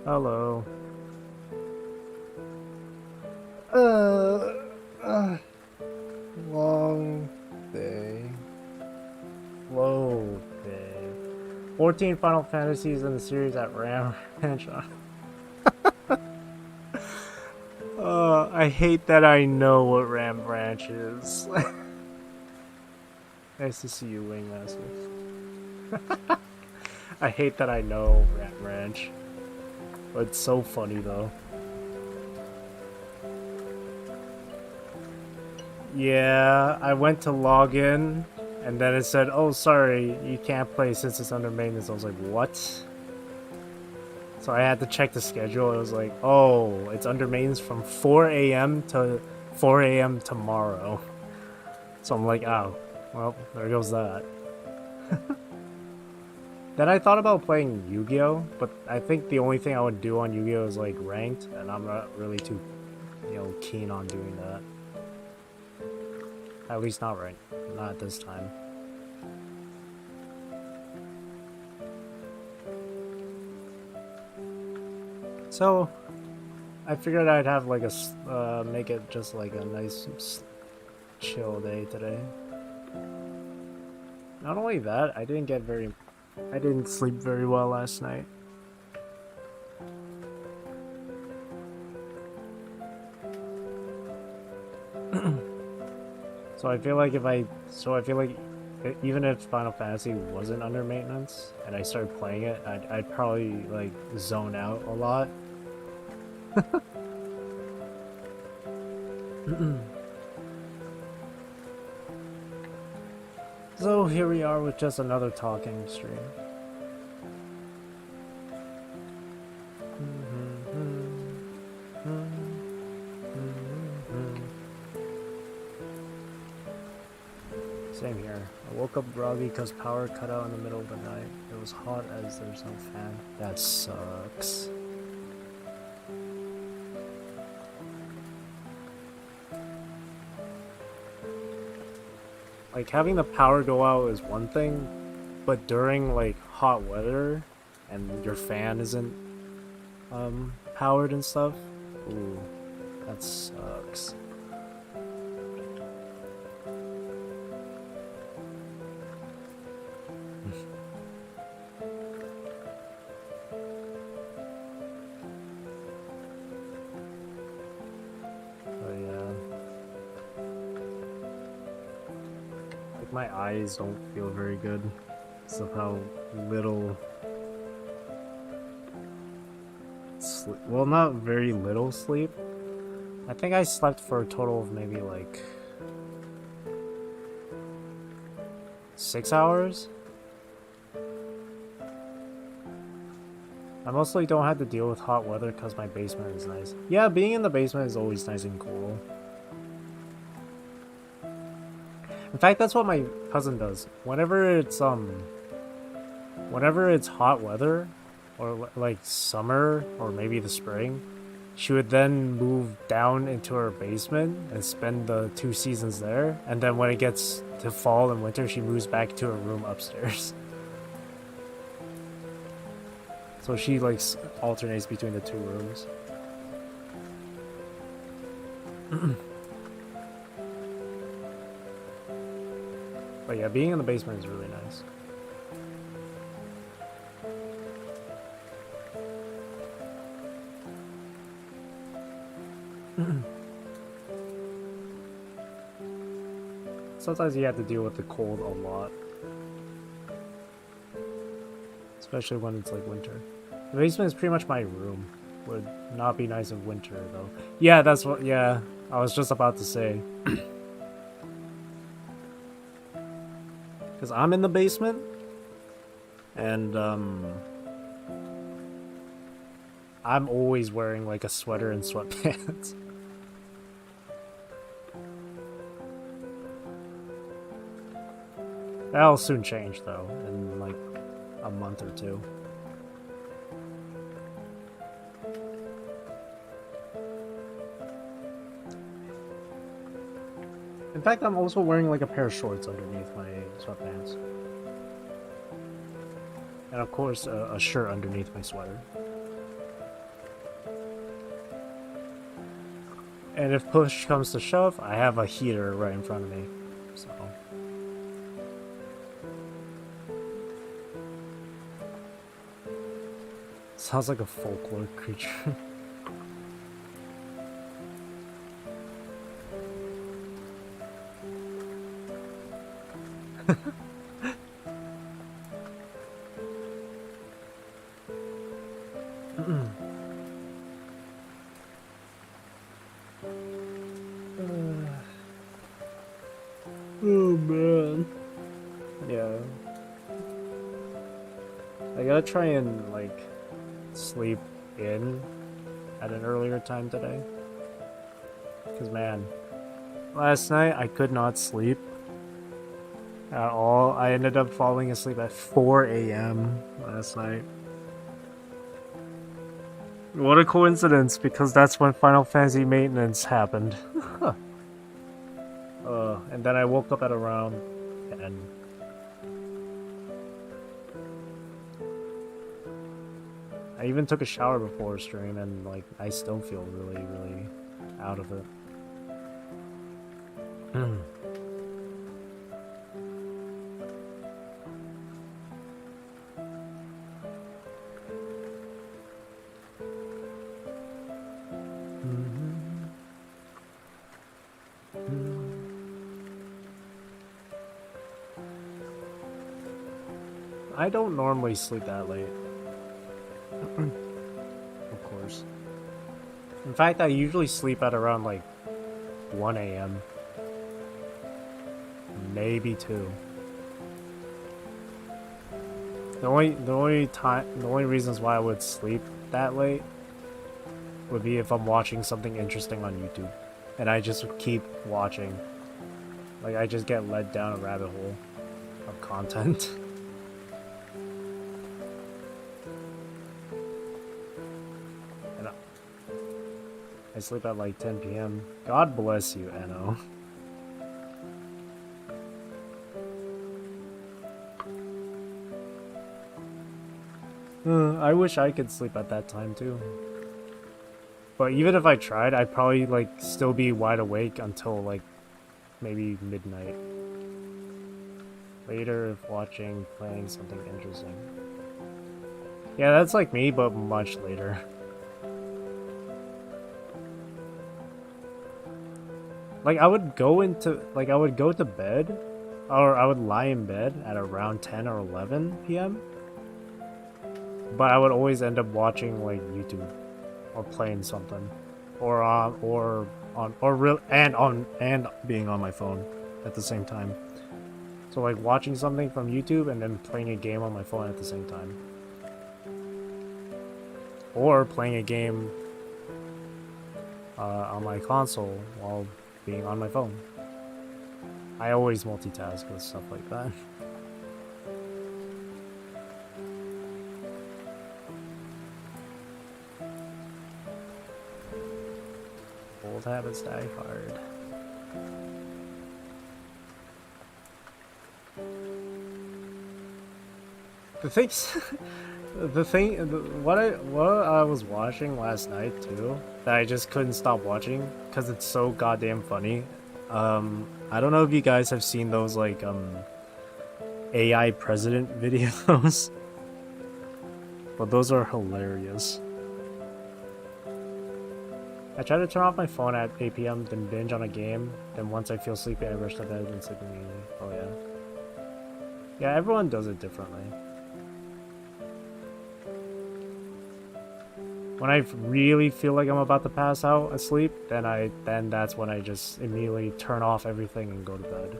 Hello. Long day. Slow day. 14 Final Fantasies in the series at Ram Ranch. I hate that I know what Ram Ranch is. Nice to see you, Wingmasters. I hate that I know Ram Ranch. But it's so funny though. Yeah, I went to log in and then it said, oh sorry, you can't play since it's under maintenance. I was like, what? So I had to check the schedule. It was like, oh, it's under maintenance from 4 a.m. to 4 a.m. tomorrow. So I'm like, oh, well, there goes that. Then I thought about playing Yu-Gi-Oh, but I think the only thing I would do on Yu-Gi-Oh is like ranked, and I'm not really too, keen on doing that. At least not right, not at this time. So, I figured I'd have like a, make it just like a nice chill day today. Not only that, I didn't sleep very well last night. So I feel like even if Final Fantasy wasn't under maintenance and I started playing it, I'd probably like zone out a lot. So here we are with just another talking stream. Same here. I woke up groggy because power cut out in the middle of the night. It was hot as there's no fan. That sucks. Like, having the power go out is one thing, but during, like, hot weather, and your fan isn't, powered and stuff, ooh, that sucks. My eyes don't feel very good because of how little sleep. Well, not very little sleep. I think I slept for a total of maybe like 6 hours. I mostly don't have to deal with hot weather because my basement is nice. Yeah, being in the basement is always nice and cool. In fact, that's what my cousin does. Whenever it's hot weather, or like summer, or maybe the spring, she would then move down into her basement and spend the 2 seasons there. And then when it gets to fall and winter, she moves back to her room upstairs. So she like alternates between the 2 rooms. But yeah, being in the basement is really nice. Sometimes you have to deal with the cold a lot. Especially when it's like winter. The basement is pretty much my room. Would not be nice in winter though. Yeah, that's what, yeah, I was just about to say. Because I'm in the basement, and I'm always wearing like a sweater and sweatpants. That'll soon change though, in like a month or two. In fact, I'm also wearing like a pair of shorts underneath my sweatpants. And of course, a shirt underneath my sweater. And if push comes to shove, I have a heater right in front of me. So. Sounds like a folklore creature. Oh man. Yeah. I gotta try and like sleep in at an earlier time today. Cause man, last night I could not sleep at all. I ended up falling asleep at 4 a.m. last night. What a coincidence, because that's when Final Fantasy maintenance happened. And then I woke up at around 10. I even took a shower before stream, and like I still feel really, really out of it. I don't normally sleep that late. Of course. In fact, I usually sleep at around like 1 a.m. Maybe 2. The only reasons why I would sleep that late would be if I'm watching something interesting on YouTube, and I just keep watching. Like I just get led down a rabbit hole of content. And I sleep at like 10 p.m. God bless you, Anno. I wish I could sleep at that time too. But even if I tried, I'd probably like still be wide awake until like maybe midnight. Later if watching, playing something interesting. Yeah, that's like me, but much later. Like I would go to bed, or I would lie in bed at around 10 or 11 p.m. But I would always end up watching like YouTube or playing something, or being on my phone at the same time. So like watching something from YouTube and then playing a game on my phone at the same time, or playing a game on my console while being on my phone. I always multitask with stuff like that. Old habits die hard. What I was watching last night too, that I just couldn't stop watching because it's so goddamn funny. I don't know if you guys have seen those like AI president videos, but those are hilarious. I try to turn off my phone at 8 p.m, then binge on a game, then once I feel sleepy I rush to bed and sleep immediately. Oh yeah. Yeah, everyone does it differently. When I really feel like I'm about to pass out asleep, then that's when I just immediately turn off everything and go to bed.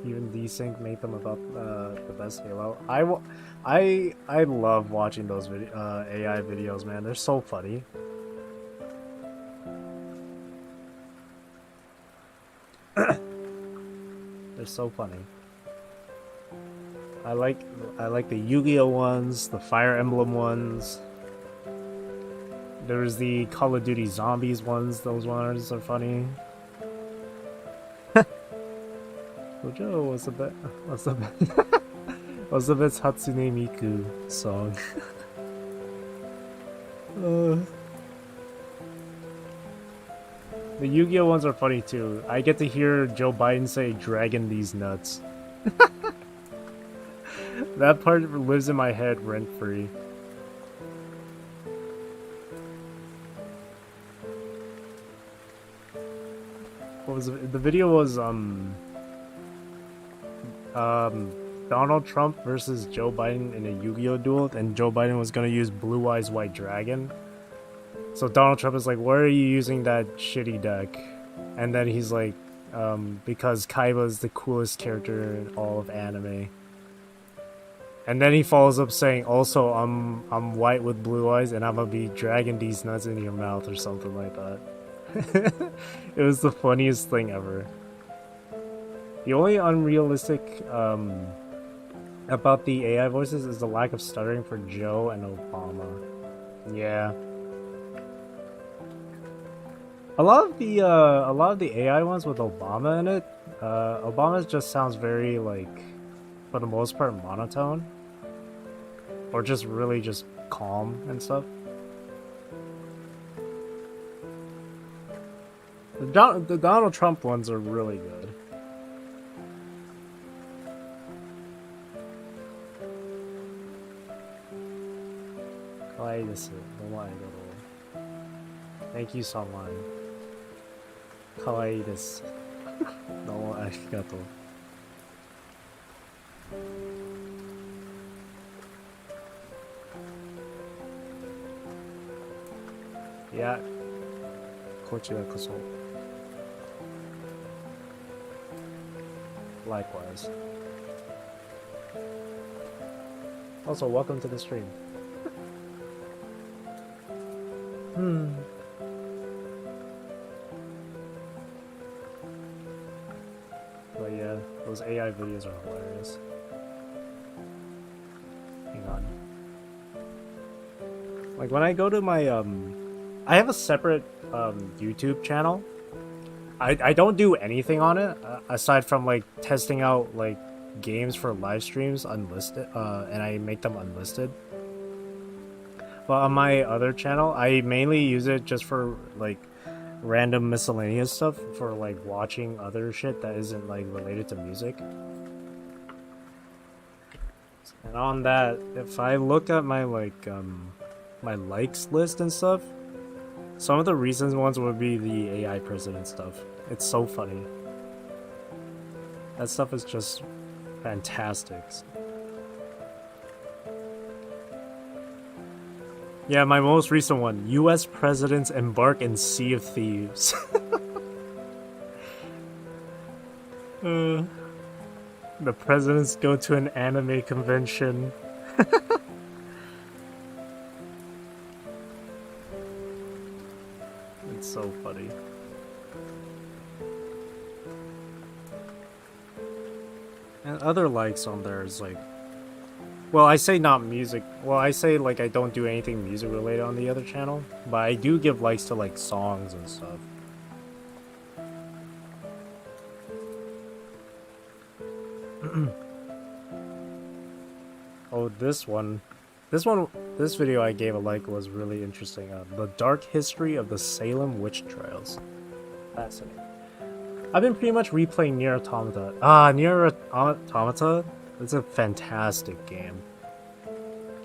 even desync make them about the best Halo. I love watching those AI videos, man. They're so funny. They're so funny. I like the Yu-Gi-Oh ones, the Fire Emblem ones. There's the Call of Duty Zombies ones. Those ones are funny. Joe, what's the best? What's the best Hatsune Miku song? The Yu-Gi-Oh ones are funny too. I get to hear Joe Biden say "Dragon these nuts." That part lives in my head rent free. What was it? The video was Donald Trump versus Joe Biden in a Yu-Gi-Oh duel, and Joe Biden was gonna use Blue Eyes White Dragon. So Donald Trump is like, "Why are you using that shitty deck?" And then he's like, "Because Kaiba is the coolest character in all of anime." And then he follows up saying, "Also, I'm white with blue eyes, and I'm gonna be dragging these nuts in your mouth," or something like that. It was the funniest thing ever. The only unrealistic about the AI voices is the lack of stuttering for Joe and Obama. Yeah. A lot of the AI ones with Obama in it, Obama just sounds very, like, for the most part, monotone, or just really just calm and stuff. The Donald Trump ones are really good. Kawaii desu. Thank you so much. Kawaii desu. Domo arigato. Yeah. Kochira koso. Likewise. Also, welcome to the stream. But yeah, those AI videos are hilarious. Hang on. Like when I go to my I have a separate YouTube channel. I don't do anything on it aside from like testing out like games for live streams unlisted, and I make them unlisted. But on my other channel, I mainly use it just for like random miscellaneous stuff, for like watching other shit that isn't like related to music. And on that, if I look at my like my likes list and stuff, some of the recent ones would be the AI president stuff. It's so funny. That stuff is just fantastic. Yeah, my most recent one. US presidents embark in Sea of Thieves. The presidents go to an anime convention. It's so funny. And other likes on there is like, well, I say not music. Well, I say like I don't do anything music related on the other channel, but I do give likes to like songs and stuff. Oh, this video I gave a like was really interesting. The dark history of the Salem witch trials. Fascinating. I've been pretty much replaying Nier Automata. Nier Automata? It's a fantastic game.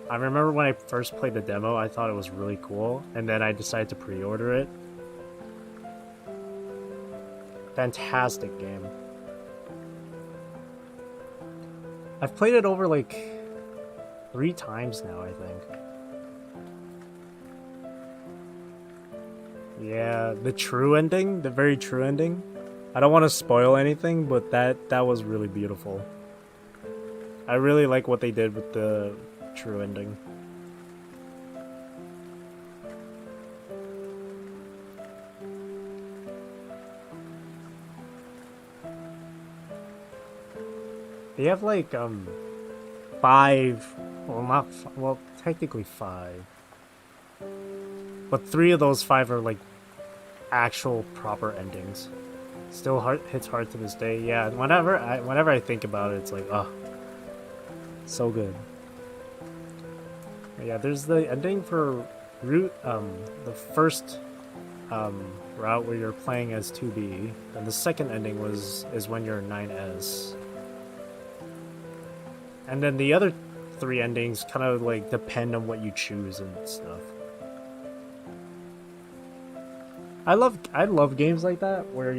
I remember when I first played the demo, I thought it was really cool, and then I decided to pre-order it. Fantastic game. I've played it over like 3 times now, I think. Yeah, the true ending, the very true ending. I don't want to spoil anything, but that was really beautiful. I really like what they did with the true ending. They have like 5, well technically 5, but 3 of those 5 are like actual proper endings. Still hits hard to this day. Yeah, whenever I think about it, it's like, oh, so good. Yeah, there's the ending for the first route where you're playing as 2B, and the second ending is when you're 9S. And then the other 3 endings kind of like depend on what you choose and stuff. I love games like that where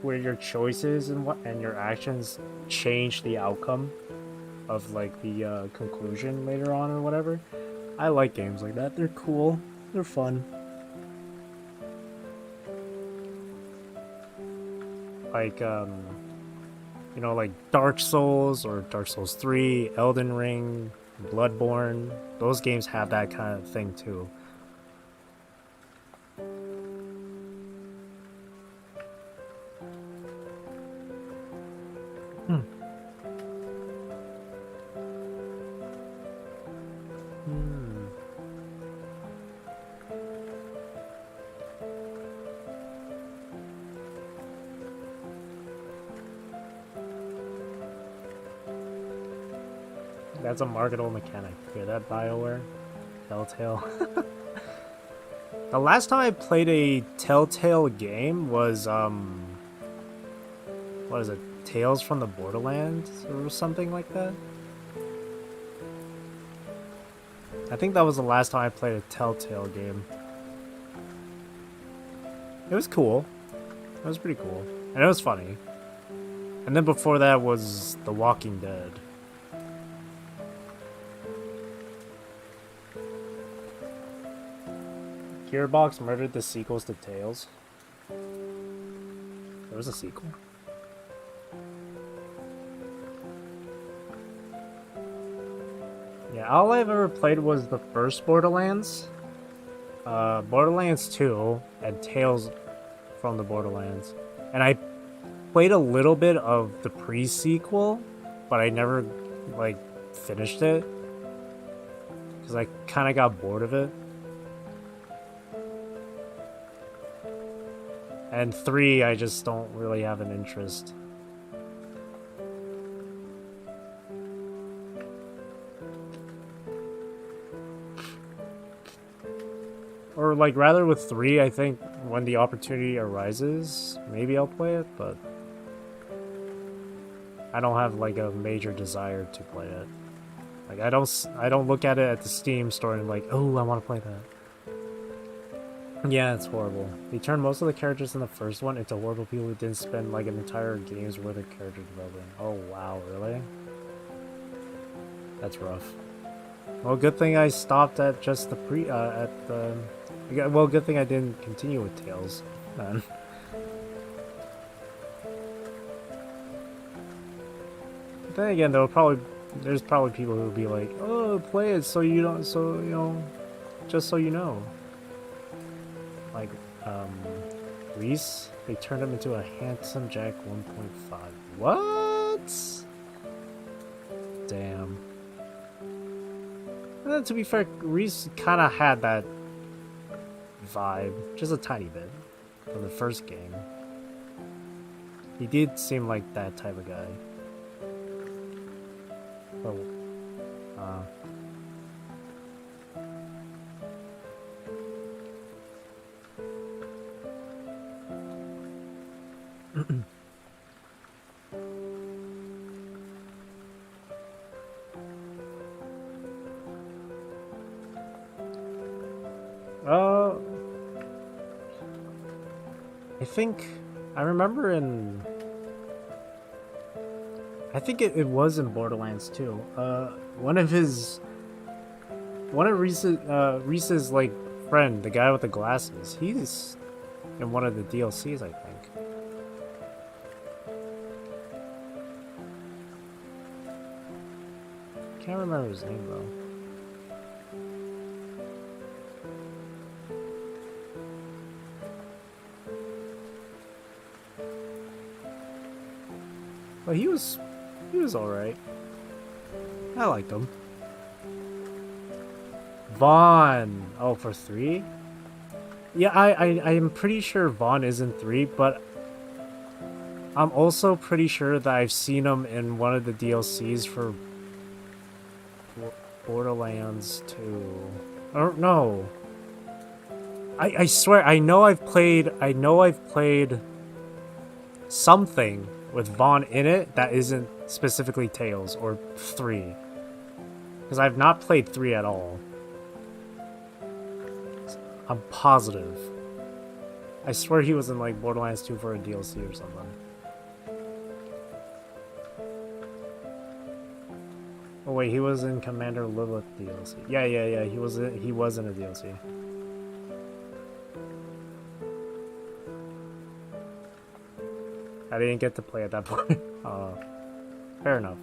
where your choices and your actions change the outcome of like the conclusion later on or whatever. I like games like that. They're cool. They're fun. Like you know, like Dark Souls or Dark Souls 3, Elden Ring, Bloodborne. Those games have that kind of thing too. That's a marketable mechanic. Hear that, BioWare? Telltale. The last time I played a Telltale game was, what is it? Tales from the Borderlands or something like that? I think that was the last time I played a Telltale game. It was cool. It was pretty cool. And it was funny. And then before that was The Walking Dead. Gearbox murdered the sequels to Tales. There was a sequel. Yeah, all I've ever played was the first Borderlands, Borderlands 2, and Tales from the Borderlands. And I played a little bit of the pre-sequel, but I never, like, finished it. Because I kind of got bored of it. And 3, I just don't really have an interest. Or, like, rather with 3, I think when the opportunity arises, maybe I'll play it, but I don't have, like, a major desire to play it. Like, I don't look at it at the Steam store and like, oh, I want to play that. Yeah, it's horrible. They turned most of the characters in the first one into horrible people who didn't spend like an entire game's worth of character development. Oh wow, really? That's rough. Well, good thing I stopped at just the well, good thing I didn't continue with Tales, then. But then again, there's probably people who will be like, oh, play it so you don't, so, you know, just so you know. Like, Reese, they turned him into a handsome Jack 1.5. What? Damn. And then to be fair, Reese kind of had that vibe, just a tiny bit, from the first game. He did seem like that type of guy. Oh. I think I remember I think it was in Borderlands 2. One of Reese's like friend, the guy with the glasses, he's in one of the DLCs, I think. Can't remember his name though. But he was alright. I liked him. Vaughn. Oh, for 3? Yeah, I am pretty sure Vaughn is in 3, but I'm also pretty sure that I've seen him in one of the DLCs for Borderlands 2. Or no. I swear I know I've played something with Vaughn in it that isn't specifically Tales or 3. Because I've not played 3 at all. I'm positive. I swear he was in like Borderlands 2 for a DLC or something. Oh wait, he was in Commander Lilith DLC. Yeah. He was in a DLC. I didn't get to play at that point. Fair enough.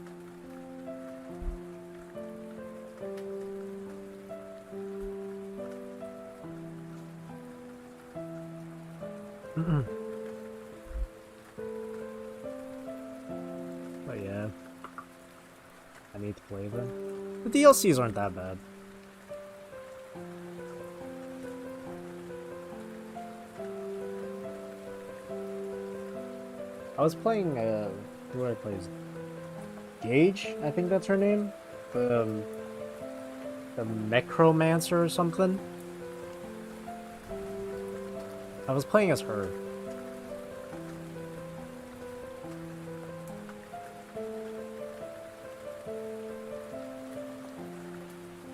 But yeah, I need to play them. The DLCs aren't that bad. I was playing, who did I play? Gage, I think that's her name? The Necromancer or something? I was playing as her.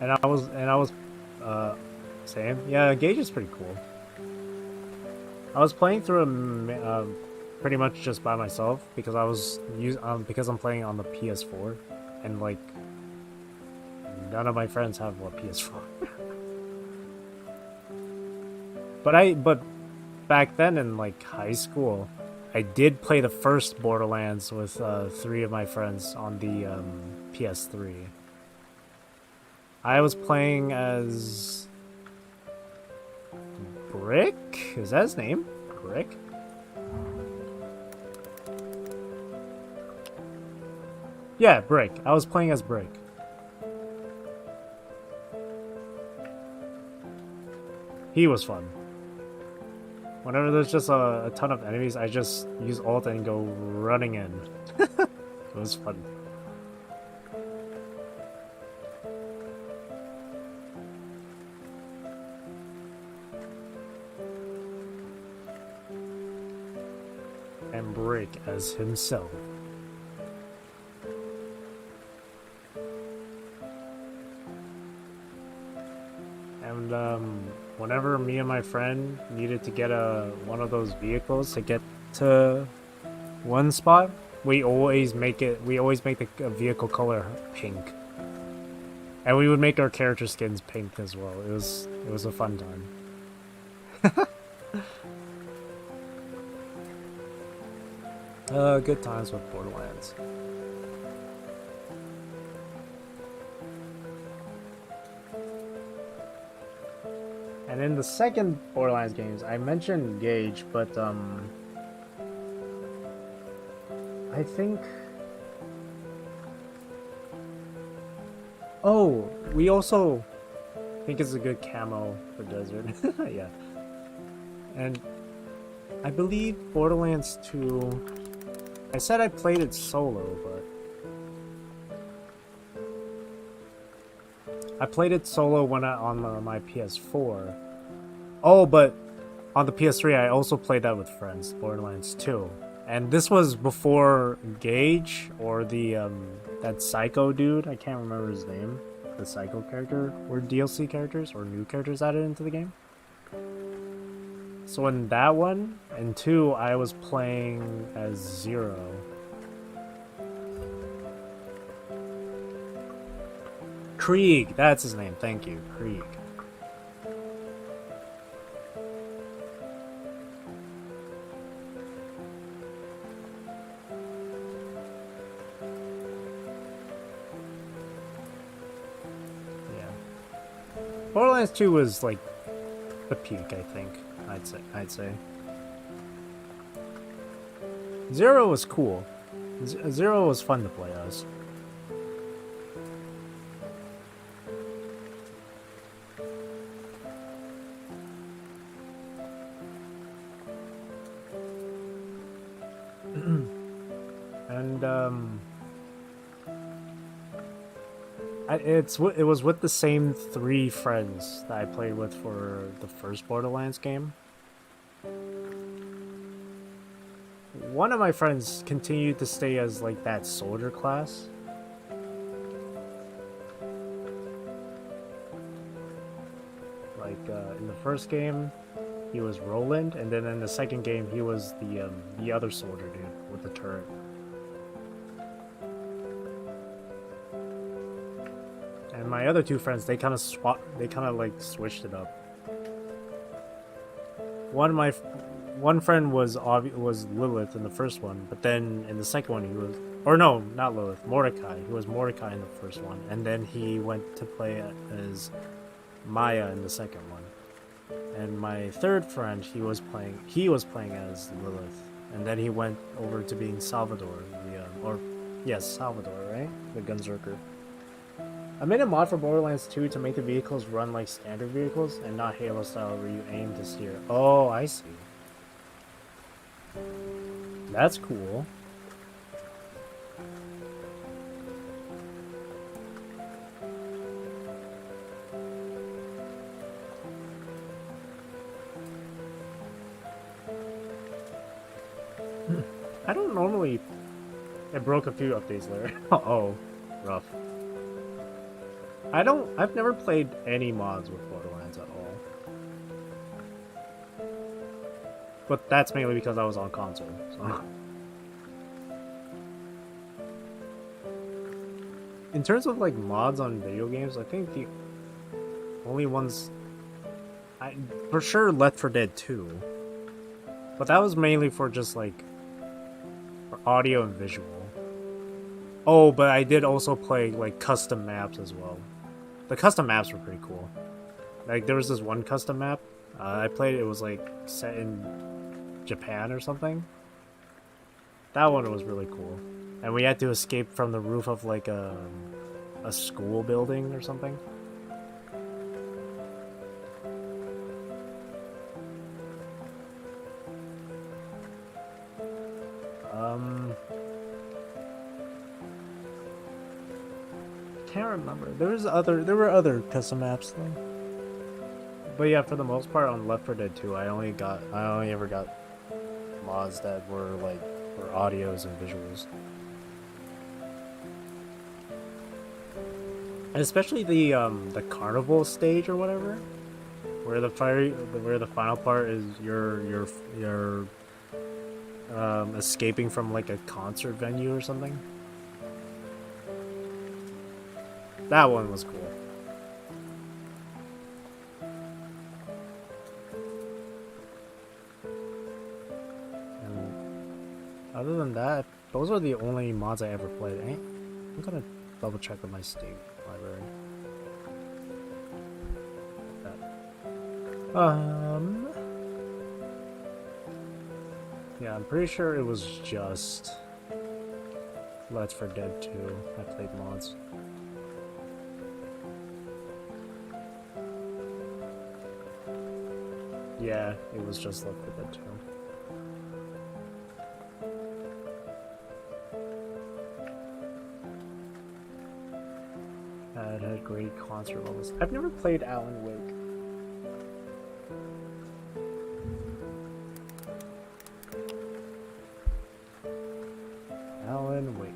And I was, same. Yeah, Gage is pretty cool. I was playing through him, pretty much just by myself because because I'm playing on the PS4, and like none of my friends have a PS4. but back then in like high school, I did play the first Borderlands with 3 of my friends on the PS3. I was playing as Brick? Is that his name? Brick? Yeah, Brick. I was playing as Brick. He was fun. Whenever there's just a ton of enemies, I just use ult and go running in. It was fun. And Brick as himself. And whenever me and my friend needed to get one of those vehicles to get to one spot, we always make the vehicle color pink, and we would make our character skins pink as well. It was a fun time. Good times with Borderlands. And in the second Borderlands games, I mentioned Gage, but I think... Oh, we also think it's a good camo for desert. Yeah. And I believe Borderlands 2... I said I played it solo, but... I played it solo when on my PS4. Oh, but on the PS3 I also played that with friends, Borderlands 2. And this was before Gage or the that Psycho dude, I can't remember his name. The Psycho character were DLC characters or new characters added into the game. So in that one and 2 I was playing as Zero. Krieg, that's his name, thank you, Krieg. Borderlands 2 was like the peak, I think. I'd say. Zero was cool. Zero was fun to play as. And it was with the same 3 friends that I played with for the first Borderlands game. One of my friends continued to stay as like that soldier class. Like in the first game, he was Roland, and then in the second game, he was the other soldier dude with the turret. And my other 2 friends, they kind of like switched it up. One friend was Lilith in the first one, but then in the second one he was, or no, not Lilith, Mordecai. He was Mordecai in the first one, and then he went to play as Maya in the second one. And my third friend, he was playing as Lilith, and then he went over to being Salvador, Salvador, right? The Gunzerker. I made a mod for Borderlands 2 to make the vehicles run like standard vehicles and not Halo style where you aim to steer. Oh, I see. That's cool. I don't normally... It broke a few updates later. Oh, rough. I've never played any mods with Borderlands at all. But that's mainly because I was on console, so. In terms of like mods on video games, I think the only ones... for sure Left 4 Dead 2. But that was mainly for just like... for audio and visual. Oh, but I did also play like custom maps as well. The custom maps were pretty cool. Like there was this one custom map I played. It was like set in Japan or something. That one was really cool, and we had to escape from the roof of like a school building or something. Can't remember. There were other custom maps though. But yeah, for the most part on Left 4 Dead 2, I only ever got mods that were like for audios and visuals. And especially the carnival stage or whatever, where the final part is you're escaping from like a concert venue or something. That one was cool. And other than that, those are the only mods I ever played. I'm gonna double check with my Steam library. Yeah, I'm pretty sure it was just Left 4 Dead 2 I played mods. Yeah, it was just Left 4 Dead 2. It had great concert levels. I've never played Alan Wake. Alan Wake.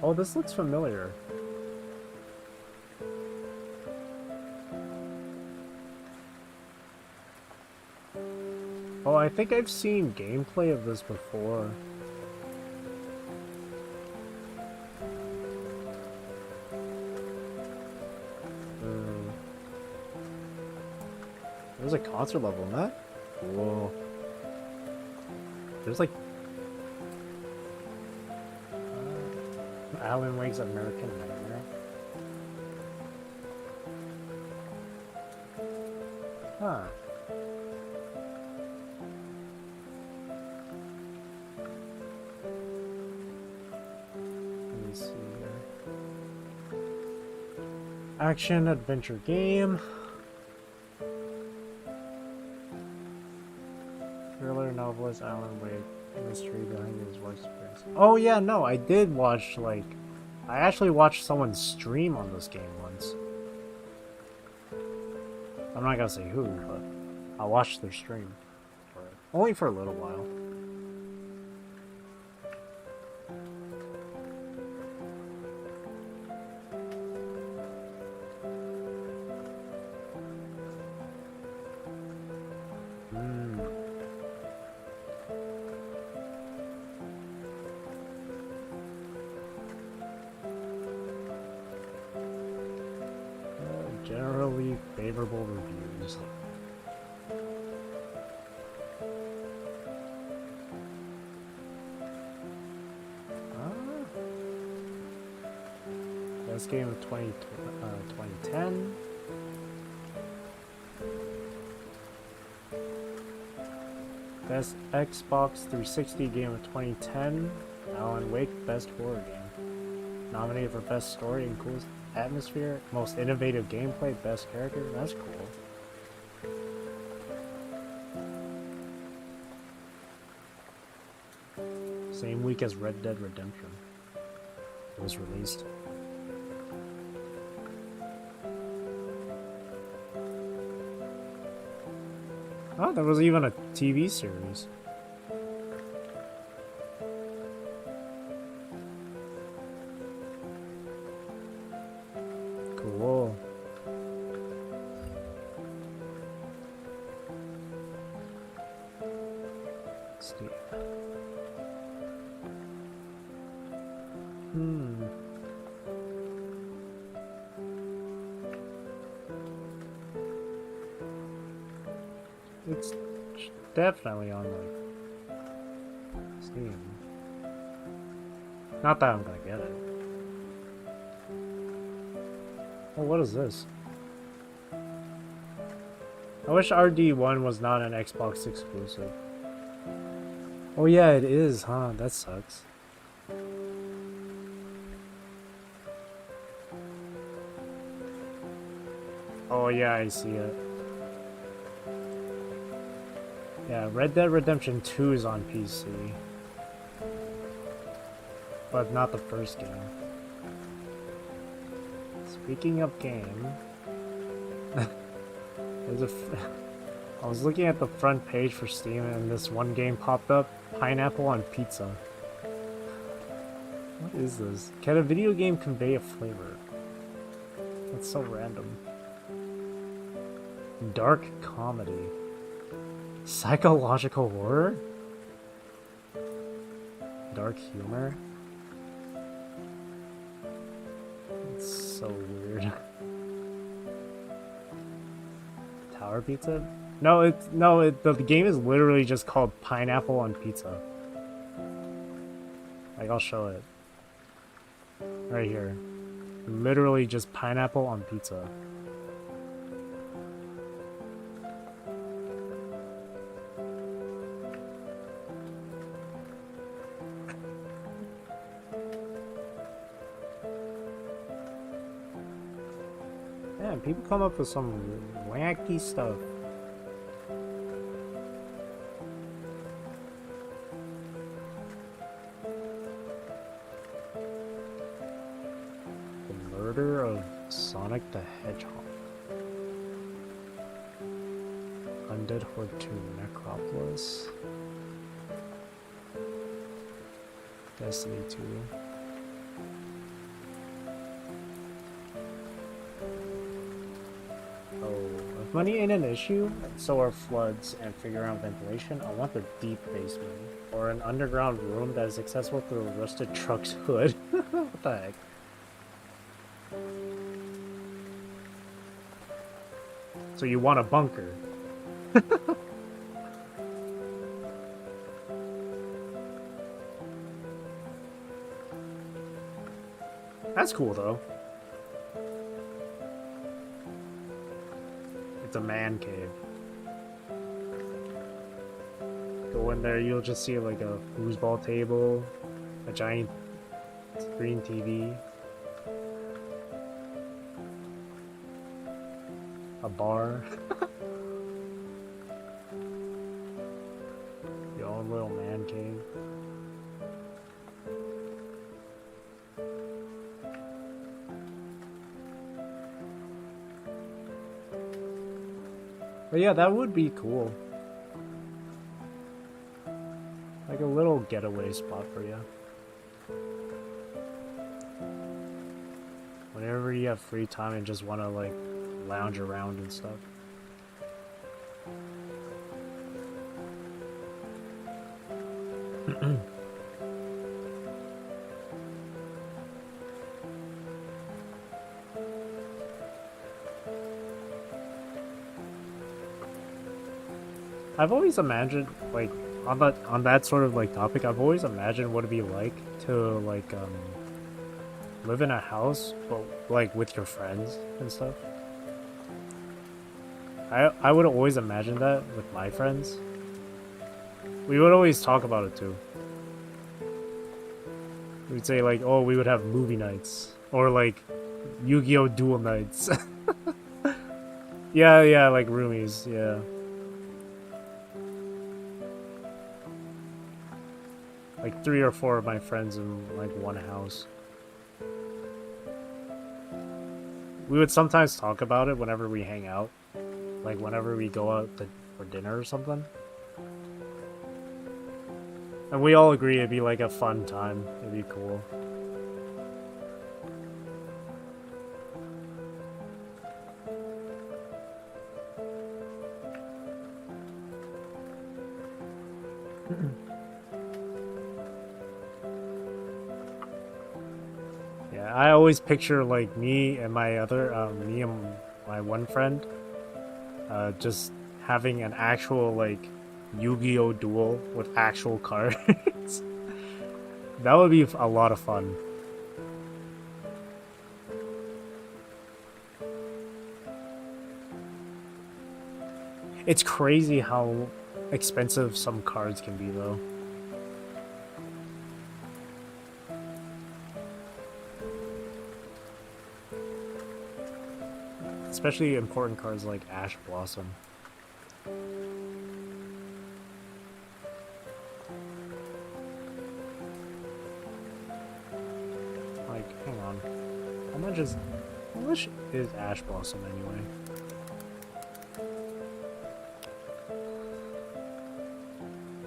Oh, this looks familiar. Oh, I think I've seen gameplay of this before. There's a concert level in that? Whoa. There's like Alan Wake's American Nightmare. Huh. Let me see here. Action adventure game. Thriller novelist Alan Wake. Mystery behind his work experience. Oh yeah, no, I did watch, like, I actually watched someone stream on this game once. I'm not gonna say who, but I watched their stream. Only for a little while. Generally favorable reviews. Best game of 2010. Best Xbox 360 game of 2010. Alan Wake, best horror game. Nominated for best story and coolest atmosphere, most innovative gameplay, best character. That's cool. Same week as Red Dead Redemption was released. Oh, there was even a TV series. Cool. Let's see. It's definitely on, like, Steam. Not that I'm gonna get it. Oh, what is this? I wish RD1 was not an Xbox exclusive. Oh yeah, it is, huh? That sucks. Oh yeah, I see it. Yeah, Red Dead Redemption 2 is on PC. But not the first game. Speaking of game... I was looking at the front page for Steam and this one game popped up. Pineapple on pizza. What is this? Can a video game convey a flavor? That's so random. Dark comedy. Psychological horror? Dark humor? It's so weird. Tower pizza? No, the game is literally just called Pineapple on Pizza. Like, I'll show it. Right here. Literally just pineapple on pizza. Man, people come up with some wacky stuff. The murder of Sonic the Hedgehog. Undead Horde 2 Necropolis. Destiny 2. If money ain't an issue, so are floods and figuring out ventilation. I want the deep basement, or an underground room that is accessible through a rusted truck's hood. What the heck? So you want a bunker? That's cool though. It's a man cave. Go in there, you'll just see like a foosball table, a giant screen TV, a bar. Your own little man cave. But yeah, that would be cool. Like a little getaway spot for you. Whenever you have free time and just want to like lounge around and stuff. I've always imagined, like, on that sort of like topic, I've always imagined what it'd be like to like live in a house, but like with your friends and stuff. I would always imagine that with my friends. We would always talk about it too. We'd say like, oh, we would have movie nights or like Yu-Gi-Oh! Duel nights. Yeah, like roomies, yeah. Like 3 or 4 of my friends in like one house. We would sometimes talk about it whenever we hang out. Like whenever we go out for dinner or something. And we all agree it'd be like a fun time. It'd be cool. Yeah, I always picture like me and my one friend just having an actual like Yu-Gi-Oh! Duel with actual cards. That would be a lot of fun. It's crazy how expensive some cards can be though. Especially important cards like Ash Blossom. Like, hang on. How much is Ash Blossom anyway?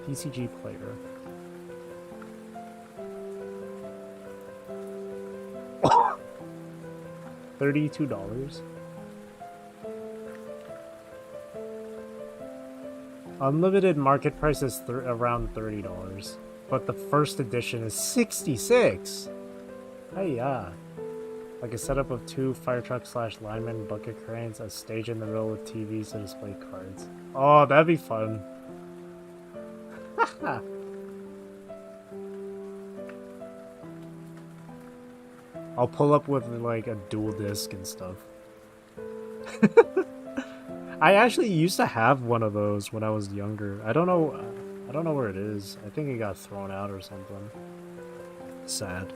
TCG player. $32? Unlimited market price is around $30, but the first edition is $66. Hey, yeah. Like a setup of 2 fire trucks / linemen, bucket cranes, a stage in the middle with TVs to display cards. Oh, that'd be fun. I'll pull up with like a dual disc and stuff. I actually used to have one of those when I was younger. I don't know where it is. I think it got thrown out or something. Sad.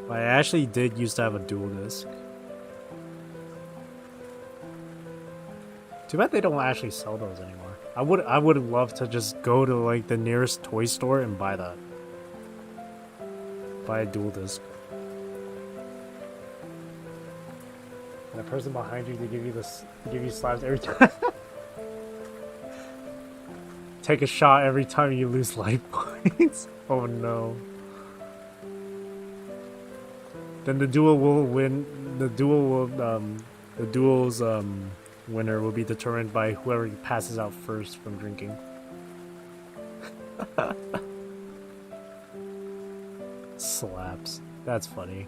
But I actually did used to have a dual disc. Too bad they don't actually sell those anymore. I would love to just go to like the nearest toy store and buy that. Buy a dual disc. And the person behind you to give you slaps every time. Take a shot every time you lose life points. Oh no. Then the duel will win. The duel's winner will be determined by whoever passes out first from drinking. Slaps. That's funny.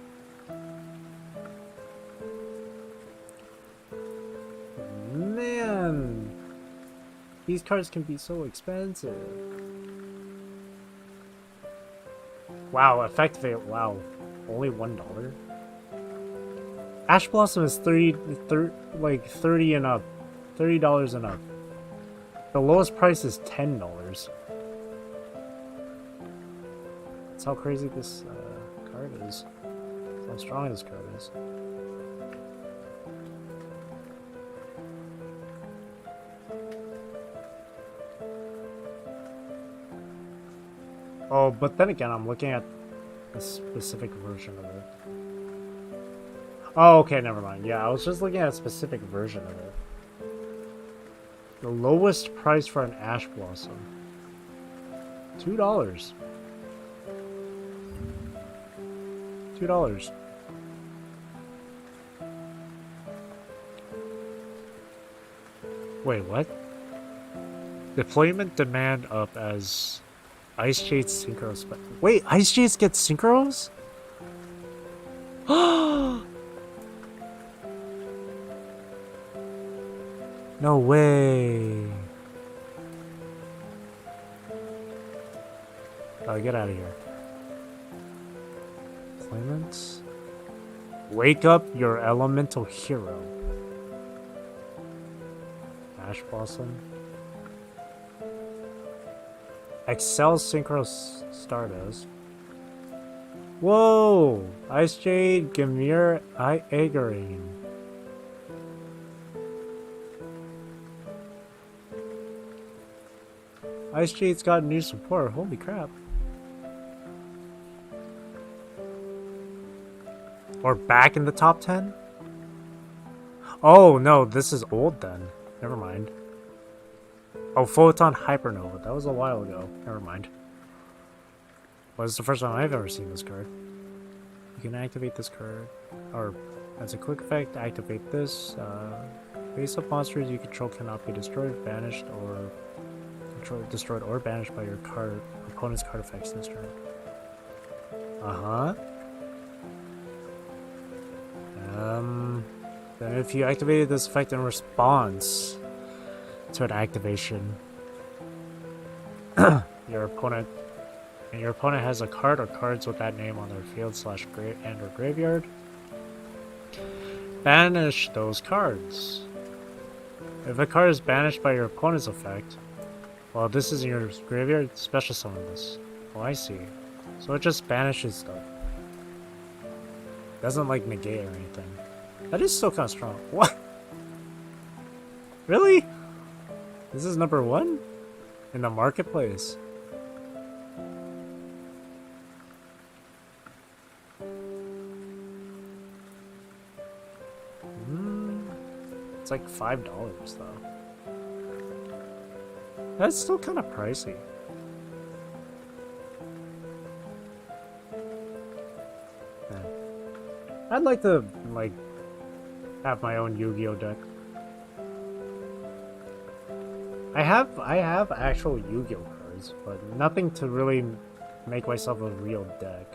Man, these cards can be so expensive. Wow, FFXIV. Wow, Only $1? Ash Blossom is like 30 and up. $30 and up. The lowest price is $10. That's how crazy this card is. That's how strong this card is. Oh, but then again, I'm looking at a specific version of it. Oh, okay, never mind. Yeah, I was just looking at a specific version of it. The lowest price for an Ash Blossom. $2. $2. Wait, what? Deployment demand up as Ice Jade's Synchros. Wait, Ice Jade's get Synchros? No way. Oh, get out of here. Deployments? Wake up your elemental hero. Ash Blossom. Excel Synchro Stardust. Whoa! Ice Jade, Gamir, Agarine. Ice Jade's got new support. Holy crap. We're back in the top 10? Oh no, this is old then. Never mind. Oh, Photon Hypernova. That was a while ago. Never mind. Well, this is the first time I've ever seen this card. You can activate this card. Or, as a quick effect, activate this. Face-up monsters you control cannot be destroyed, banished, or destroyed or banished by your opponent's card effects this turn. Uh-huh. Then if you activated this effect in response to an activation, your opponent has a card or cards with that name on their field / and or graveyard. Banish those cards. If a card is banished by your opponent's effect, while this is in your graveyard, special summon this. Oh, I see. So it just banishes stuff. Doesn't like negate or anything. That is still kind of strong. What? Really? This is number 1? In the marketplace. It's like $5 though. That's still kind of pricey. Yeah. I'd like to, like, have my own Yu-Gi-Oh deck. I have actual Yu-Gi-Oh cards, but nothing to really make myself a real deck.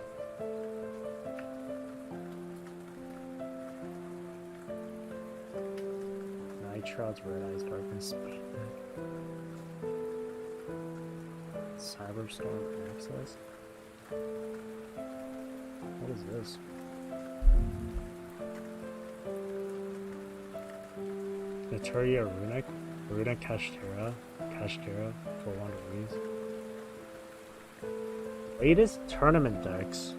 Nitrod's Red Eyes Darkness. Cyberstorm Access? What is this? Naturia Runic? Runic Kashtera for one of these. Latest tournament decks.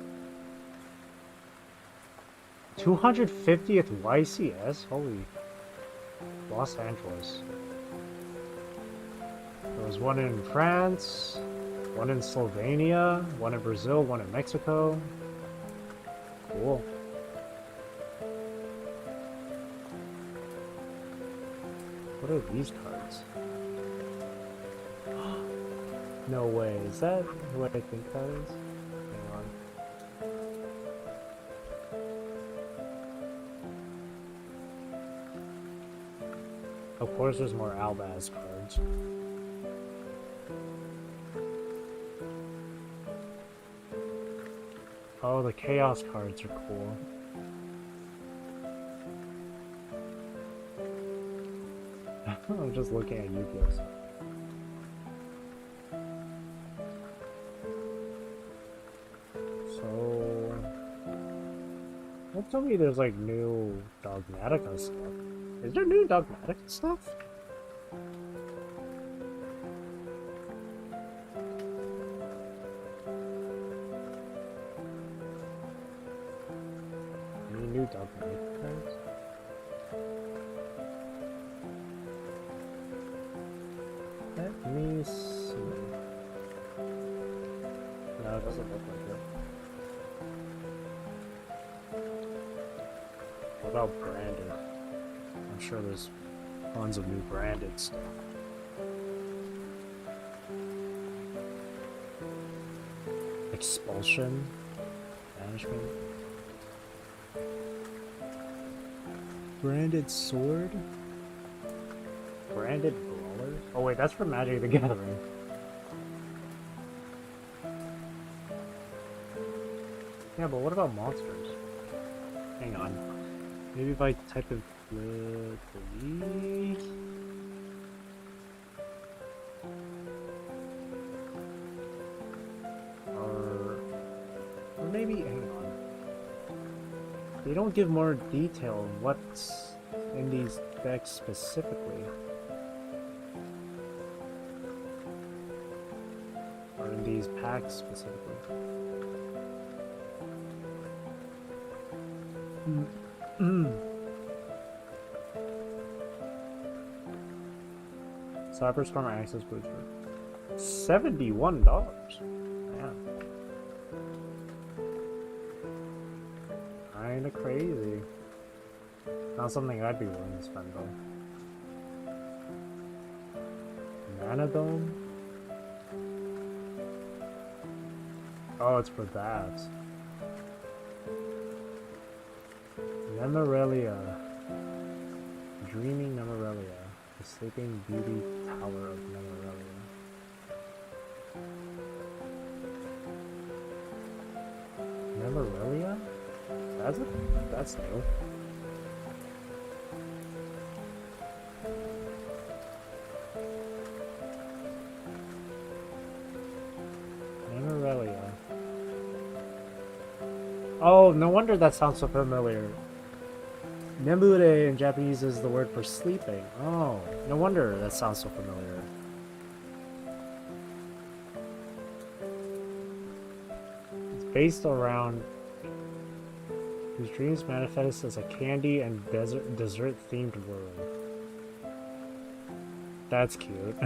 250th YCS? Holy. Los Angeles. There was one in France, one in Slovenia, one in Brazil, one in Mexico. Cool. What are these cards? No way. Is that what I think that is? Hang on. Of course there's more Albaz cards. Oh, the Chaos cards are cool. I'm just looking at Yu-Gi-Oh stuff. So Tell me there's like new Dogmatica stuff. Is there new Dogmatica stuff? Any new Dogmatica cards? Let me see. No, it doesn't look like it. What about branded? I'm sure there's tons of new branded stuff. Expulsion? Banishment? Branded sword? Branded brawlers? Oh wait, that's from Magic the Gathering. Yeah, but what about monsters? Hang on. Maybe if I type in League? Or maybe, hang on. They don't give more detail on what's in these decks specifically. Or in these packs specifically. Cyberstorm Access Booster. $71. Yeah. Kinda crazy. Not something I'd be willing to spend though. Nanodome? Oh, it's for that. Nemorelia. Dreaming Nemorelia. The Sleeping Beauty Tower of Nemorelia. Nemorelia? That's new. Nemorelia. Oh, no wonder that sounds so familiar. Nemure in Japanese is the word for sleeping. Oh, no wonder that sounds so familiar. It's based around whose dreams manifest as a candy and dessert themed world. That's cute.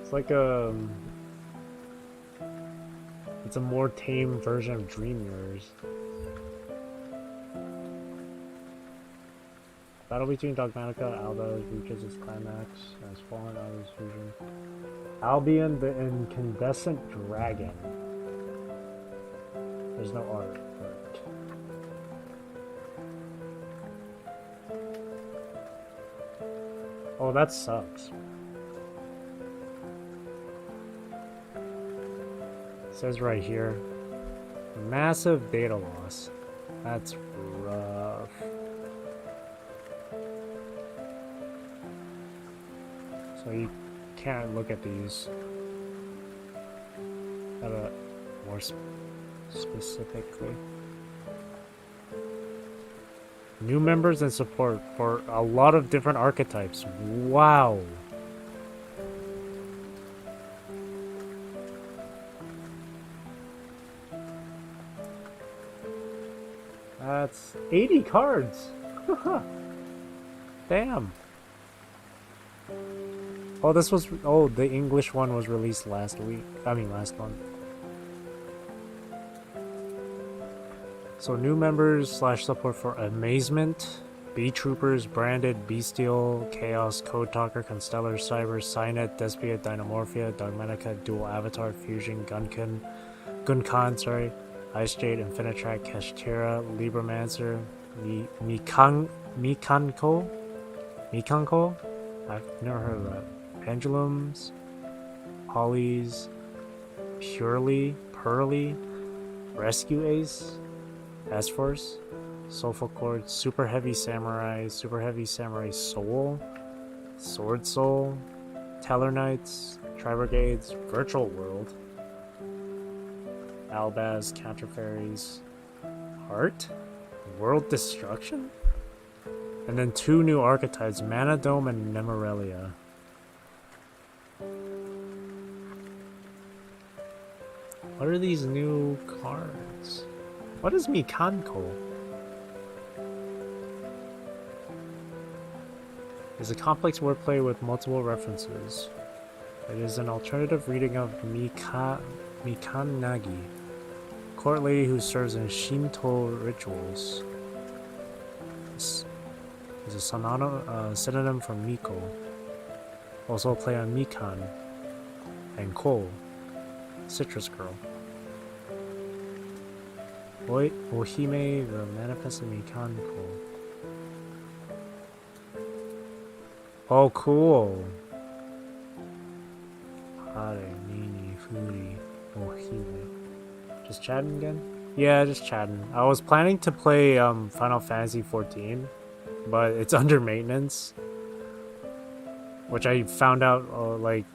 It's like it's a more tame version of Dream Mirrors. Battle between Dogmatica, Alba reaches its climax and has fallen out of his fusion. Albion the Incandescent Dragon. There's no art for it. Oh, that sucks. It says right here, massive data loss. That's rough. So you can't look at these more specifically. New members and support for a lot of different archetypes. Wow. That's 80 cards. Damn. Oh, the English one was released last month. So new members / support for Amazement, B-Troopers, Branded, Bestial, Chaos, Code Talker, Constellar, Cyber, Cynet, Despia, Dynamorphia, Dogmatica, Dual Avatar, Fusion, Gunkan, Ice Jade, Infinitrack, Kashtira, Libromancer, Mikanko? I've never heard of that. Pendulums, Hollies, Pearly, Rescue Ace, S-Force, Soulful Chord, Super Heavy Samurai Soul, Sword Soul, Teller Knights, Tri-Brigades, Virtual World, Albaz, Counter Fairies, Heart, World Destruction, and then 2 new archetypes, Mana Dome and Nemorelia. What are these new cards? What is Mikanko? It's a complex wordplay with multiple references. It is an alternative reading of Mikanagi, court lady who serves in Shinto rituals. This is a synonym for Miko. Also a play on Mikan and Ko, Citrus Girl. Ohime, the manifested Mikanko. Oh, cool. Hare, Nini, Furi, Ohime. Just chatting again? Yeah, just chatting. I was planning to play Final Fantasy XIV, but it's under maintenance. Which I found out like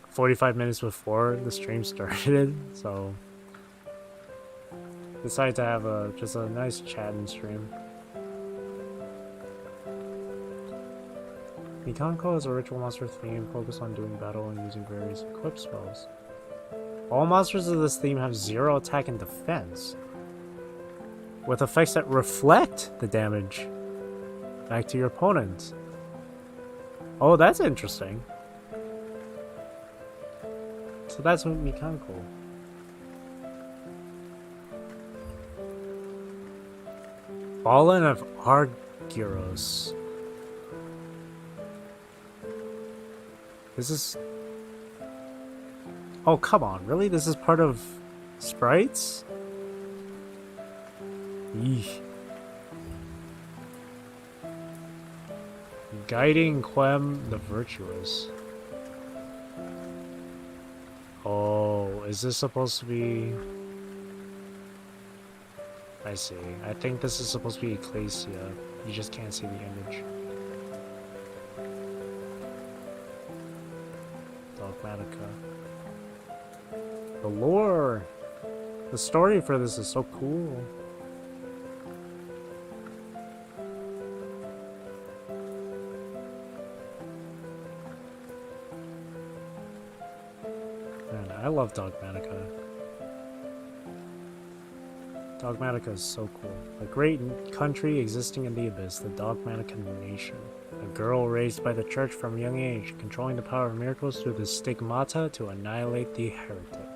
45 minutes before the stream started, so decided to have just a nice chatting stream. Mikanko is a ritual monster theme focused on doing battle and using various equip spells. All monsters of this theme have 0 attack and defense, with effects that reflect the damage back to your opponent. Oh, that's interesting. So that's what Mikanko. Fallen of Argyros. This is... Oh, come on, really? This is part of Sprites? Eesh. Guiding Quem the Virtuous. Oh, is this supposed to be... I see. I think this is supposed to be Ecclesia. You just can't see the image. Dogmatica. The lore! The story for this is so cool. Man, I love Dogmatica. Dogmatica is so cool. A great country existing in the abyss, the Dogmatica Nation. A girl raised by the church from a young age, controlling the power of miracles through the stigmata to annihilate the heretic.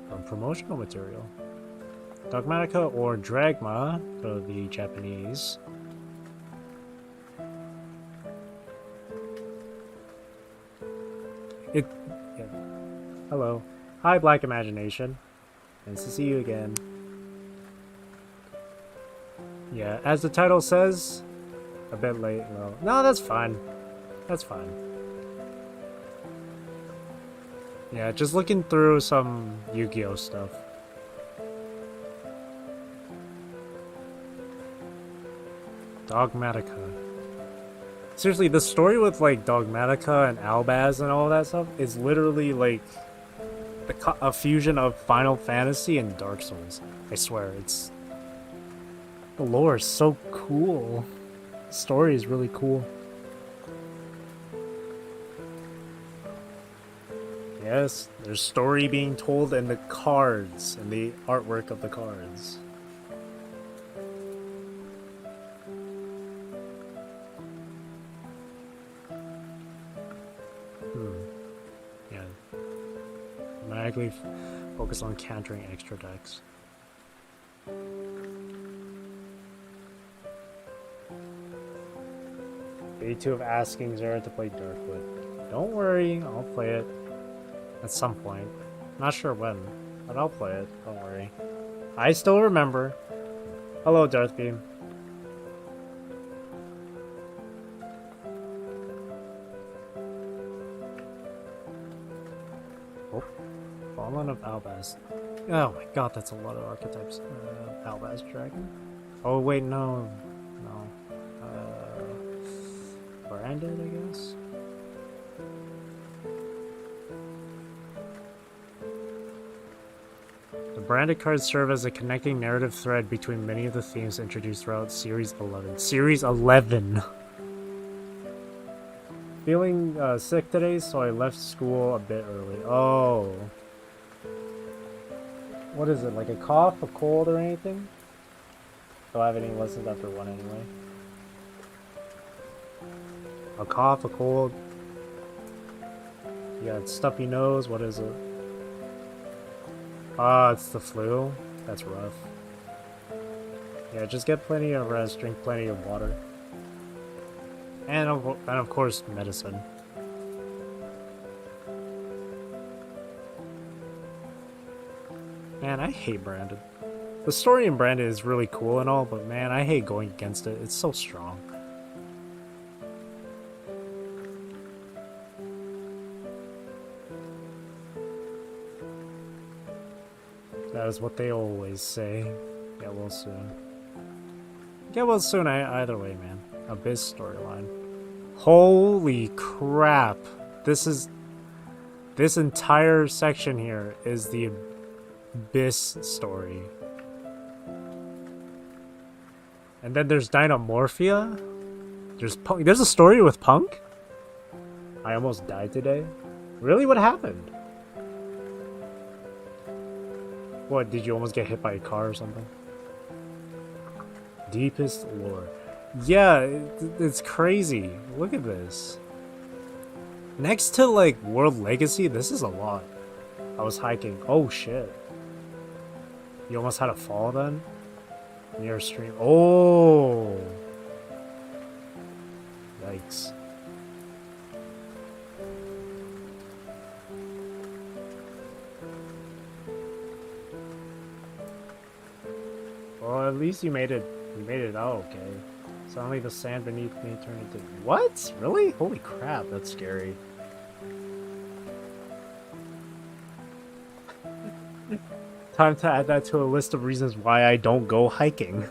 From promotional material. Dogmatica, or Dragma for the Japanese. Yeah. Hello. Hi, Black Imagination. Nice to see you again. Yeah, as the title says, a bit late. Well, no, that's fine. That's fine. Yeah, just looking through some Yu-Gi-Oh stuff. Dogmatica. Seriously, the story with like Dogmatica and Albaz and all that stuff is literally like a fusion of Final Fantasy and Dark Souls. I swear, it's... The lore is so cool. The story is really cool. Yes, there's story being told in the cards, and the artwork of the cards. Yeah. Maniacally focus on countering extra decks. Day 2 of asking Zera to play Darkwood. Don't worry, I'll play it. At some point. Not sure when, but I'll play it. Don't worry. I still remember. Hello, Darthbeam. Oh. Fallen of Albaz. Oh my god, that's a lot of archetypes. Albaz Dragon? Oh wait, no. No. Branded, I guess? The branded cards serve as a connecting narrative thread between many of the themes introduced throughout Series 11. Series 11! Feeling sick today, so I left school a bit early. Oh. What is it, like a cough, a cold, or anything? Don't have any lessons after 1 anyway. A cough, a cold. You got stuffy nose, what is it? Ah, it's the flu. That's rough. Yeah, just get plenty of rest, drink plenty of water. And of course, medicine. Man, I hate Branded. The story in Branded is really cool and all, but man, I hate going against it. It's so strong. That is what they always say. Get well soon. Get well soon either way, man. Abyss storyline. Holy crap. This entire section here is the Abyss story. And then there's Dynamorphia. There's Punk. There's a story with Punk? I almost died today. Really? What happened? What, did you almost get hit by a car or something? Deepest lore. Yeah, it's crazy. Look at this. Next to, like, World Legacy, this is a lot. I was hiking. Oh, shit. You almost had a fall then? Near a stream. Oh! Yikes. Well, at least you made it out okay. Suddenly the sand beneath me turned into... What? Really? Holy crap, that's scary. Time to add that to a list of reasons why I don't go hiking.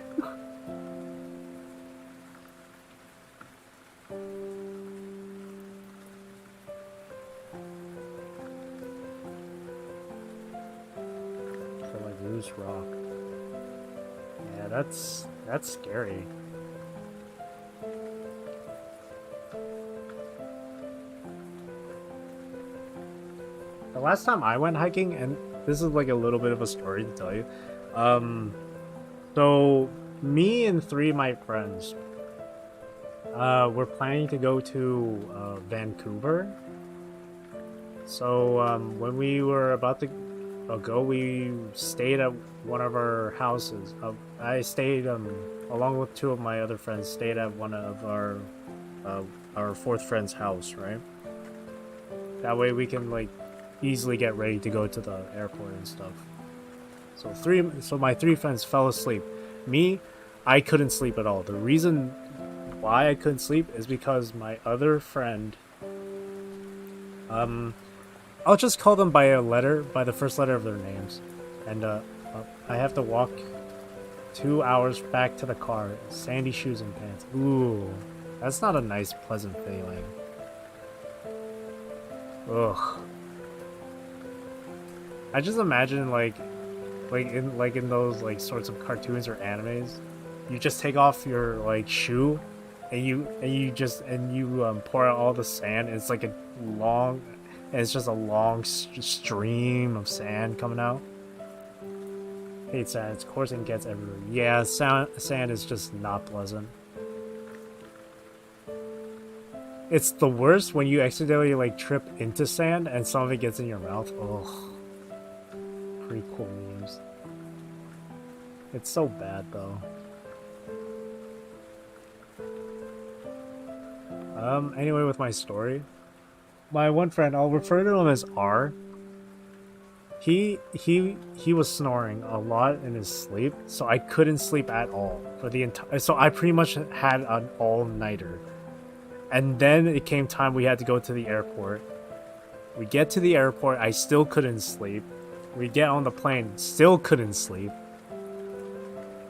So like loose rock. Yeah, that's scary. The last time I went hiking, and this is like a little bit of a story to tell you. So me and 3 of my friends were planning to go to Vancouver. So when we were about to go, we stayed at one of our houses. I stayed along with 2 of my other friends, stayed at one of our 4th friend's house, right? That way we can like easily get ready to go to the airport and stuff. So my 3 friends fell asleep. Me, I couldn't sleep at all. The reason why I couldn't sleep is because my other friend, I'll just call them by the first letter of their names, and I have to walk 2 hours back to the car, sandy shoes and pants. Ooh, that's not a nice, pleasant feeling. Ugh. I just imagine like in those like sorts of cartoons or animes, you just take off your like shoe, and you pour out all the sand. And it's like it's just a long stream of sand coming out. Hate sand. It's coarse and gets everywhere. Yeah, sand is just not pleasant. It's the worst when you accidentally like trip into sand and some of it gets in your mouth. Ugh. Pretty cool memes. It's so bad though. Anyway, with my story, my one friend, I'll refer to him as R. He was snoring a lot in his sleep, so I couldn't sleep at all for the entire. So I pretty much had an all-nighter, and then it came time we had to go to the airport. We get to the airport, I still couldn't sleep. We get on the plane, still couldn't sleep.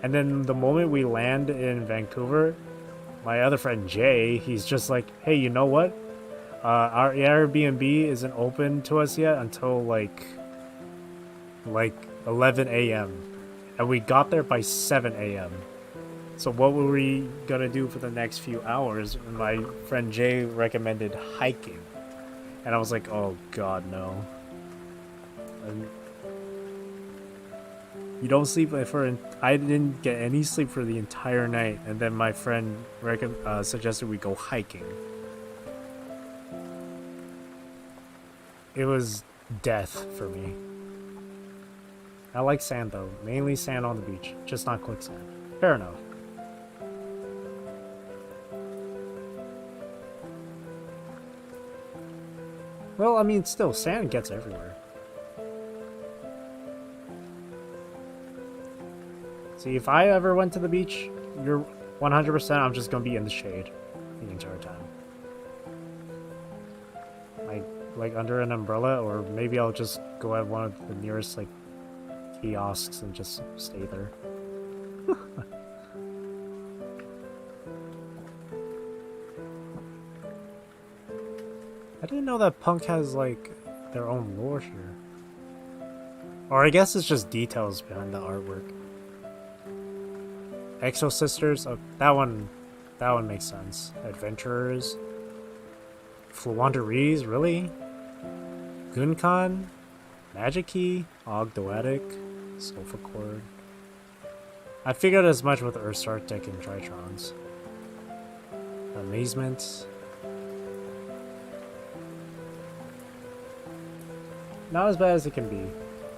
And then the moment we land in Vancouver, my other friend Jay, he's just like, hey, you know what? Our Airbnb isn't open to us yet until like 11 a.m. And we got there by 7 a.m. So what were we gonna do for the next few hours? My friend Jay recommended hiking. And I was like, oh god, no. And you don't sleep for... I didn't get any sleep for the entire night. And then my friend suggested we go hiking. It was death for me. I like sand though. Mainly sand on the beach. Just not quicksand. Fair enough. Well, I mean, still, sand gets everywhere. See, if I ever went to the beach, you're 100% I'm just gonna be in the shade the entire time. Like under an umbrella, or maybe I'll just go at one of the nearest, like, kiosks and just stay there. I didn't know that Punk has, like, their own lore here. Or I guess it's just details behind the artwork. Exo Sisters, oh, that one makes sense. Adventurers. Fluwanderees, really? Gunkan? Magic Key? Ogdoadic? Sulfur Cord. I figured as much with Earth's Arctic and Tritrons. Amazement. Not as bad as it can be.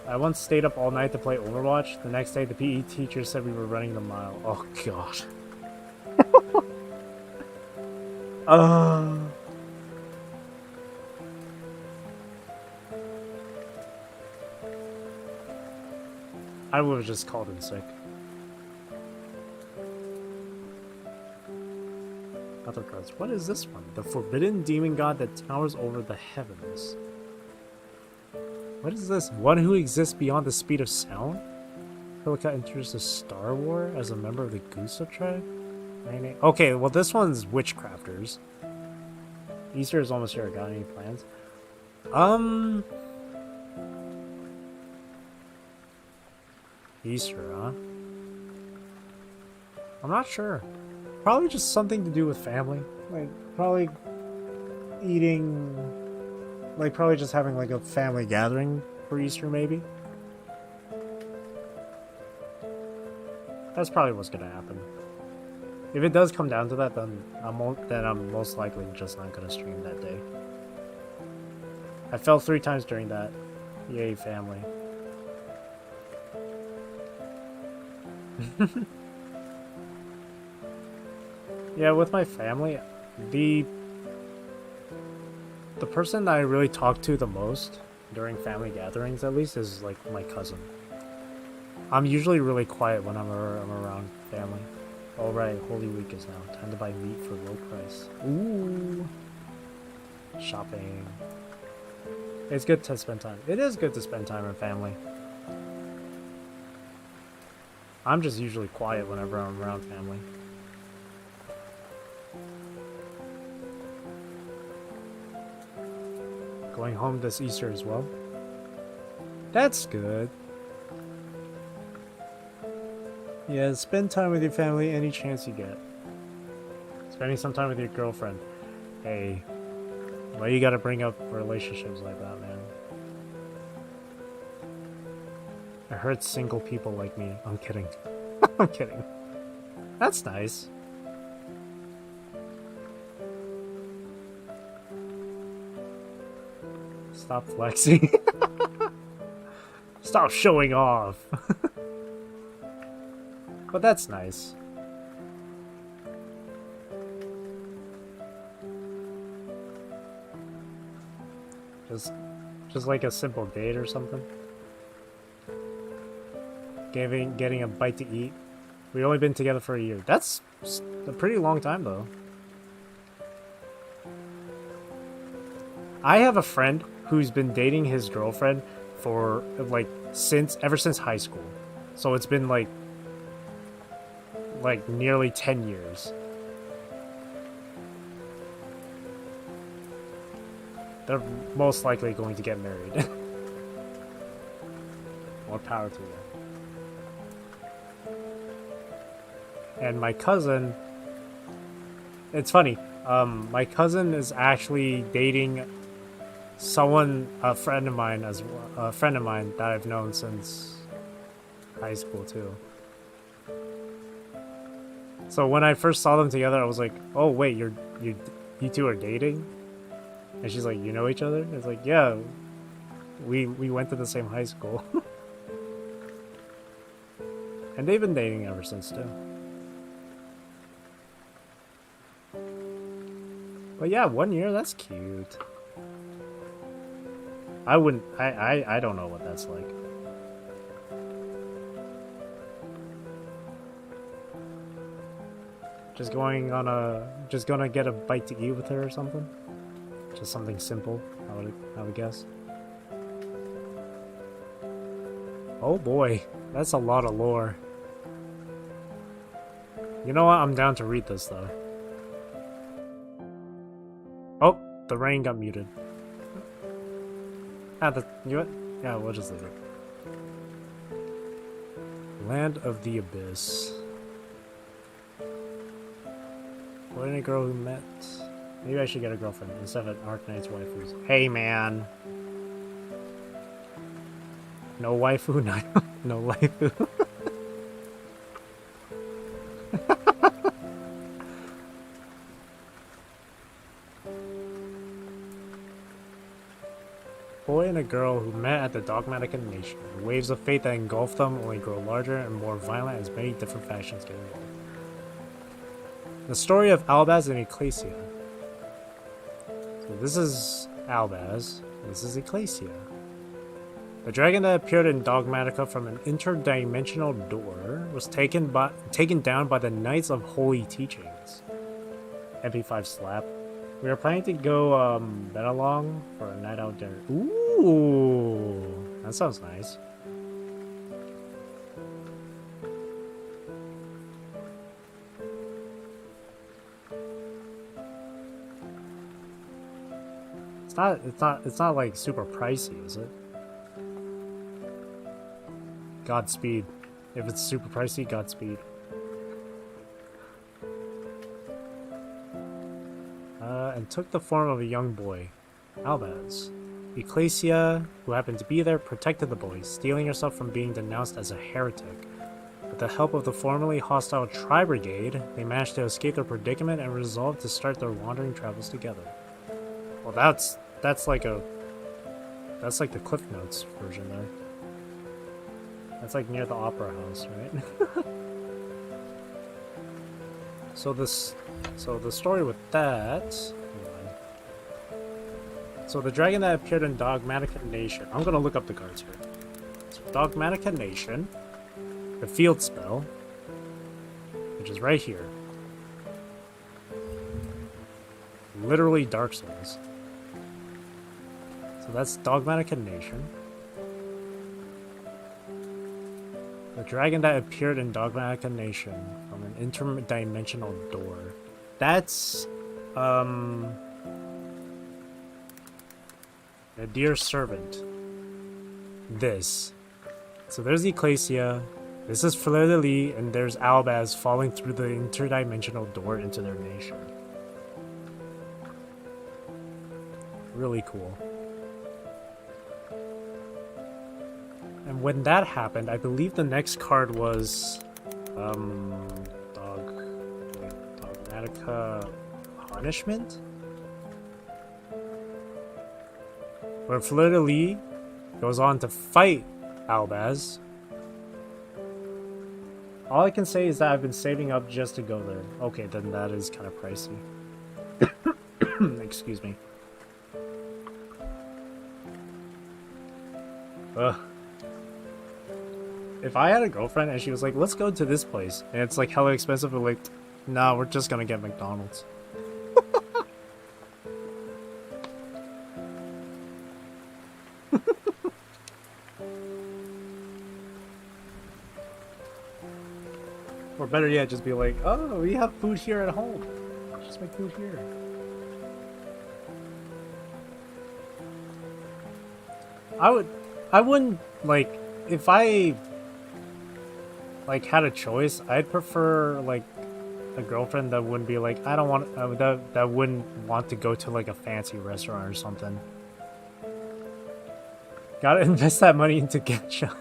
I once stayed up all night to play Overwatch. The next day, the PE teacher said we were running the mile. Oh, God. I would have just called in sick. Other cards. What is this one? The forbidden demon god that towers over the heavens. What is this? One who exists beyond the speed of sound? Helica enters the Star War as a member of the Gusa tribe? Okay, well this one's Witchcrafters. Easter is almost here. Got any plans? Easter, huh? I'm not sure. Probably just something to do with family. Like, probably eating... Like, probably just having, like, a family gathering for Easter, maybe? That's probably what's gonna happen. If it does come down to that, then I'm most likely just not gonna stream that day. I fell 3 times during that. Yay, family. Yeah, with my family, the person that I really talk to the most during family gatherings, at least, is like my cousin. I'm usually really quiet when I'm around family. All right, Holy Week is now. Time to buy meat for low price. Ooh, shopping. It's good to spend time. It is good to spend time with family. I'm just usually quiet whenever I'm around family. Going home this Easter as well. That's good. Yeah, spend time with your family any chance you get. Spending some time with your girlfriend. Hey, why you gotta bring up relationships like that, man? It hurts single people like me. I'm kidding. I'm kidding. That's nice. Stop flexing. Stop showing off. But that's nice. Just like a simple date or something. Getting a bite to eat. We've only been together for a year. That's a pretty long time though. I have a friend who's been dating his girlfriend for like ever since high school. So it's been like nearly 10 years. They're most likely going to get married. More power to you. And my cousin, it's funny. My cousin is actually dating a friend of mine that I've known since high school too. So when I first saw them together, I was like, "Oh wait, you two are dating?" And she's like, "You know each other?" It's like, "Yeah, we went to the same high school." And they've been dating ever since too. But yeah, 1 year, that's cute. I wouldn't, I don't know what that's like. Just gonna get a bite to eat with her or something? Just something simple, I would guess. Oh boy, that's a lot of lore. You know what, I'm down to read this though. Oh, the rain got muted. You know what? Yeah, we'll just leave it. Land of the Abyss. What a girl who met. Maybe I should get a girlfriend instead of an Arknight's waifus. Hey man! No waifu, no waifu. Boy and a girl who met at the Dogmatica Nation. The waves of fate that engulf them only grow larger and more violent as many different factions get involved. The story of Albaz and Ecclesia. So this is Albaz, this is Ecclesia. The dragon that appeared in Dogmatica from an interdimensional door was taken down by the Knights of Holy Teachings. MP5 slap. We are planning to go Benalong for a night out there. Ooh, that sounds nice. It's not like super pricey, is it? Godspeed. If it's super pricey, Godspeed. And took the form of a young boy, Albaz. Ecclesia, who happened to be there, protected the boy, stealing herself from being denounced as a heretic. With the help of the formerly hostile Tri-Brigade, they managed to escape their predicament and resolved to start their wandering travels together. Well, that's like the Cliff Notes version there. That's like near the Opera House, right? So the story with that. So the dragon that appeared in Dogmatica Nation. I'm gonna look up the cards here. So Dogmatica Nation, the field spell, which is right here. Literally Dark Souls. So that's Dogmatica Nation. The dragon that appeared in Dogmatica Nation from an interdimensional door. That's a dear servant. This. So there's Ecclesia, this is Fleur-de-Lis, and there's Albaz falling through the interdimensional door into their nation. Really cool. And when that happened, I believe the next card was Dogmatica Punishment? Where Fleur-de-Lis goes on to fight Albaz. All I can say is that I've been saving up just to go there. Okay, then that is kind of pricey. Excuse me. Ugh. If I had a girlfriend and she was like, let's go to this place, and it's like hella expensive, but like, nah, we're just gonna get McDonald's. Or better yet, just be like, oh, we have food here at home. Just make food here. I wouldn't, like, if I like had a choice, I'd prefer like a girlfriend that wouldn't be like, I don't want that wouldn't want to go to like a fancy restaurant or something. Gotta invest that money into gacha.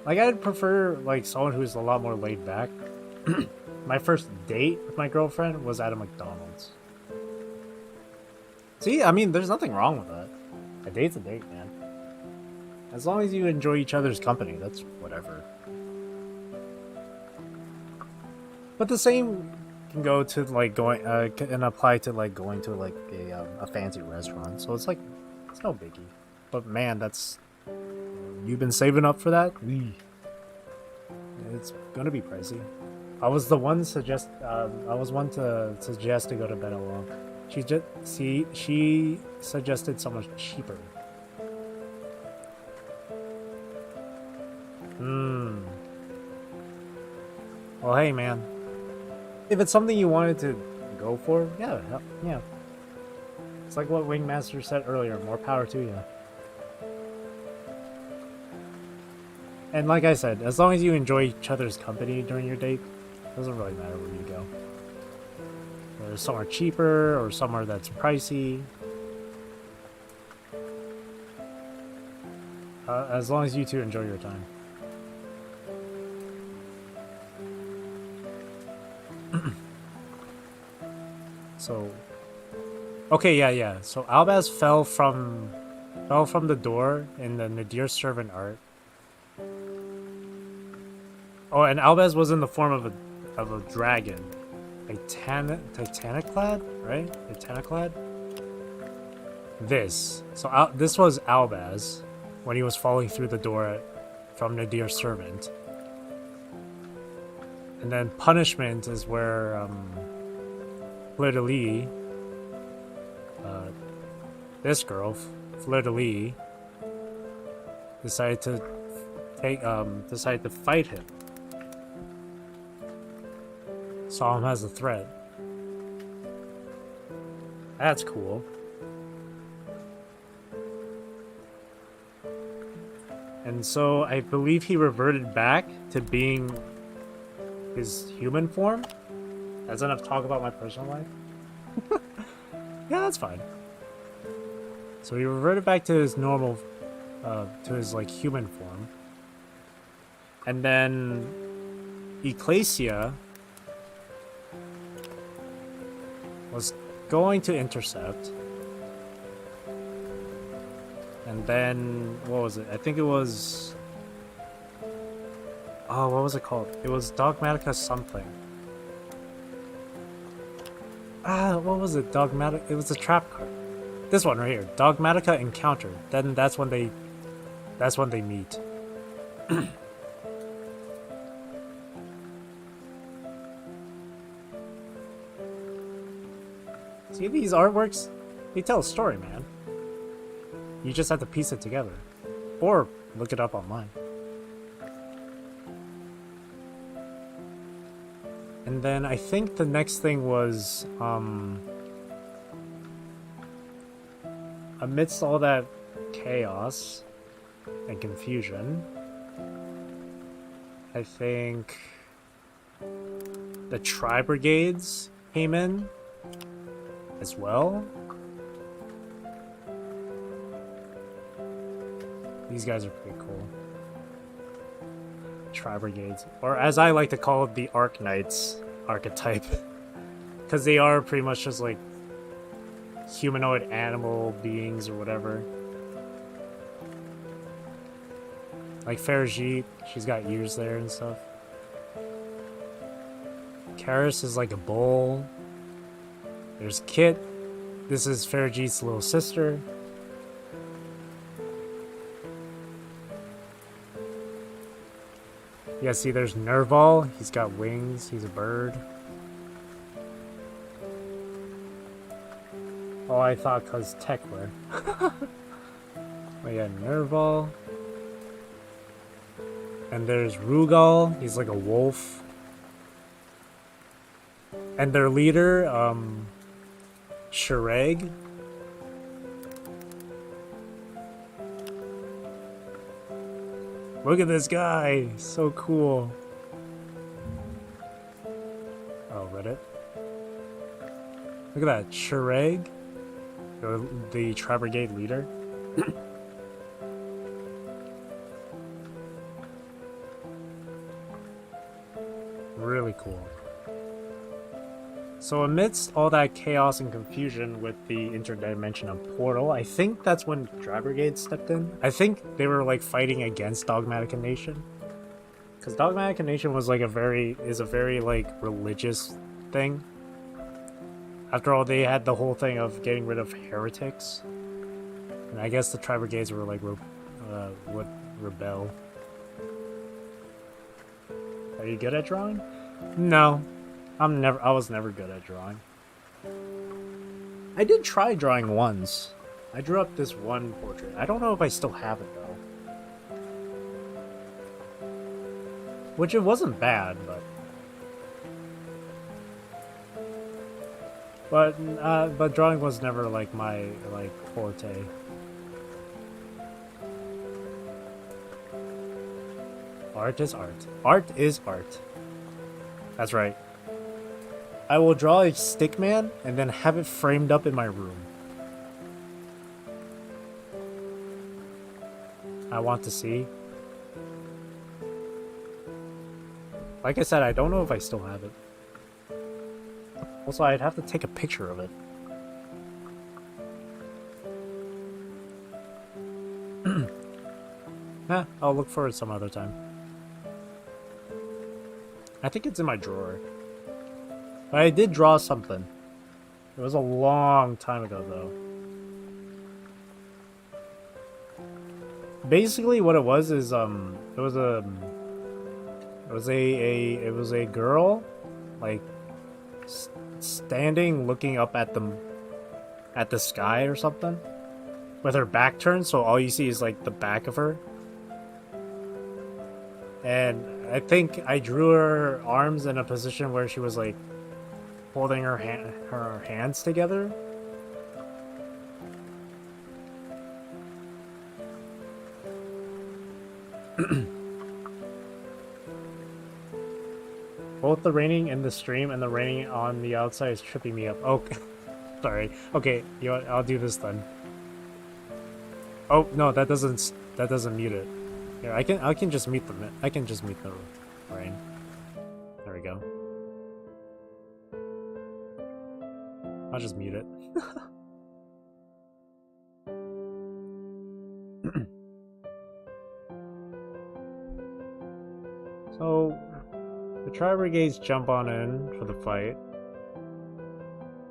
Like, I'd prefer like someone who's a lot more laid back. My first date with my girlfriend was at a McDonald's. See, I mean, there's nothing wrong with that. A date's a date, man. As long as you enjoy each other's company, that's whatever. But the same can go to like going and apply to like going to like a fancy restaurant. So it's like it's no biggie. But man, that's you've been saving up for that. It's gonna be pricey. I was one to suggest to go to bed alone. She suggested so much cheaper. Well, hey, man. If it's something you wanted to go for, yeah. It's like what Wingmaster said earlier. More power to you. And like I said, as long as you enjoy each other's company during your date, it doesn't really matter where you go. Whether it's somewhere cheaper or somewhere that's pricey. As long as you two enjoy your time. So, okay, yeah. So Albaz fell from the door in the Nadir servant art. Oh, and Albaz was in the form of a dragon, Titaniclad, right? Titaniclad. This was Albaz when he was falling through the door from Nadir's servant. And then Punishment is where Fleur de Lis, this girl, Fleur de Lis, decided to fight him. Saw him as a threat. That's cool. And so I believe he reverted back to being his human form. That's enough talk about my personal life. Yeah, that's fine. So he reverted back to his normal, to his like human form. And then Ecclesia was going to intercept. And then, what was it? I think it was... Oh, what was it called? It was Dogmatica something. What was it? Dogmatic... It was a trap card. This one right here. Dogmatica Encounter. Then that's when they meet. See, these artworks, they tell a story, man. You just have to piece it together. Or look it up online. And then I think the next thing was, amidst all that chaos and confusion, I think the Tri-Brigades came in as well. These guys are pretty cool. Tri-Brigades. Or as I like to call it, the Arc Knights archetype. Because they are pretty much just like humanoid animal beings or whatever. Like Farajit, she's got ears there and stuff. Karis is like a bull. There's Kit. This is Farajit's little sister. Yeah, see, there's Nerval. He's got wings. He's a bird. Oh, I thought because Tekler. Oh yeah, Nerval. And there's Rugal. He's like a wolf. And their leader, Shireg. Look at this guy! So cool. Oh, Reddit. Look at that. Shireg, the Tri-Brigade leader. Really cool. So amidst all that chaos and confusion with the interdimensional portal, I think that's when Tri-Brigade stepped in. I think they were like fighting against Dogmatica Nation. Because Dogmatica Nation was like a very like religious thing. After all, they had the whole thing of getting rid of heretics. And I guess the Tri-Brigades were like would rebel. Are you good at drawing? No. I was never good at drawing. I did try drawing once. I drew up this one portrait. I don't know if I still have it though. Which it wasn't bad, but drawing was never like my forte. Art is art. Art is art. That's right. I will draw a stick man and then have it framed up in my room. I want to see. Like I said, I don't know if I still have it. Also, I'd have to take a picture of it. I'll look for it some other time. I think it's in my drawer. But I did draw something. It was a long time ago, though. Basically, what it was is it was a girl, like standing, looking up at the sky or something, with her back turned, so all you see is like the back of her. And I think I drew her arms in a position where she was like holding her hands together. Both the raining in the stream and the raining on the outside is tripping me up. Oh, sorry. Okay, you know what? I'll do this then. Oh no, that doesn't mute it. Here, I can just mute the rain. There we go. I'll just mute it. So the Tri-Brigades jump on in for the fight.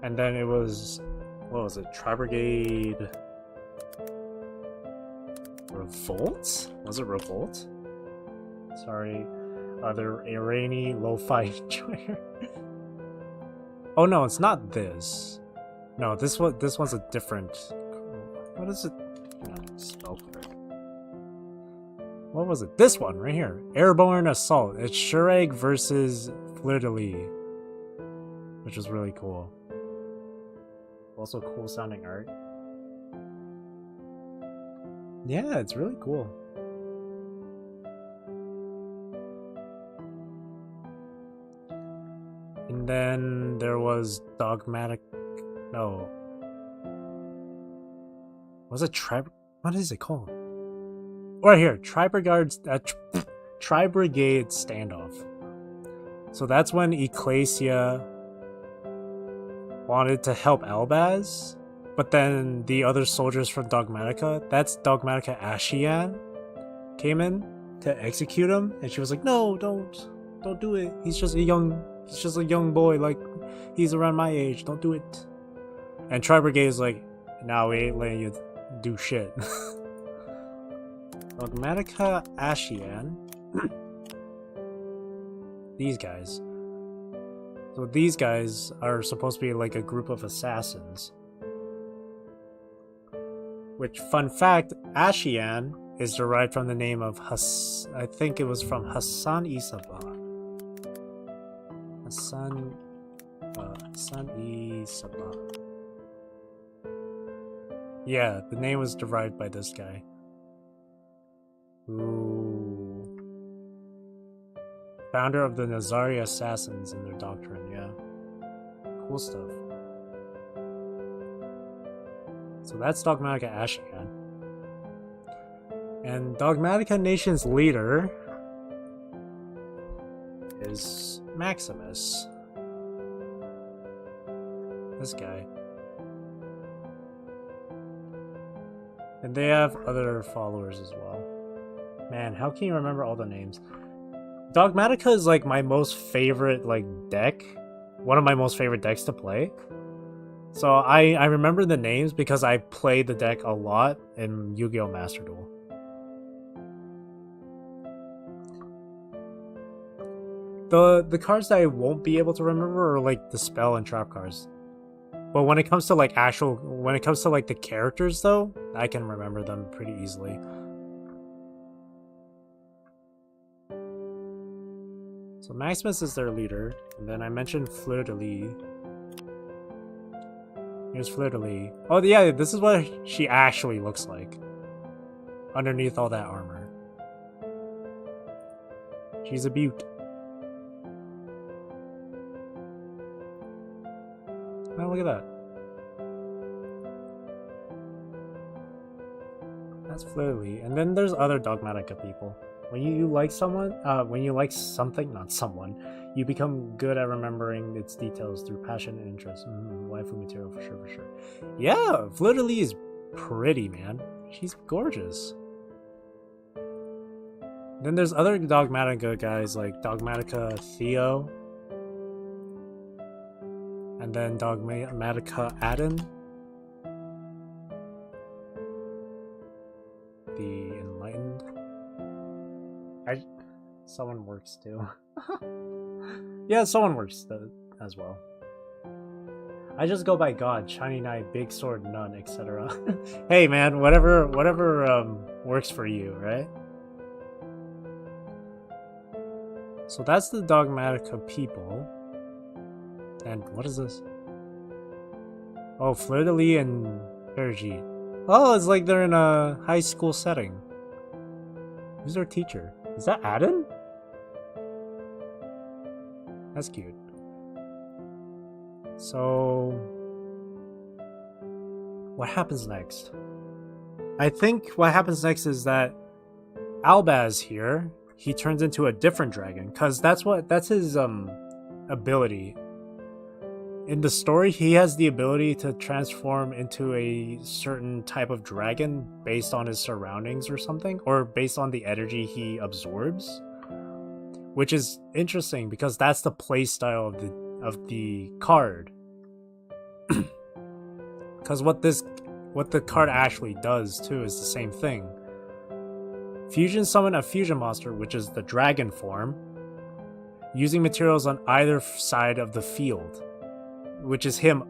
And then it was, what was it? Tri-Brigade Revolt? Was it Revolt? Sorry. The Irani lo-fi enjoyer. Oh no, it's not this. No, this one's a different. What is it? Spell correct. What was it? This one right here. Airborne Assault. It's Shireg versus Fleur-de-Lis, which is really cool. Also cool sounding art. Yeah, it's really cool. And then there was Dogmatic. No. Was it What is it called? Right here, Tri-Brigade standoff. So that's when Ecclesia wanted to help Elbaz, but then the other soldiers from Dogmatica, that's Dogmatica Ashian, came in to execute him, and she was like, "No, don't do it. He's just a young boy. Like, he's around my age. Don't do it." And Tri-Brigade is like, "Nah, we ain't letting you do shit." Dogmatica Ashian. These guys. So these guys are supposed to be like a group of assassins. Which, fun fact, Ashian is derived from the name of I think it was from Hassan-i Sabah. Hassan-i Sabah. Yeah, the name was derived by this guy. Ooh. Founder of the Nazari Assassins and their doctrine, yeah. Cool stuff. So that's Dogmatica Ashigan. And Dogmatica Nation's leader is Maximus. This guy. And they have other followers as well. Man, how can you remember all the names? Dogmatica is like my most favorite like deck. One of my most favorite decks to play. So I remember the names because I played the deck a lot in Yu-Gi-Oh! Master Duel. The cards that I won't be able to remember are like the spell and trap cards. But when it comes to like the characters though, I can remember them pretty easily. So Maximus is their leader, and then I mentioned Fleur de Lis. Here's Fleur de Lis. Oh yeah, this is what she actually looks like. Underneath all that armor. She's a beaut. Oh, look at that. That's Fleur de Lis. And then there's other Dogmatica people. When you like someone, when you like something, not someone, you become good at remembering its details through passion and interest. Waifu material for sure, for sure. Yeah, Fleur de Lis is pretty, man. She's gorgeous. Then there's other Dogmatica guys like Dogmatica Theo. And then Dogmatica Adden. The Enlightened. Someone works too. Yeah, someone works as well. I just go by God, Shiny Knight, Big Sword, None, etc. Hey man, whatever works for you, right? So that's the Dogmatica people. And what is this? Oh, Fleur de Lis and Bergie. Oh, it's like they're in a high school setting. Who's their teacher? Is that Adden? That's cute. So, what happens next? I think what happens next is that Albaz here, he turns into a different dragon, because that's his ability. In the story, he has the ability to transform into a certain type of dragon based on his surroundings or something, or based on the energy he absorbs, which is interesting because that's the playstyle of the card. Because what the card actually does too is the same thing. Fusion summon a fusion monster, which is the dragon form, using materials on either side of the field, which is him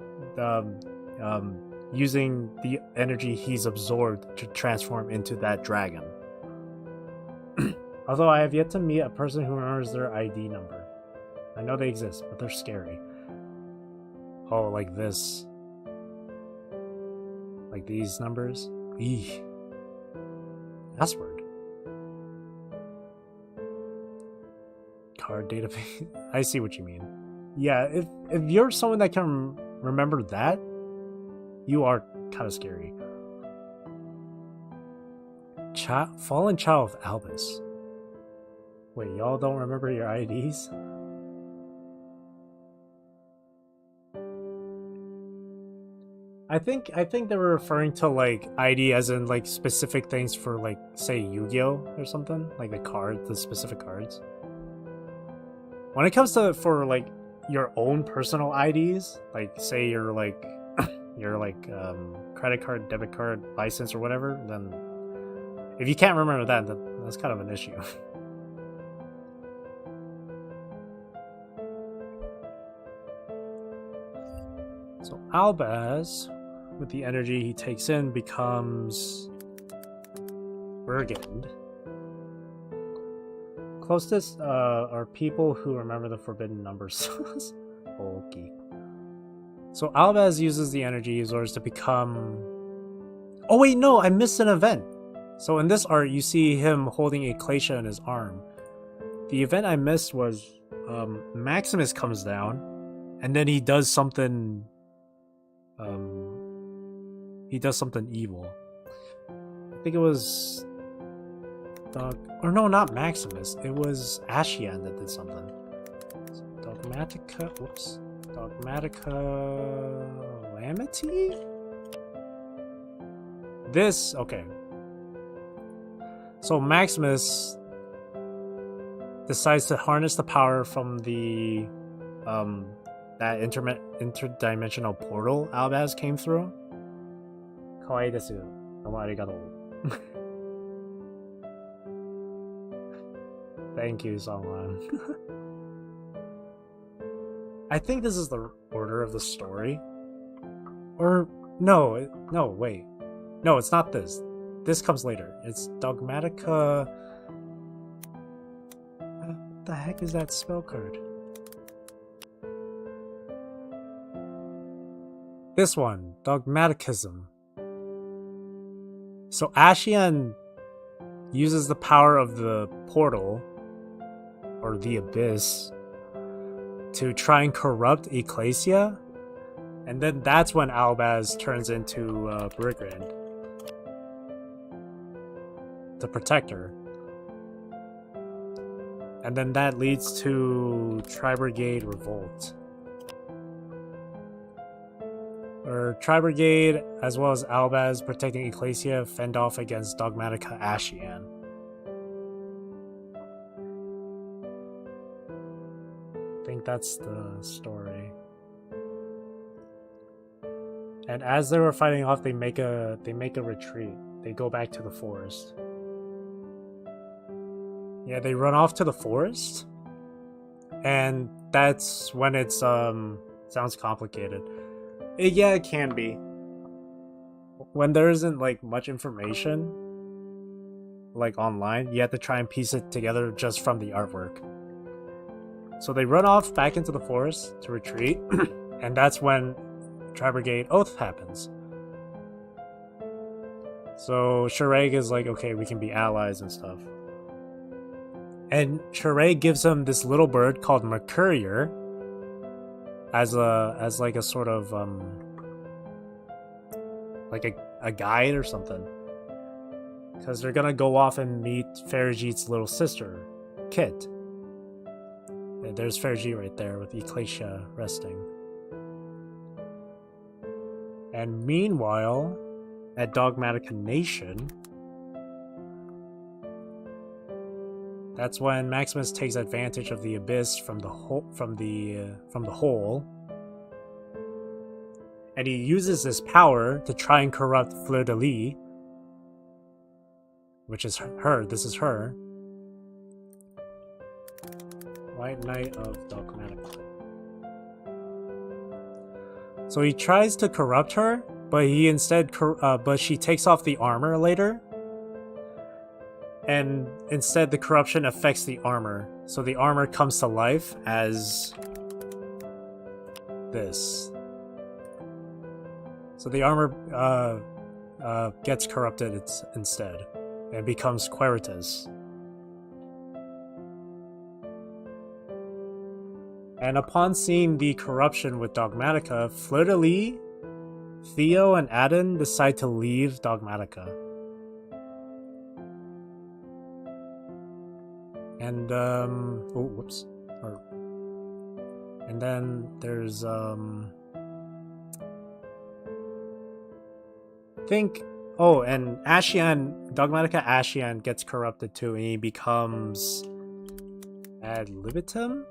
using the energy he's absorbed to transform into that dragon. Although I have yet to meet a person who remembers their ID number. I know they exist, but they're scary. Oh, like this. Like these numbers. Eeh. Password. Card database. I see what you mean. Yeah, if you're someone that can remember that, you are kind of scary. Fallen Child of Albus. Wait, y'all don't remember your IDs? I think they were referring to like ID as in like specific things for like say Yu-Gi-Oh or something, like the specific cards. When it comes to for like your own personal IDs, like say you're like credit card, debit card, license or whatever, then if you can't remember that, that's kind of an issue. So Albaz, with the energy he takes in, becomes Brigand. Closest are people who remember the forbidden numbers. Okay. So Albaz uses the energy he absorbs to become... Oh wait, no, I missed an event. So in this art, you see him holding a Glacia in his arm. the event I missed was Maximus comes down, and then he does something. He does something evil. I think it was. Or no, not Maximus. It was Ashian that did something. Dogmatica. Whoops. Dogmatica. Calamity? This. Okay. So Maximus decides to harness the power from the that interdimensional portal Albaz came through. Kawaii desu. Domo arigato. Thank you, Songwan. I think this is the order of the story. Or no, wait. No, it's not this. This comes later. It's Dogmatica. What the heck is that spell card? This one, Dogmaticism. So Ashian uses the power of the portal, or the abyss, to try and corrupt Ecclesia, and then that's when Albaz turns into Brigand to protect her. And then that leads to Tri-Brigade Revolt. Or Tri-Brigade, as well as Albaz protecting Ecclesia, fend off against Dogmatica Ashian. I think that's the story. And as they were fighting off, they make a retreat. They go back to the forest. Yeah, they run off to the forest, and that's when it's sounds complicated. Yeah, it can be. When there isn't like much information like online, you have to try and piece it together just from the artwork. So they run off back into the forest to retreat, and that's when Tri-Brigade Oath happens. So Shireg is like, okay, we can be allies and stuff. And Shireg gives him this little bird called Mercurier as like a sort of like a guide or something. Because they're gonna go off and meet Farigit's little sister, Kit. And there's Farigit right there with Ecclesia resting. And meanwhile, at Dogmatica Nation, that's when Maximus takes advantage of the abyss from the hole, and he uses this power to try and corrupt Fleur de Lis, which is her. This is her. White Knight of Dogmatica. So he tries to corrupt her, but he instead, but she takes off the armor later. And instead the corruption affects the armor. So the armor comes to life as this. So the armor gets corrupted instead and becomes Queritus. And upon seeing the corruption with Dogmatica, Fleur de Lis, Theo, and Adin decide to leave Dogmatica. And whoops. And then there's I think and Ashian, Dogmatica Ashian gets corrupted too, and he becomes ad libitum.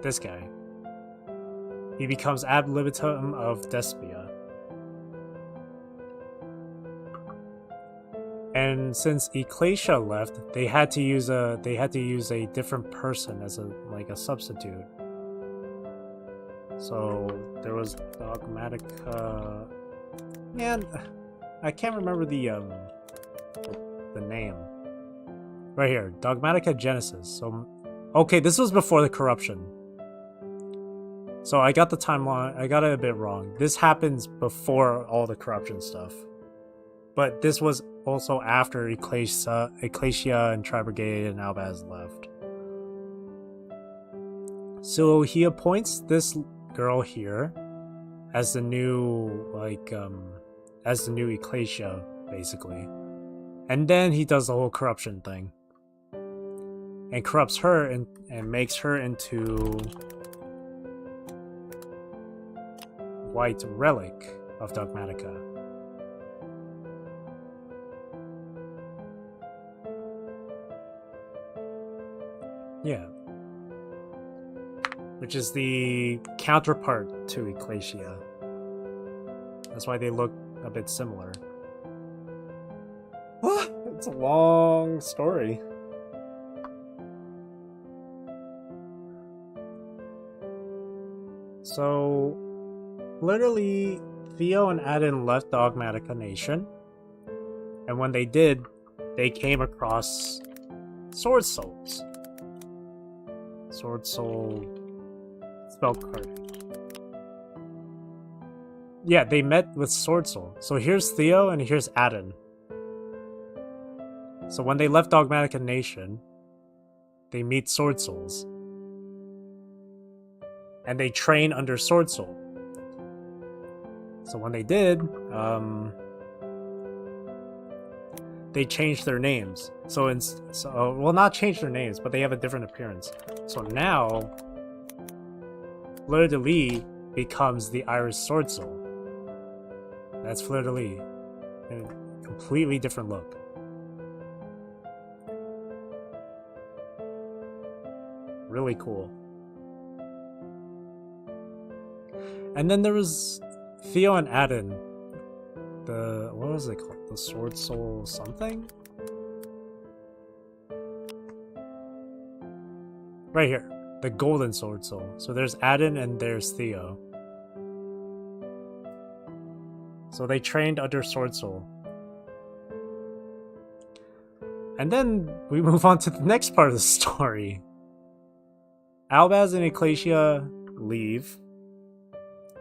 This guy. He becomes ad libitum of Despia. And since Ecclesia left, they had to use a different person as a substitute. So there was Dogmatica. Man, I can't remember the name. Right here, Dogmatica Genesis. So okay, this was before the corruption. So I got the timeline. I got it a bit wrong. This happens before all the corruption stuff. But this was also after Ecclesia and Tri-Brigade and Albaz left. So he appoints this girl here as the new, as the new Ecclesia, basically. And then he does the whole corruption thing. And corrupts her and makes her into White Relic of Dogmatica. Yeah. Which is the counterpart to Ecclesia. That's why they look a bit similar. It's a long story. So, literally, Theo and Adin left Dogmatica Nation. And when they did, they came across Sword Souls. Sword Soul spell card. Yeah, they met with Sword Soul. So here's Theo and here's Adin. So when they left Dogmatica Nation, they meet Sword Souls. And they train under Sword Soul. So when they did, they changed their names. Well, not change their names, but they have a different appearance. So now, Fleur-de-Lis becomes the Irish Sword Soul. That's Fleur-de-Lis. A completely different look. Really cool. And then there was Theo and Adin. What was it called? The Sword Soul something? Right here. The Golden Sword Soul. So there's Adin and there's Theo. So they trained under Sword Soul. And then we move on to the next part of the story. Albaz and Ecclesia leave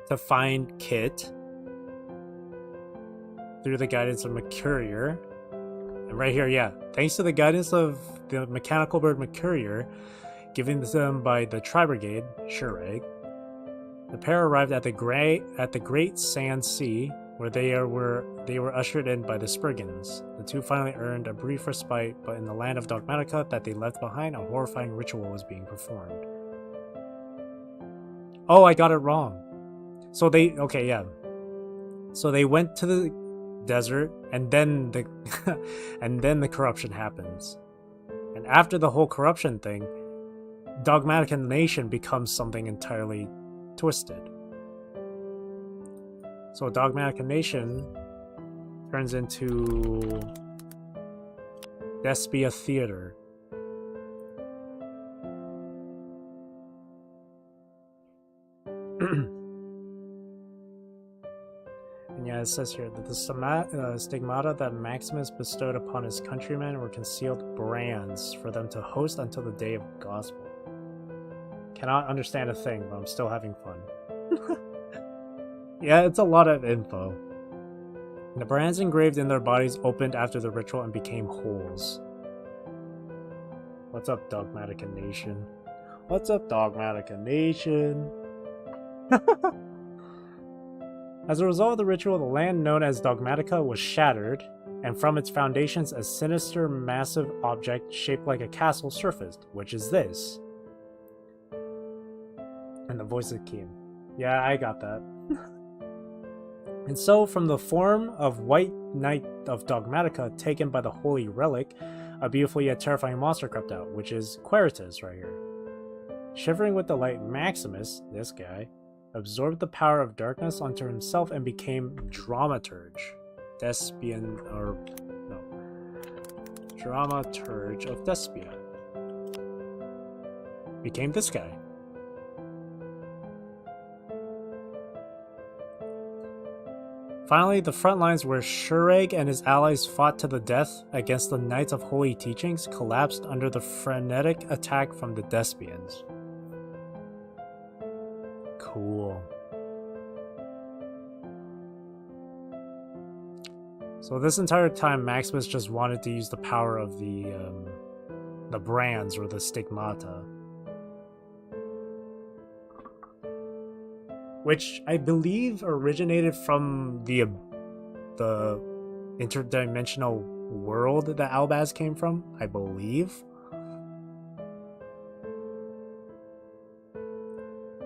to find Kit through the guidance of Mercurier. And right here, yeah, thanks to the guidance of the mechanical bird Mercurier, given to them by the Tri-Brigade, Shureg, the pair arrived at the Great Sand Sea, where they were ushered in by the Spriggans. The two finally earned a brief respite, but in the land of Dogmatica that they left behind, a horrifying ritual was being performed. Oh, I got it wrong. So they went to the desert, and then the corruption happens. And after the whole corruption thing, Dogmatica Nation becomes something entirely twisted. So Dogmatica Nation turns into Despia Theater. And yeah, it says here that the stigmata that Maximus bestowed upon his countrymen were concealed brands for them to host until the day of gospel. Cannot understand a thing, but I'm still having fun. Yeah, it's a lot of info. The brands engraved in their bodies opened after the ritual and became holes. What's up, Dogmatica Nation? What's up, Dogmatica Nation? As a result of the ritual, the land known as Dogmatica was shattered, and from its foundations a sinister, massive object shaped like a castle surfaced, which is this. And the voice of Keen. Yeah, I got that. And so, from the form of White Knight of Dogmatica taken by the Holy Relic, a beautiful yet terrifying monster crept out, which is Queritus right here. Shivering with delight, Maximus, this guy, absorbed the power of darkness onto himself and became Dramaturge. Dramaturge of Despia. Became this guy. Finally, the front lines where Shureg and his allies fought to the death against the Knights of Holy Teachings collapsed under the frenetic attack from the Despians. Cool. So this entire time, Maximus just wanted to use the power of the brands or the stigmata, which I believe originated from the interdimensional world that Albaz came from, I believe.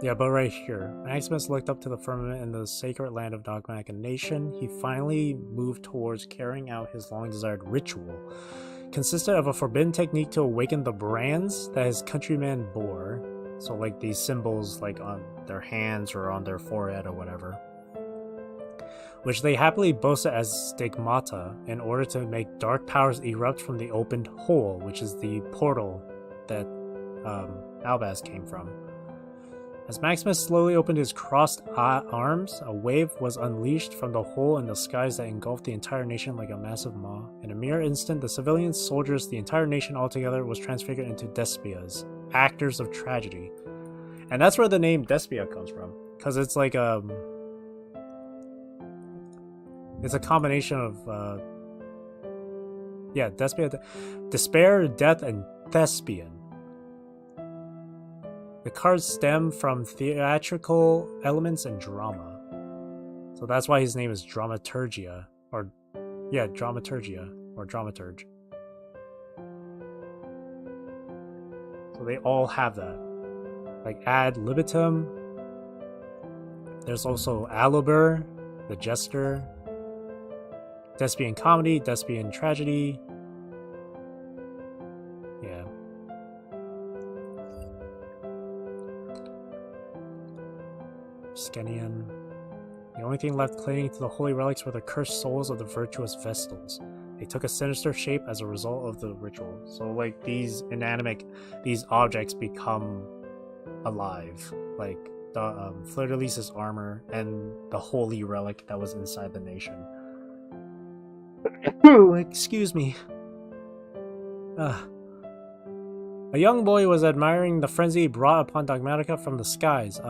Yeah, but right here, Maximus looked up to the firmament in the sacred land of Dogmatic Nation. He finally moved towards carrying out his long-desired ritual. Consisted of a forbidden technique to awaken the brands that his countrymen bore. So like these symbols like on their hands or on their forehead or whatever. Which they happily boasted as stigmata in order to make dark powers erupt from the opened hole, which is the portal that Albaz came from. As Maximus slowly opened his crossed arms, a wave was unleashed from the hole in the skies that engulfed the entire nation like a massive maw. In a mere instant, the civilians, soldiers, the entire nation altogether was transfigured into Despias, actors of tragedy. And that's where the name Despia comes from, because it's like it's a combination of Despia, despair, death, and thespian. The cards stem from theatrical elements and drama. So that's why his name is Dramaturgia. Dramaturgia. Or Dramaturge. So they all have that. Like ad libitum. There's also Alibur, the Jester. Despian Comedy, Despian Tragedy. Yeah. Skenian. The only thing left clinging to the holy relics were the cursed souls of the virtuous Vestals. They took a sinister shape as a result of the ritual. So like these these objects become alive. Like the Fleur-de-Lis's armor and the holy relic that was inside the nation. Excuse me. A young boy was admiring the frenzy brought upon Dogmatica from the skies,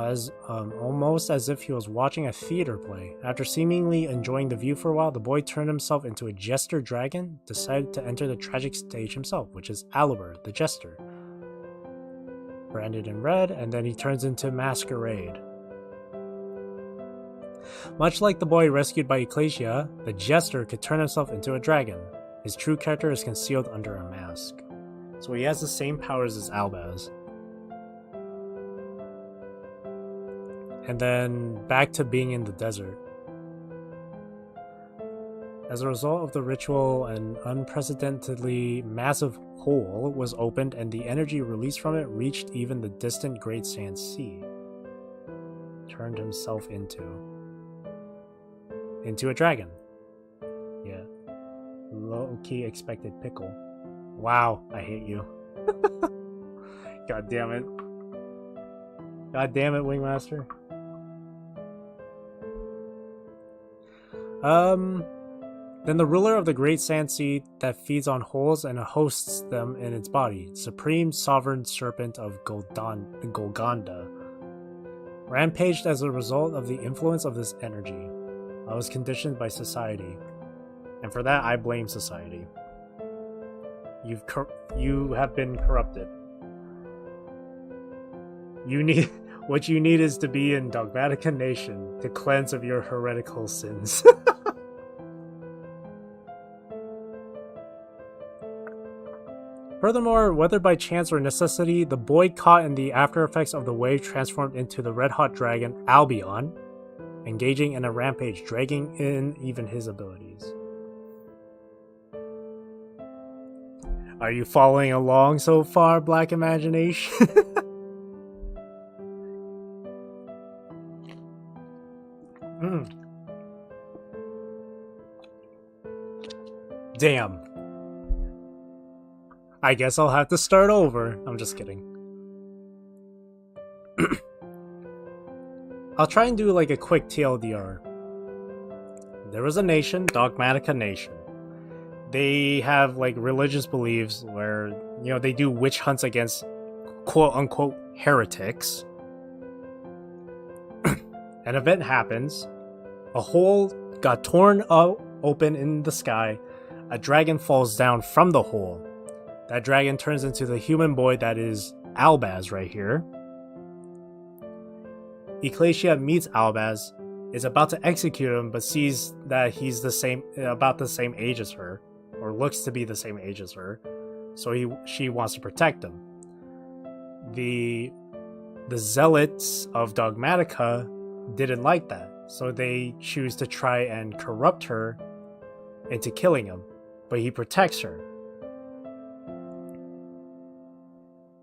almost as if he was watching a theater play. After seemingly enjoying the view for a while, the boy turned himself into a jester dragon, decided to enter the tragic stage himself, which is Alibur, the jester. Branded in red, and then he turns into Masquerade. Much like the boy rescued by Ecclesia, the jester could turn himself into a dragon. His true character is concealed under a mask. So he has the same powers as Albaz. And then back to being in the desert. As a result of the ritual, an unprecedentedly massive hole was opened and the energy released from it reached even the distant Great Sand Sea. Turned himself into a dragon. Yeah. Low-key expected pickle. Wow, I hate you. God damn it. God damn it, Wingmaster. Then the ruler of the Great Sand Sea that feeds on holes and hosts them in its body, Supreme Sovereign Serpent of Golgonda, rampaged as a result of the influence of this energy. I was conditioned by society, and for that I blame society. You have been corrupted. What you need is to be in Dogmatica Nation to cleanse of your heretical sins. Furthermore, whether by chance or necessity, the boy caught in the after effects of the wave transformed into the red-hot dragon Albion, engaging in a rampage, dragging in even his abilities. Are you following along so far, Black Imagination? Damn. I guess I'll have to start over. I'm just kidding. I'll try and do like a quick TLDR. There was a nation, Dogmatica Nation. They have like religious beliefs where, you know, they do witch hunts against quote-unquote heretics. An event happens. A hole got torn open in the sky, a dragon falls down from the hole. That dragon turns into the human boy that is Albaz right here. Ecclesia meets Albaz, is about to execute him, but sees that he's about the same age as her, or looks to be the same age as her, so she wants to protect him. The zealots of Dogmatica didn't like that, so they choose to try and corrupt her into killing him, but he protects her.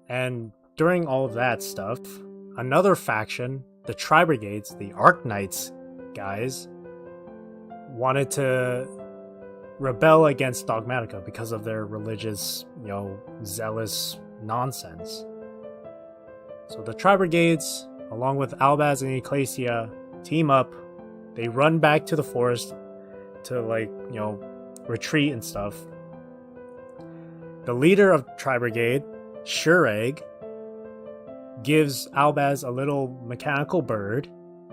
And during all of that stuff, another faction, the Tri-Brigades, the Arc Knights guys, wanted to rebel against Dogmatica because of their religious, zealous nonsense. So the Tri-Brigades, along with Albaz and Ecclesia, team up. They run back to the forest to, retreat and stuff. The leader of Tri-Brigade, Shureg, gives Albaz a little mechanical bird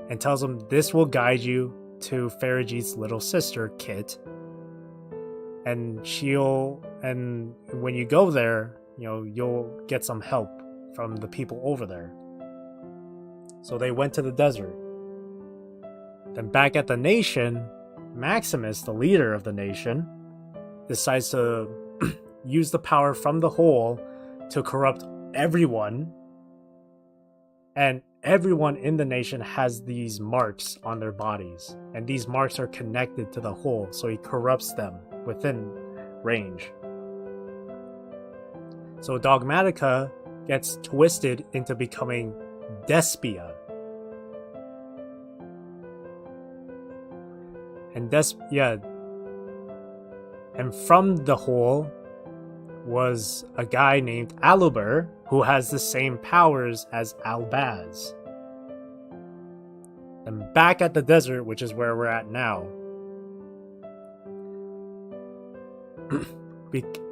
and tells him this will guide you to Farigit's little sister, Kit. And when you go there, you'll get some help from the people over there. So they went to the desert. Then back at the nation, Maximus, the leader of the nation, decides to use the power from the hole to corrupt everyone. And everyone in the nation has these marks on their bodies. And these marks are connected to the hole, so he corrupts them within range. So Dogmatica gets twisted into becoming Despia. And and from the hole was a guy named Aluber, who has the same powers as Albaz. And back at the desert, which is where we're at now,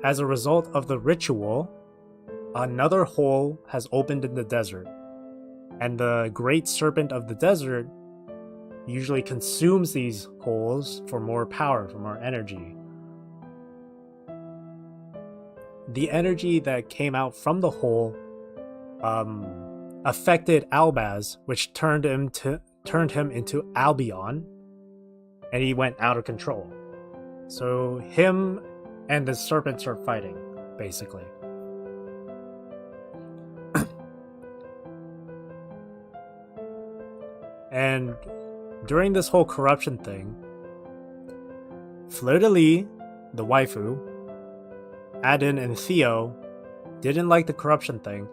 as a result of the ritual, another hole has opened in the desert, and the great serpent of the desert usually consumes these holes for more power, for more energy. The energy that came out from the hole affected Albaz, which turned him into Albion, and he went out of control. So him and the serpents are fighting, basically. And during this whole corruption thing, Fleur-de-Lis, the waifu, Adin, and Theo didn't like the corruption thing,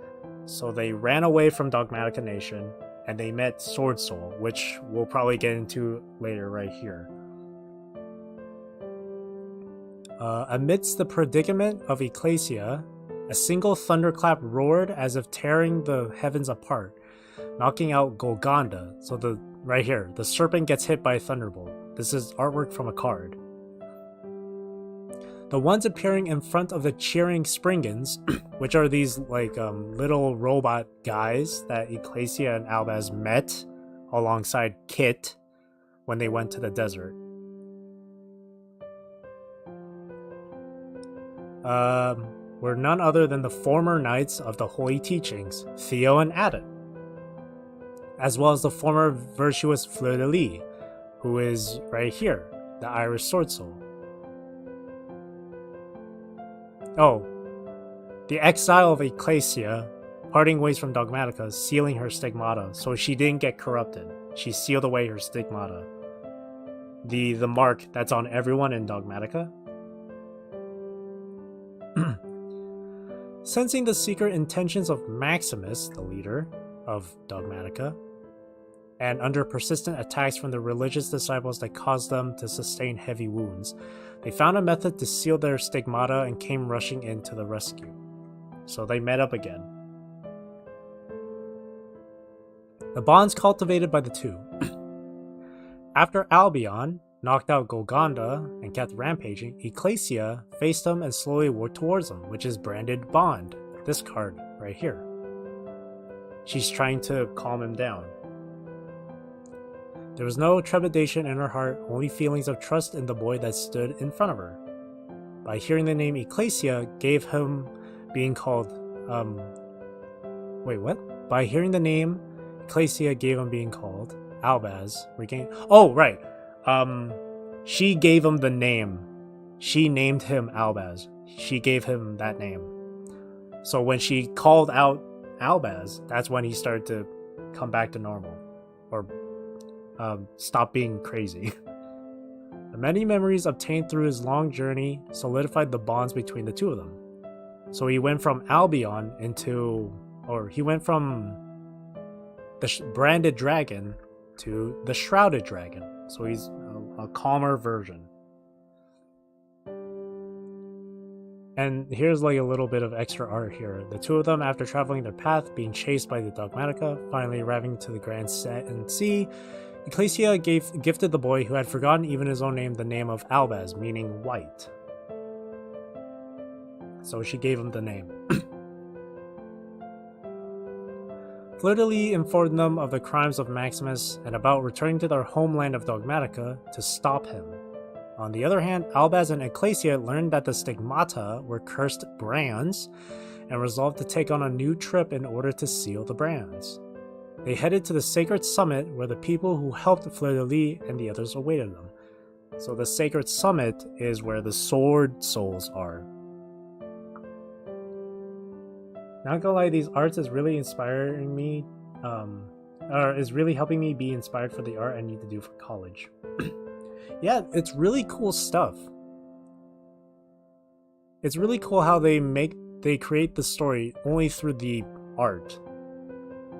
so they ran away from Dogmatica Nation, and they met Sword Soul, which we'll probably get into later right here. Amidst the predicament of Ecclesia, a single thunderclap roared as if tearing the heavens apart, knocking out Golgonda. So right here, the serpent gets hit by a thunderbolt. This is artwork from a card. The ones appearing in front of the cheering Springans, which are these little robot guys that Ecclesia and Albaz met alongside Kit when they went to the desert. Were none other than the former knights of the Holy Teachings, Theo and Adin, as well as the former virtuous Fleur-de-Lis, who is right here, the Irish Sword Soul. Oh, the exile of Ecclesia, parting ways from Dogmatica, sealing her stigmata, so she didn't get corrupted. She sealed away her stigmata. The mark that's on everyone in Dogmatica. Sensing the secret intentions of Maximus, the leader of Dogmatica, and under persistent attacks from the religious disciples that caused them to sustain heavy wounds, they found a method to seal their stigmata and came rushing in to the rescue. So they met up again. The bonds cultivated by the two. After Albion knocked out Golgonda and kept rampaging, Ecclesia faced them and slowly walked towards them, which is branded Bond, this card right here. She's trying to calm him down. There was no trepidation in her heart, only feelings of trust in the boy that stood in front of her. By hearing the name Ecclesia gave him being called wait, what? By hearing the name Ecclesia gave him being called Albaz regained. Oh, right. She gave him the name. She named him Albaz. She gave him that name. So when she called out Albaz, that's when he started to come back to normal, or stop being crazy. The many memories obtained through his long journey solidified the bonds between the two of them. So he went from Albion he went from the branded dragon to the shrouded dragon. So he's a calmer version. And here's like a little bit of extra art here. The two of them, after traveling their path, being chased by the Dogmatica, finally arriving to the Grand Sea, Ecclesia gifted the boy, who had forgotten even his own name, the name of Albaz, meaning white. So she gave him the name. Fleur-de-Lis informed them of the crimes of Maximus and about returning to their homeland of Dogmatica to stop him. On the other hand, Albaz and Ecclesia learned that the Stigmata were cursed brands and resolved to take on a new trip in order to seal the brands. They headed to the Sacred Summit, where the people who helped Fleur-de-Lis and the others awaited them. So the Sacred Summit is where the Sword Souls are. Not gonna lie, these arts is really inspiring me, or is really helping me be inspired for the art I need to do for college. Yeah, it's really cool stuff. It's really cool how they create the story only through the art.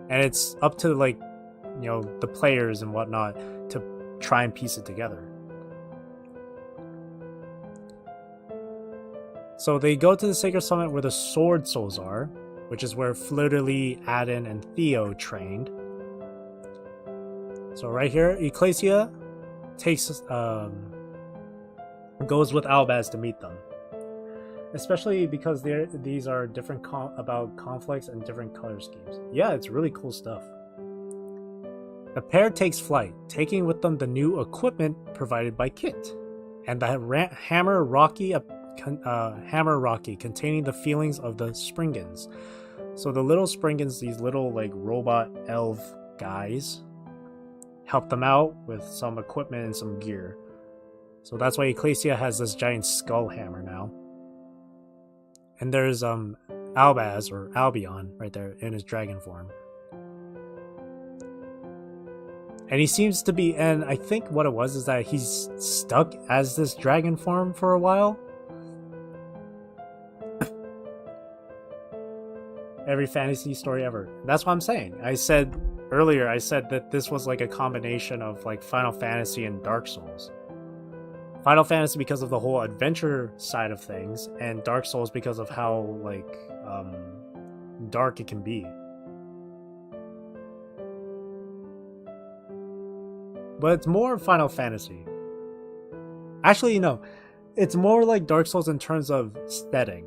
And it's up to, like, you know, the players and whatnot to try and piece it together. So they go to the Sacred Summit where the Sword Souls are, which is where Fleur-de-Lis, Adin, and Theo trained. So right here, Ecclesia goes with Albaz to meet them. Especially because these are different about conflicts and different color schemes. Yeah, it's really cool stuff. The pair takes flight, taking with them the new equipment provided by Kit, and the Hammer Rocky containing the feelings of the Springans. So the little Springans, these little like robot elf guys, help them out with some equipment and some gear. So that's why Ecclesia has this giant skull hammer now. And there's Albaz, or Albion, right there in his dragon form. And he seems to be, and I think what it was is that he's stuck as this dragon form for a while. Every fantasy story ever. That's what I'm saying. I said earlier that this was like a combination of like Final Fantasy and Dark Souls. Final Fantasy because of the whole adventure side of things, and Dark Souls because of how like dark it can be. But it's more Final Fantasy. Actually, no. It's more like Dark Souls in terms of aesthetic.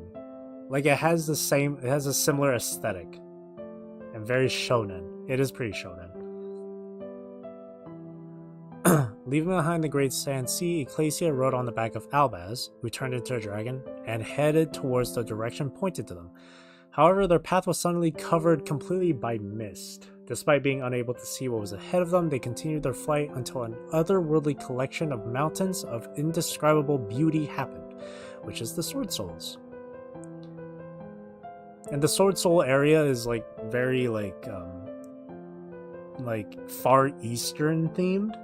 Like it has a similar aesthetic. And very shonen. It is pretty shonen. Leaving behind the Great Sand Sea, Ecclesia rode on the back of Albaz, who turned into a dragon, and headed towards the direction pointed to them. However, their path was suddenly covered completely by mist. Despite being unable to see what was ahead of them, they continued their flight until an otherworldly collection of mountains of indescribable beauty happened, which is the Sword Souls. And the Sword Soul area is like very like Far Eastern themed.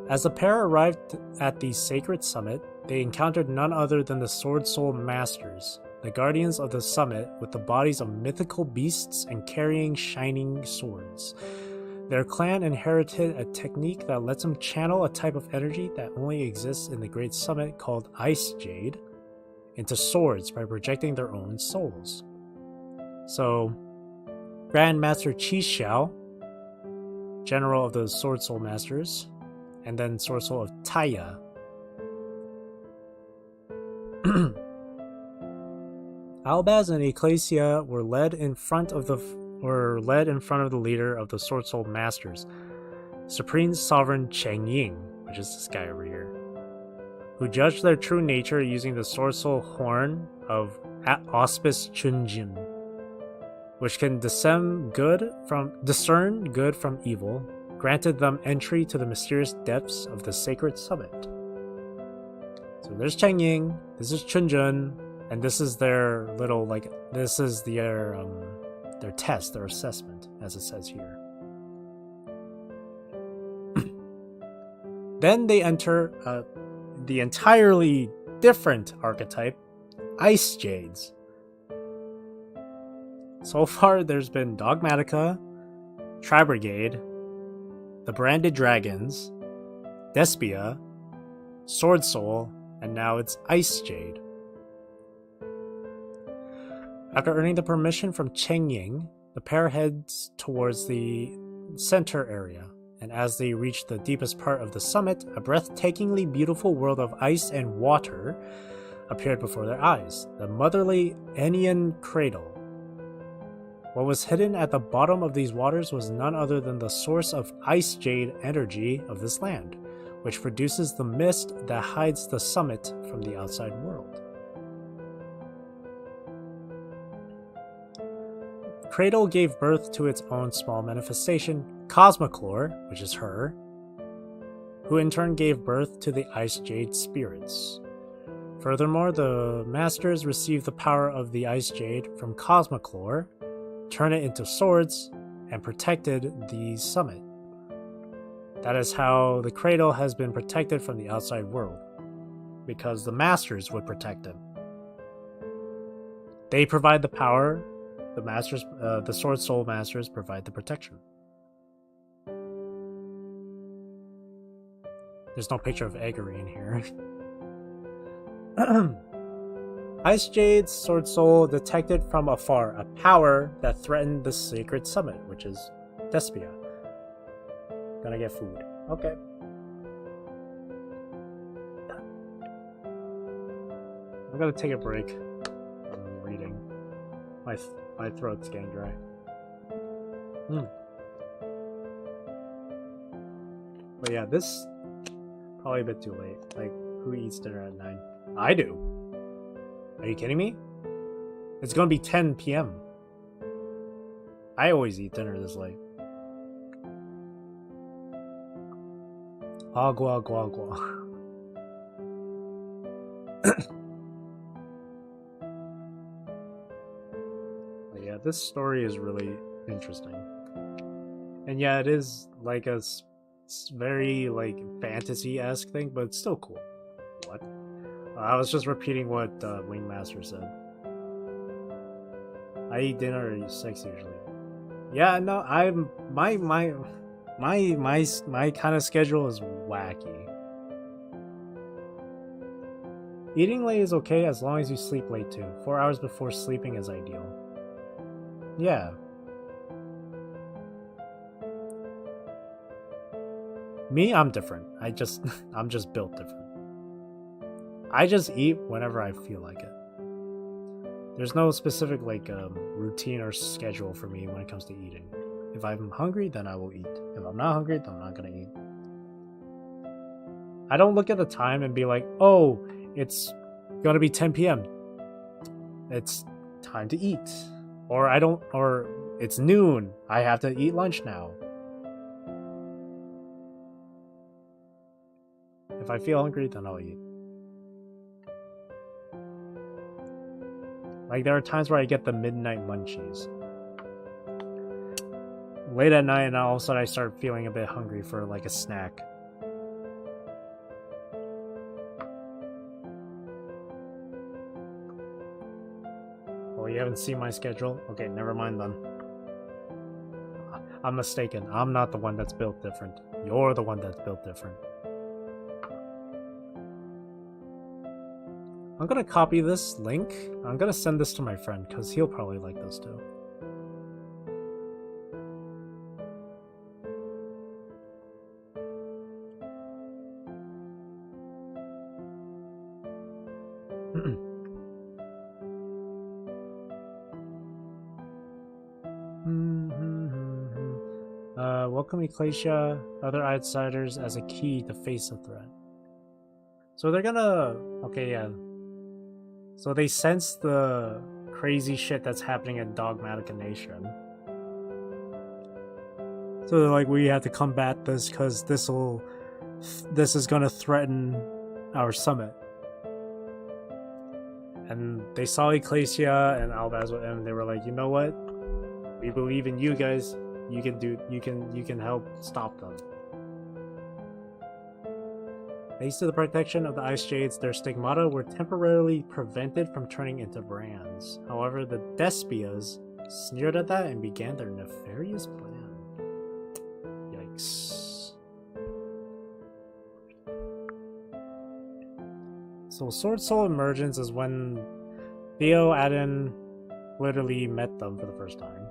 As the pair arrived at the Sacred Summit, they encountered none other than the Sword Soul Masters, the guardians of the summit with the bodies of mythical beasts and carrying shining swords. Their clan inherited a technique that lets them channel a type of energy that only exists in the Great Summit called Ice Jade into swords by projecting their own souls. So, Grandmaster Qi General of the Sword Soul Masters, and then Sword Soul of Taya. Albaz and Ecclesia were led in front of were led in front of the leader of the Sword Soul Masters, Supreme Sovereign Cheng Ying, which is this guy over here, who judged their true nature using the Sword Soul Horn of Auspice Chunjin, which can discern good from evil, granted them entry to the mysterious depths of the sacred summit. So there's Cheng Ying, this is Chunjun, and this is their little, like, this is their test, their assessment, as it says here. Then they enter the entirely different archetype, Ice Jades. So far, there's been Dogmatica, Tri-Brigade, the Branded Dragons, Despia, Sword Soul, and now it's Ice Jade. After earning the permission from Cheng Ying, the pair heads towards the center area, and as they reach the deepest part of the summit, a breathtakingly beautiful world of ice and water appeared before their eyes, the motherly Enian Cradle. What was hidden at the bottom of these waters was none other than the source of Ice Jade energy of this land, which produces the mist that hides the summit from the outside world. Cradle gave birth to its own small manifestation, Cosmoclore, which is her, who in turn gave birth to the Ice Jade spirits. Furthermore, the Masters received the power of the Ice Jade from Cosmoclore, turned it into swords, and protected the summit. That is how the Cradle has been protected from the outside world, because the Masters would protect it. They provide the power. The Masters, the Sword Soul Masters, provide the protection. There's no picture of Eggery in here. Ice Jade, Sword Soul, detected from afar a power that threatened the sacred summit, which is Despia. Gonna get food. Okay. I'm gonna take a break from reading. My throat's getting dry. But yeah, this probably a bit too late. Like, who eats dinner at 9? I do. Are you kidding me? It's gonna be 10 p.m. I always eat dinner this late. Agua, agua, agua. Yeah, this story is really interesting. And yeah, it is like a very like fantasy-esque thing, but it's still cool. What? I was just repeating what Wingmaster said. I eat dinner at 6 usually. Yeah, no, I'm my kind of schedule is wacky. Eating late is okay as long as you sleep late too. 4 hours before sleeping is ideal. Yeah. Me, I'm different. I'm just built different. I just eat whenever I feel like it. There's no specific like routine or schedule for me when it comes to eating. If I'm hungry, then I will eat. If I'm not hungry, then I'm not gonna eat. I don't look at the time and be like, oh, it's gonna be 10 p.m. It's time to eat. Or it's noon. I have to eat lunch now. If I feel hungry, then I'll eat. Like, there are times where I get the midnight munchies. Late at night, and all of a sudden I start feeling a bit hungry for, like, a snack. Oh, you haven't seen my schedule? Okay, never mind then. I'm mistaken. I'm not the one that's built different. You're the one that's built different. I'm gonna copy this link. I'm gonna send this to my friend, because he'll probably like this too. welcome Ecclesia, other outsiders as a key to face the threat. So they're gonna... Okay, yeah. So they sense the crazy shit that's happening in Dogmatica Nation. So they're like, we have to combat this because this is gonna threaten our summit. And they saw Ecclesia and Albaz with him. They were like, you know what? We believe in you guys. You can help stop them. Thanks to the protection of the Ice Jades, their stigmata were temporarily prevented from turning into brands. However, the Despias sneered at that and began their nefarious plan. Yikes. So Sword Soul Emergence is when Theo Adin literally met them for the first time.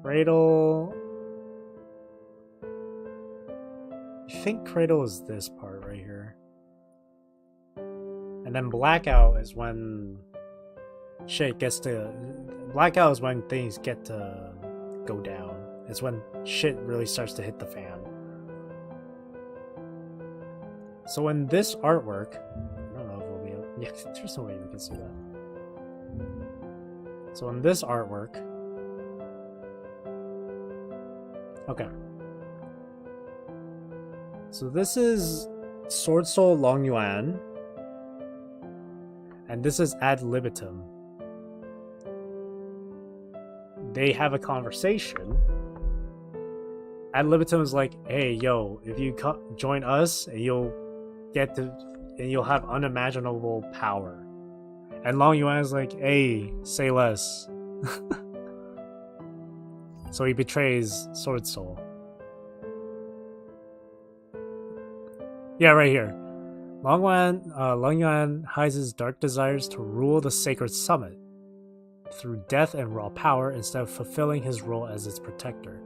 Cradle... I think Cradle is this part right here. And then Blackout is when shit gets to... Blackout is when things get to go down. It's when shit really starts to hit the fan. So in this artwork... I don't know if we'll be able... Yeah, there's no way we can see that. So in this artwork... Okay. So this is Sword Soul Long Yuan, and this is Ad Libitum. They have a conversation. Ad Libitum is like, "Hey, yo, if you join us, you'll have unimaginable power." And Long Yuan is like, "Hey, say less." So he betrays Sword Soul. Yeah, right here. Long Yuan hides his dark desires to rule the Sacred Summit through death and raw power instead of fulfilling his role as its protector.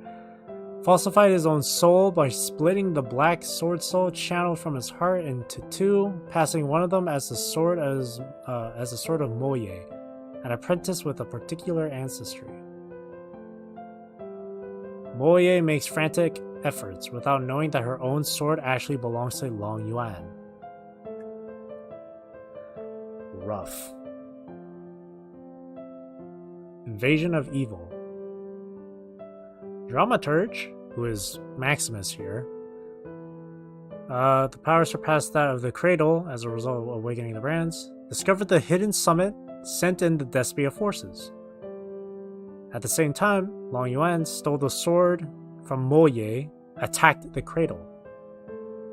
Falsified his own soul by splitting the black Sword Soul channel from his heart into two, passing one of them as the sword of Moye, an apprentice with a particular ancestry. Moye makes frantic efforts without knowing that her own sword actually belongs to Long Yuan. Rough. Invasion of Evil. Dramaturge, who is Maximus here, the power surpassed that of the Cradle as a result of awakening the brands, discovered the hidden summit, sent in the Despia forces. At the same time, Long Yuan stole the sword from Moye, attacked the Cradle.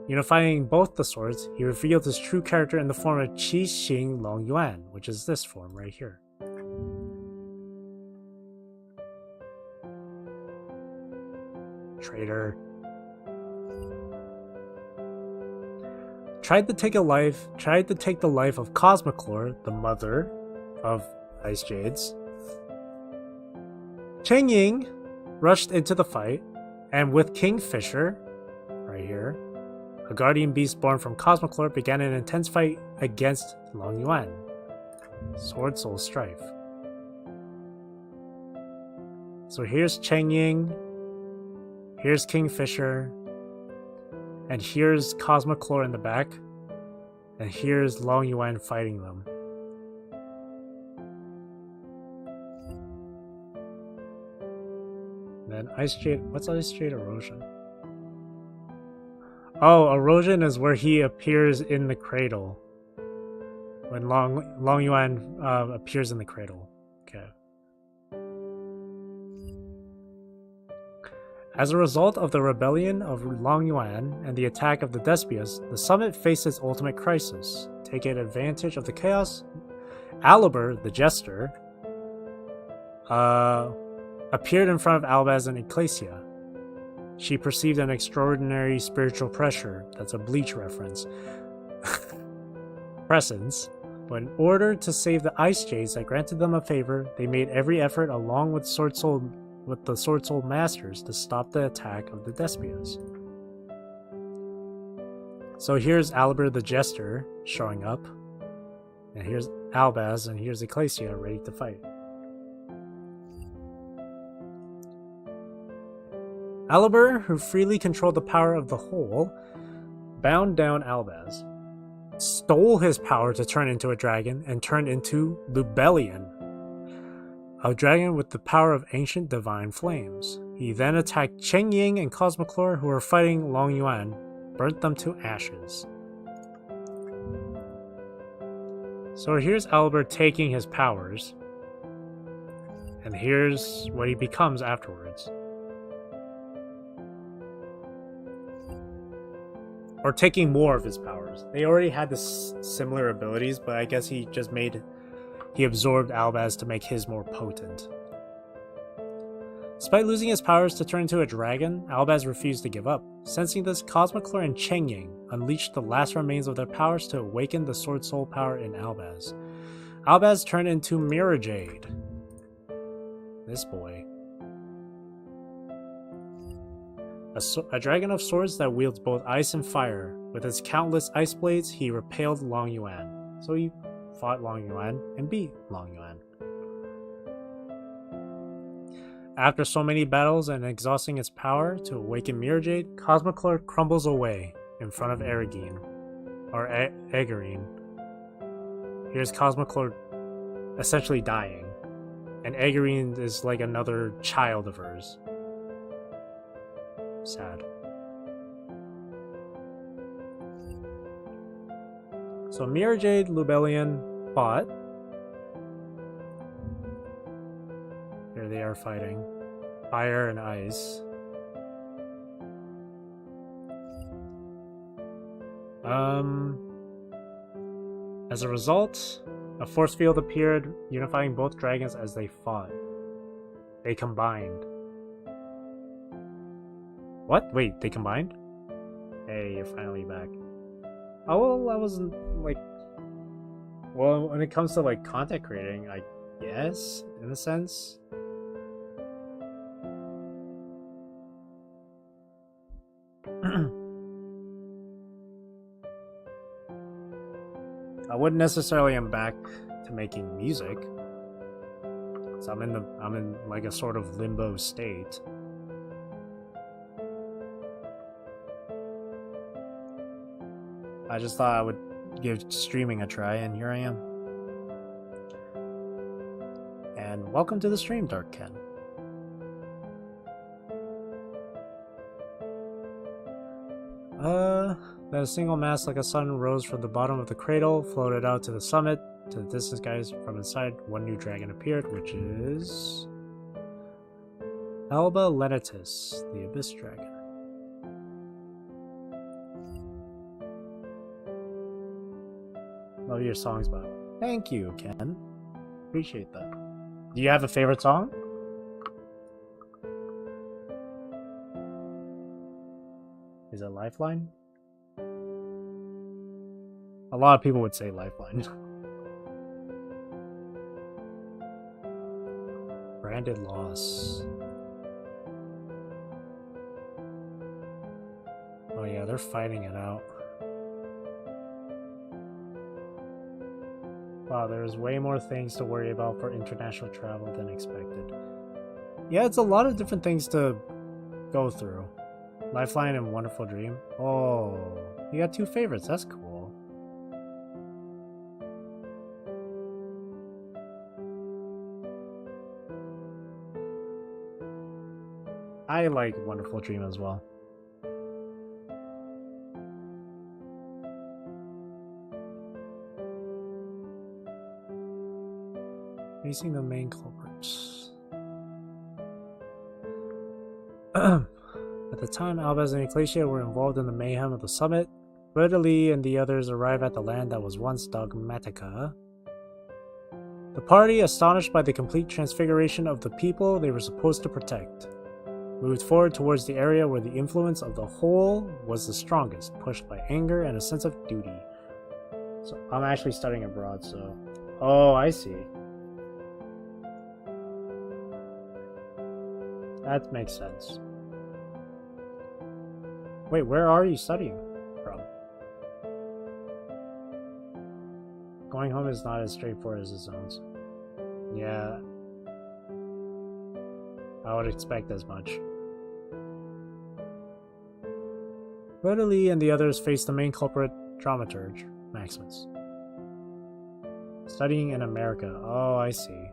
Unifying both the swords, he revealed his true character in the form of Qi Xing Long Yuan, which is this form right here. Traitor. Tried to take the life of Cosmoclore, the mother of Ice Jades. Cheng Ying rushed into the fight, and with Kingfisher, right here, a guardian beast born from Cosmoclore, began an intense fight against Long Yuan. Sword Soul Strife. So here's Cheng Ying, here's Kingfisher, and here's Cosmoclore in the back, and here's Long Yuan fighting them. Then Ice Jade, what's Ice Jade Erosion? Oh, Erosion is where he appears in the cradle. When Long Yuan appears in the cradle. Okay. As a result of the rebellion of Long Yuan and the attack of the Despias, the summit faced its ultimate crisis. Taking advantage of the chaos, Alibur, the Jester, appeared in front of Albaz and Ecclesia. She perceived an extraordinary spiritual pressure, that's a Bleach reference, presence, but in order to save the Ice Jades that granted them a favor, they made every effort along with the Sword Soul Masters to stop the attack of the Despias. So here's Alibur the Jester showing up, and here's Albaz, and here's Ecclesia ready to fight. Alibur, who freely controlled the power of the whole, bound down Albaz, stole his power to turn into a dragon, and turned into Lubellion, a dragon with the power of ancient divine flames. He then attacked Cheng Ying and Cosmoclore, who were fighting Long Yuan, burnt them to ashes. So here's Alibur taking his powers, and here's what he becomes afterwards. Or taking more of his powers. They already had this similar abilities, but I guess he absorbed Albaz to make his more potent. Despite losing his powers to turn into a dragon, Albaz refused to give up. Sensing this, Cosmoclore and Cheng Ying unleashed the last remains of their powers to awaken the Sword Soul power in Albaz. Albaz turned into Mirror Jade. This boy. A dragon of swords that wields both ice and fire. With its countless ice blades, he repelled Long Yuan. So he fought Long Yuan and beat Long Yuan. After so many battles and exhausting its power to awaken Mirror Jade, Cosmoclore crumbles away in front of Egarine. Here's Cosmoclore essentially dying, and Egarine is like another child of hers. Sad. So Mirror Jade, Lubellion fought. Here they are fighting. Fire and ice. As a result, a force field appeared, unifying both dragons as they fought. They combined. What? Wait, they combined? Hey, you're finally back. Oh, well, I wasn't, like... Well, when it comes to, like, content creating, I guess, in a sense. I wouldn't necessarily am back to making music. So I'm in like a sort of limbo state. I just thought I would give streaming a try, and here I am. And welcome to the stream, Dark Ken. Then a single mass like a sun rose from the bottom of the cradle, floated out to the summit. To the distant skies from inside, one new dragon appeared, which is... Alba Lenitus, the Abyss Dragon. Love your songs, Bob. Thank you, Ken. Appreciate that. Do you have a favorite song? Is it Lifeline? A lot of people would say Lifeline. Branded Loss. Oh yeah, they're fighting it out. Wow, there's way more things to worry about for international travel than expected. Yeah, it's a lot of different things to go through. Lifeline and Wonderful Dream. Oh, you got two favorites. That's cool. I like Wonderful Dream as well. Facing the main culprits. At the time, Albaz and Ecclesia were involved in the mayhem of the summit. Readily and the others arrive at the land that was once Dogmatica. The party, astonished by the complete transfiguration of the people they were supposed to protect, moved forward towards the area where the influence of the whole was the strongest, pushed by anger and a sense of duty. So I'm actually studying abroad, so... Oh, I see. That makes sense. Wait, where are you studying from? Going home is not as straightforward as it sounds. Yeah. I would expect as much. Literally and the others face the main culprit, dramaturge, Maximus. Studying in America. Oh, I see.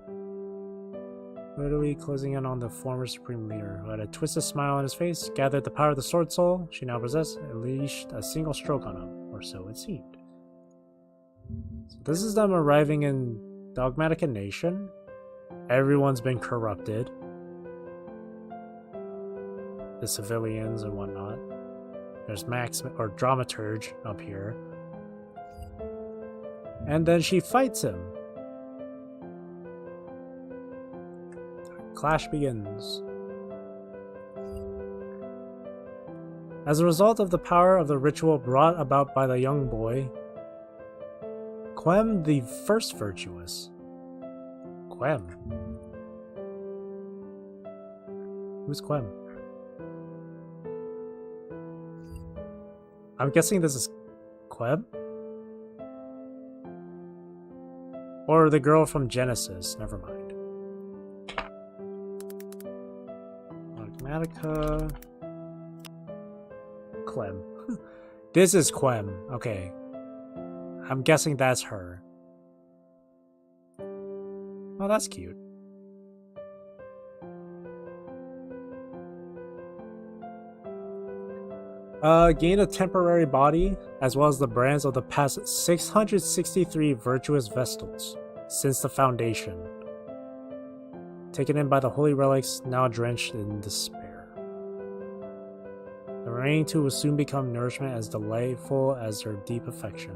Literally closing in on the former supreme leader, who had a twisted smile on his face, gathered the power of the sword soul she now possessed, and unleashed a single stroke on him, or so it seemed. So this is them arriving in Dogmatica Nation. Everyone's been corrupted. The civilians and whatnot. There's Maximus, or Dramaturge, up here. And then she fights him. Clash begins. As a result of the power of the ritual brought about by the young boy, Quem the First Virtuous. Quem? Who's Quem? I'm guessing this is Quem? Or the girl from Genesis, never mind. Dogmatica. Quem. This is Quem, okay. I'm guessing that's her. Oh, that's cute. Gain a temporary body, as well as the brands of the past 663 virtuous Vestals since the foundation. Taken in by the holy relics, now drenched in despair. The remaining two will soon become nourishment as delightful as their deep affection.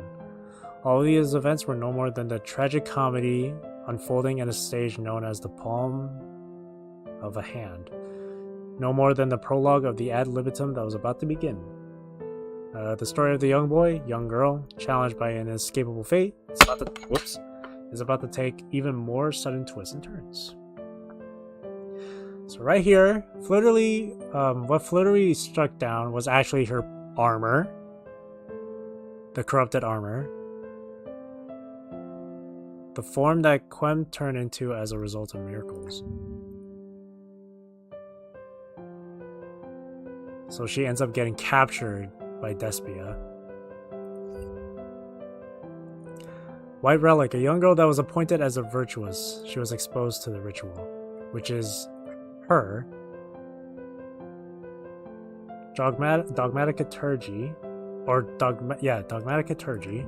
All of these events were no more than the tragic comedy unfolding in a stage known as the palm of a hand. No more than the prologue of the ad libitum that was about to begin. The story of the young boy, young girl, challenged by an inescapable fate, is about to take even more sudden twists and turns. So right here, Flitterly, what Flitterly struck down was actually her armor. The corrupted armor. The form that Quem turned into as a result of miracles. So she ends up getting captured by Despia. White Relic, a young girl that was appointed as a virtuous. She was exposed to the ritual, which is her. Dogmaticaturgy, or Dogmaticaturgy.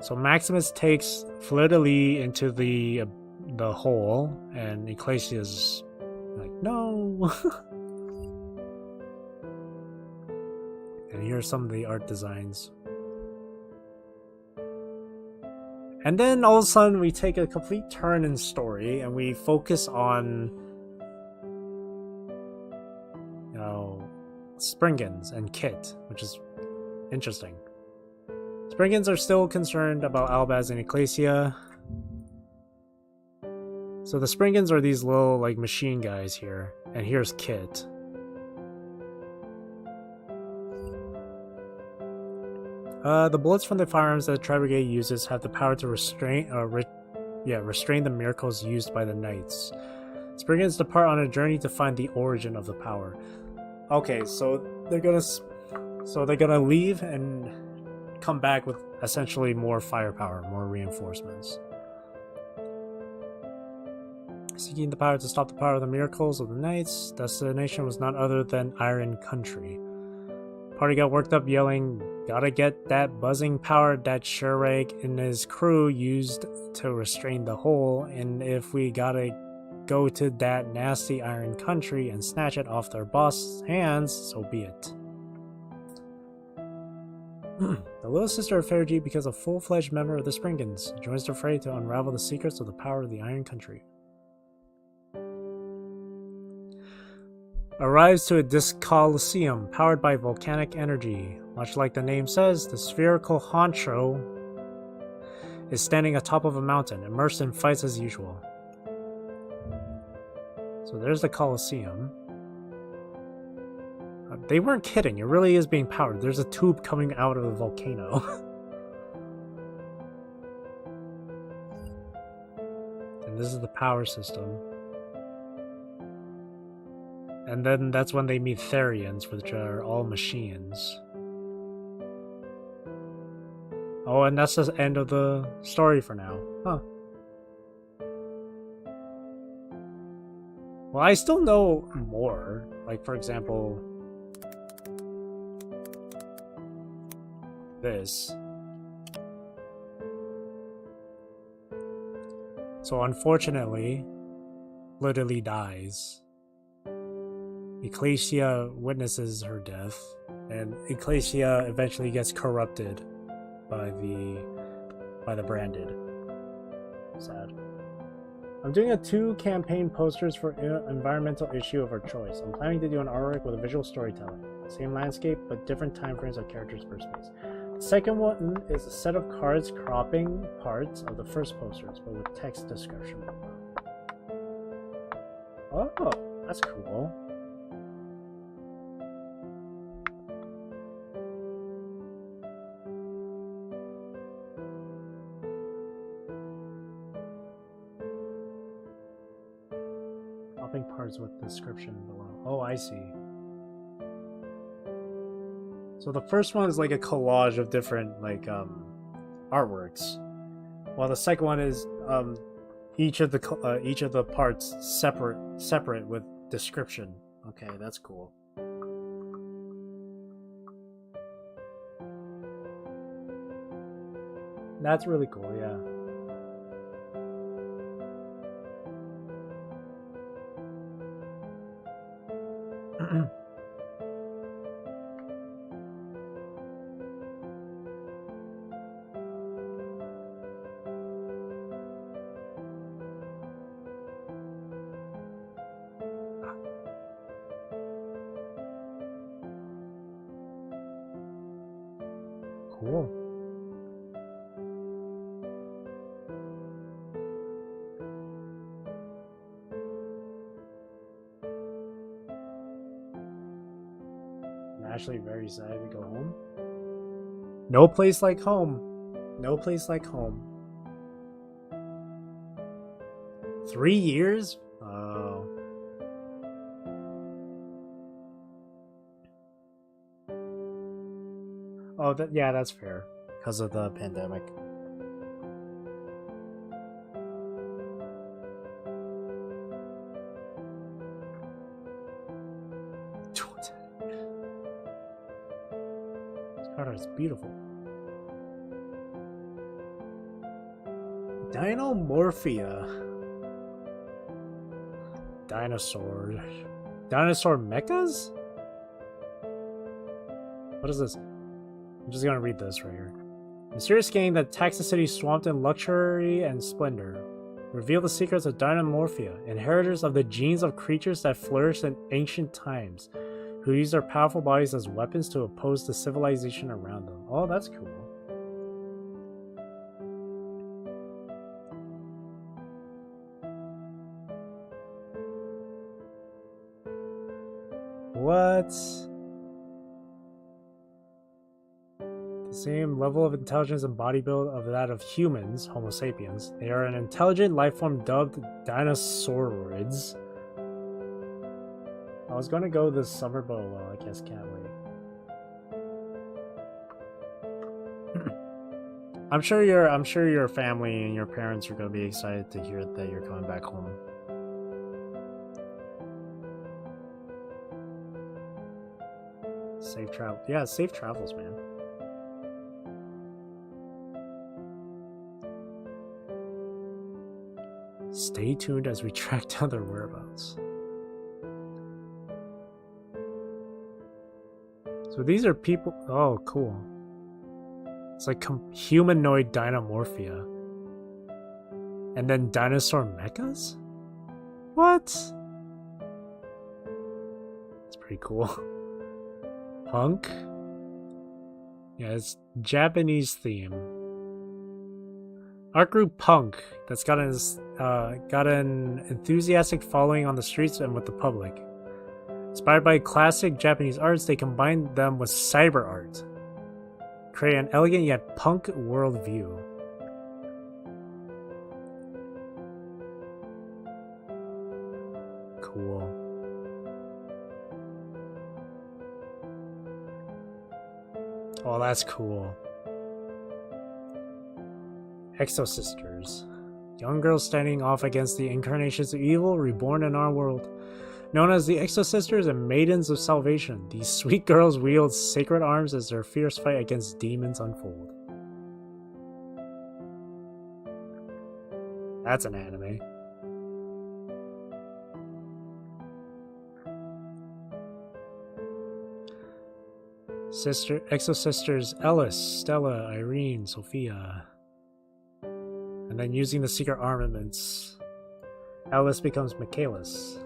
So Maximus takes Fleur-de-Lis into the hole, and Ecclesia's like, no. And here's some of the art designs. And then all of a sudden we take a complete turn in story and we focus on, you know, Springans and Kit, which is interesting. Springans are still concerned about Albaz and Ecclesia. So the Springans are these little like machine guys here, and here's Kit. The bullets from the firearms that the Tri-Brigade uses have the power to restrain the miracles used by the Knights. Springans depart on a journey to find the origin of the power. Okay, so they're gonna leave and come back with essentially more firepower, more reinforcements. Seeking the power to stop the power of the miracles of the Knights, destination was none other than Iron Country. Party got worked up yelling, "Gotta get that buzzing power that Shurag and his crew used to restrain the hole, and if we gotta go to that nasty Iron Country and snatch it off their boss' hands, so be it." The little sister of Fergie becomes a full-fledged member of the Springans, joins the fray to unravel the secrets of the power of the Iron Country. Arrives to a disc coliseum powered by volcanic energy. Much like the name says, the spherical honcho is standing atop of a mountain, immersed in fights as usual. So there's the Coliseum. They weren't kidding, it really is being powered. There's a tube coming out of the volcano. And this is the power system. And then that's when they meet Therians, which are all machines. Oh, and that's the end of the story for now. Huh. Well, I still know more. Like, for example, this. So unfortunately, literally dies. Ecclesia witnesses her death, and Ecclesia eventually gets corrupted by the branded. Sad. I'm doing 2 campaign posters for environmental issue of our choice. I'm planning to do an artwork with a visual storytelling. Same landscape, but different time frames of characters per space. The second one is a set of cards cropping parts of the first posters, but with text description below. Oh, that's cool. Cropping parts with description below. Oh, I see. So the first one is like a collage of different like artworks, while the second one is each of the parts separate with description. Okay, that's cool. That's really cool, yeah. Cool. I'm actually very excited to go home. No place like home. No place like home. 3 years? Oh. Oh, yeah, that's fair. Because of the pandemic. This card is beautiful. Dinomorphia. Dinosaur mechas? What is this? I'm just gonna read this right here. Mysterious gang that attacks the city swamped in luxury and splendor. Reveal the secrets of Dinomorphia, inheritors of the genes of creatures that flourished in ancient times, who use their powerful bodies as weapons to oppose the civilization around them. Oh, that's cool. What? The same level of intelligence and body build of that of humans, Homo sapiens. They are an intelligent life form dubbed dinosaurids. I was gonna go this summer, but well, I guess can't wait. I'm sure your family and your parents are gonna be excited to hear that you're coming back home. Safe travel. Yeah, safe travels, man. Stay tuned as we track down their whereabouts. So these are people. Oh, cool. It's like humanoid Dinomorphia. And then dinosaur mechas? What? It's pretty cool. Punk? Yeah, it's Japanese theme. Art group Punk that's got an enthusiastic following on the streets and with the public. Inspired by classic Japanese arts, they combine them with cyber art. Create an elegant yet punk worldview. Cool. Oh, that's cool. Exo-sisters. Young girls standing off against the incarnations of evil reborn in our world. Known as the Exo-sisters and Maidens of Salvation, these sweet girls wield sacred arms as their fierce fight against demons unfold. That's an anime. Exo-sisters Ellis, Stella, Irene, Sophia. And then using the secret armaments, Ellis becomes Michaelis.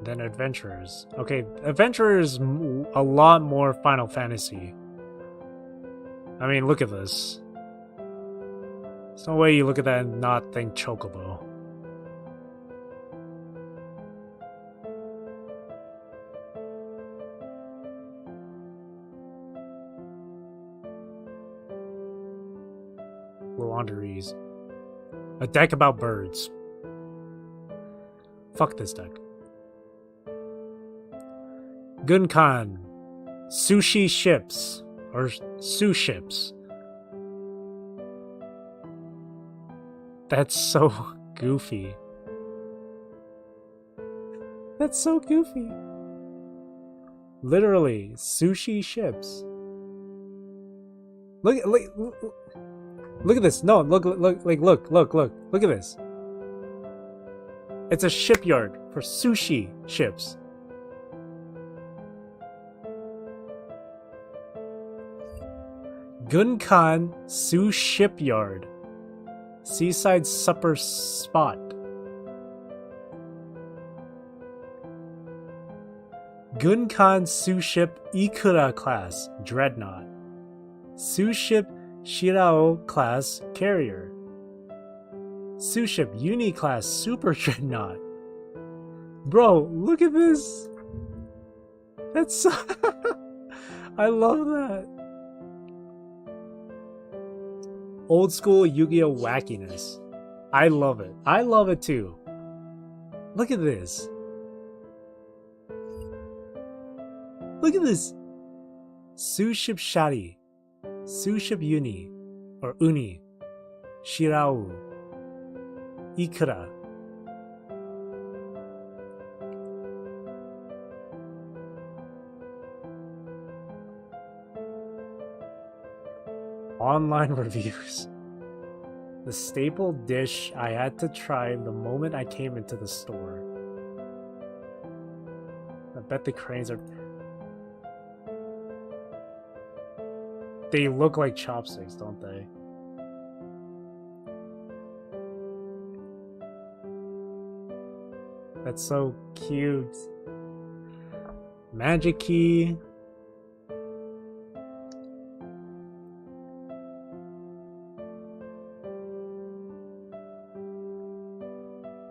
Then Adventurers. Okay, Adventurers a lot more Final Fantasy. I mean, look at this. There's no way you look at that and not think Chocobo. Laundries. A deck about birds. Fuck this deck. Gunkan. Sushi ships. Or Su ships. That's so goofy. That's so goofy. Literally, sushi ships. Look at this. No, look at this. It's a shipyard for sushi ships. Gunkan Su Shipyard. Seaside supper spot. Gunkan Su Ship Ikura class dreadnought. Su Ship Shirao class carrier. Su Ship Uni class super dreadnought. Bro, look at this. That's so I love that. Old school Yu-Gi-Oh wackiness. I love it. I love it too. Look at this. Look at this. Su Ship Shari. Su Ship Uni. Or Uni. Shirao. Ikura. Online reviews. The staple dish I had to try the moment I came into the store. I bet the cranes are... They look like chopsticks, don't they? That's so cute. Magic key.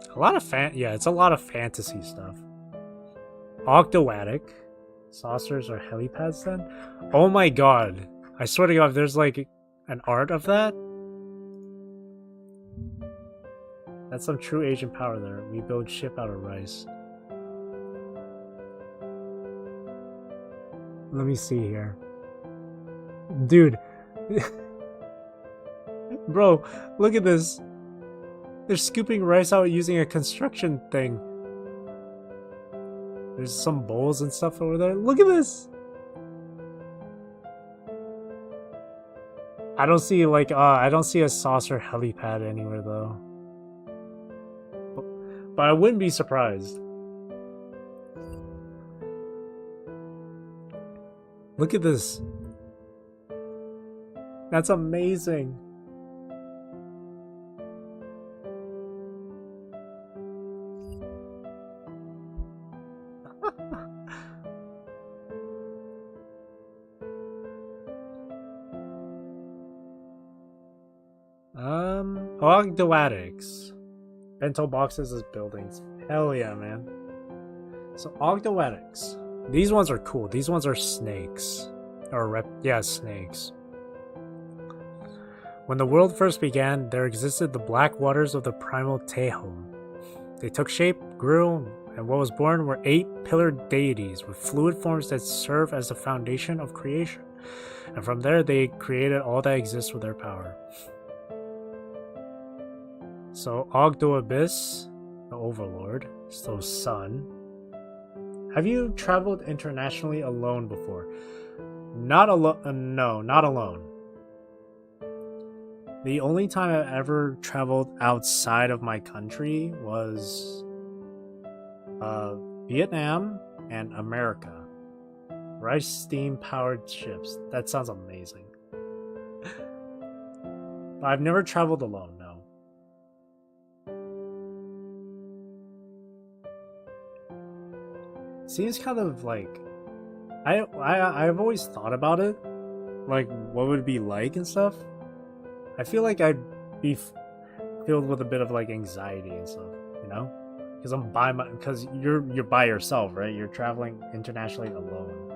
A lot of it's a lot of fantasy stuff. Octoatic. Saucers or helipads then? Oh my god. I swear to god, there's like an art of that? That's some true Asian power there. We build ship out of rice. Let me see here. Dude. Bro, look at this. They're scooping rice out using a construction thing. There's some bowls and stuff over there. Look at this! I don't see like I don't see a saucer helipad anywhere though. But I wouldn't be surprised. Look at this. That's amazing. Ogdoadics. Bento boxes as buildings. Hell yeah, man. So Ogdoadics. These ones are cool. These ones are snakes. Or snakes. When the world first began, there existed the black waters of the primal Tehom. They took shape, grew, and what was born were 8-pillared deities with fluid forms that serve as the foundation of creation. And from there, they created all that exists with their power. So, Ogdo Abyss, the Overlord, so Sun. Have you traveled internationally alone before? Not alone. No, not alone. The only time I ever traveled outside of my country was Vietnam and America. Rice steam powered ships. That sounds amazing. But I've never traveled alone, no. Seems kind of like I've always thought about it, like what would it be like and stuff. I feel like I'd be filled with a bit of like anxiety and stuff, you know, because you're by yourself, right? You're traveling internationally alone.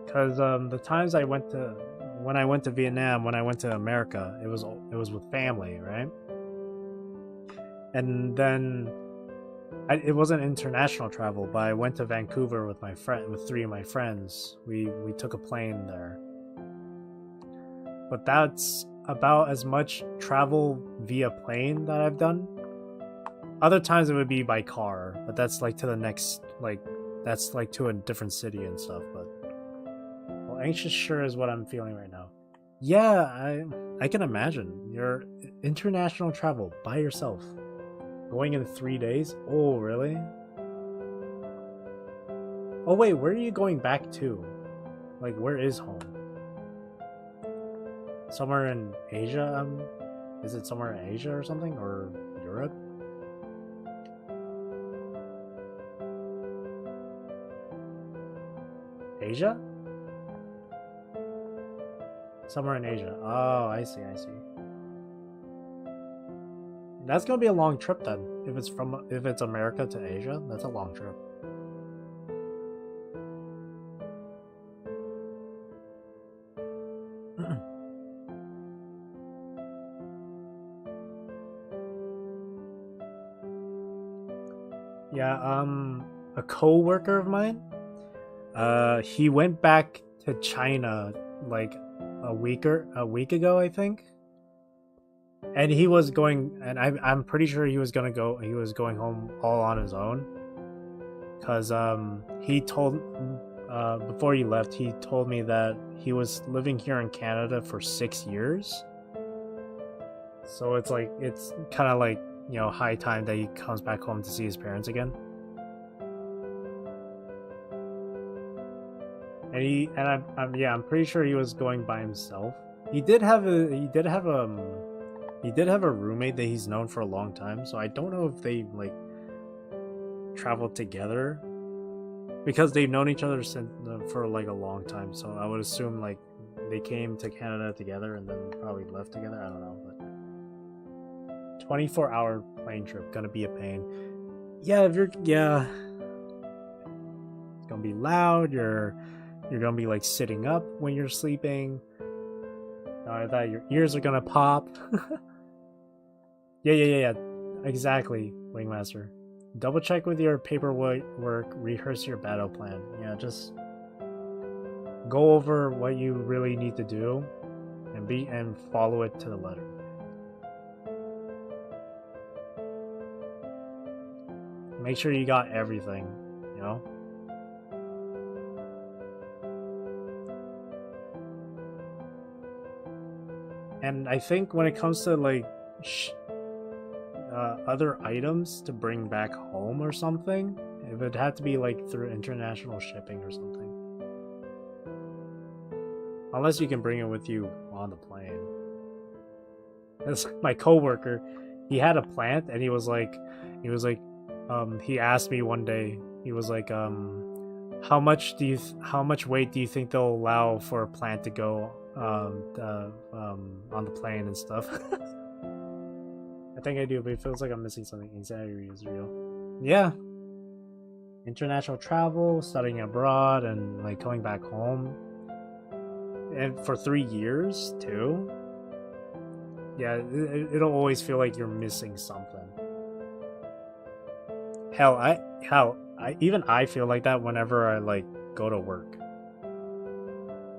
Because the times when I went to Vietnam, when I went to America, it was with family, right? And then it wasn't international travel, but I went to Vancouver with with 3 of my friends. We took a plane there. But that's about as much travel via plane that I've done. Other times it would be by car, but that's like to the next, like that's like to a different city and stuff. But well, anxious sure is what I'm feeling right now. Yeah, I can imagine your international travel by yourself. Going in 3 days? Oh, really? Oh, wait, where are you going back to? Like, where is home? Somewhere in Asia? Is it somewhere in Asia or something? Or Europe? Asia? Somewhere in Asia. Oh, I see. That's gonna be a long trip then. If it's America to Asia, that's a long trip. Yeah, a co-worker of mine, he went back to China like a week ago, I think. And he was going, and I'm pretty sure he was going home all on his own. Because he told, before he left, he told me that he was living here in Canada for 6 years. So it's like, it's kind of like, you know, high time that he comes back home to see his parents again. And I'm pretty sure he was going by himself. He did have a roommate that he's known for a long time, so I don't know if they like traveled together because they've known each other for like a long time. So I would assume like they came to Canada together and then probably left together. I don't know, but 24-hour plane trip gonna be a pain. Yeah, it's gonna be loud. You're gonna be like sitting up when you're sleeping. I thought your ears are gonna pop. Yeah. Exactly, Wingmaster. Double check with your paperwork, rehearse your battle plan. Yeah, just go over what you really need to do and follow it to the letter. Make sure you got everything, you know? And I think when it comes to like other items to bring back home or something, it would have to be like through international shipping or something. Unless you can bring it with you on the plane. That's my coworker. He had a plant and he asked me one day, he was like, how much weight do you think they'll allow for a plant to go on the plane and stuff? I think I do, but it feels like I'm missing something. Anxiety is real. Yeah. International travel, studying abroad, and like coming back home. And for 3 years too. Yeah, it'll always feel like you're missing something. Even I feel like that whenever I like go to work.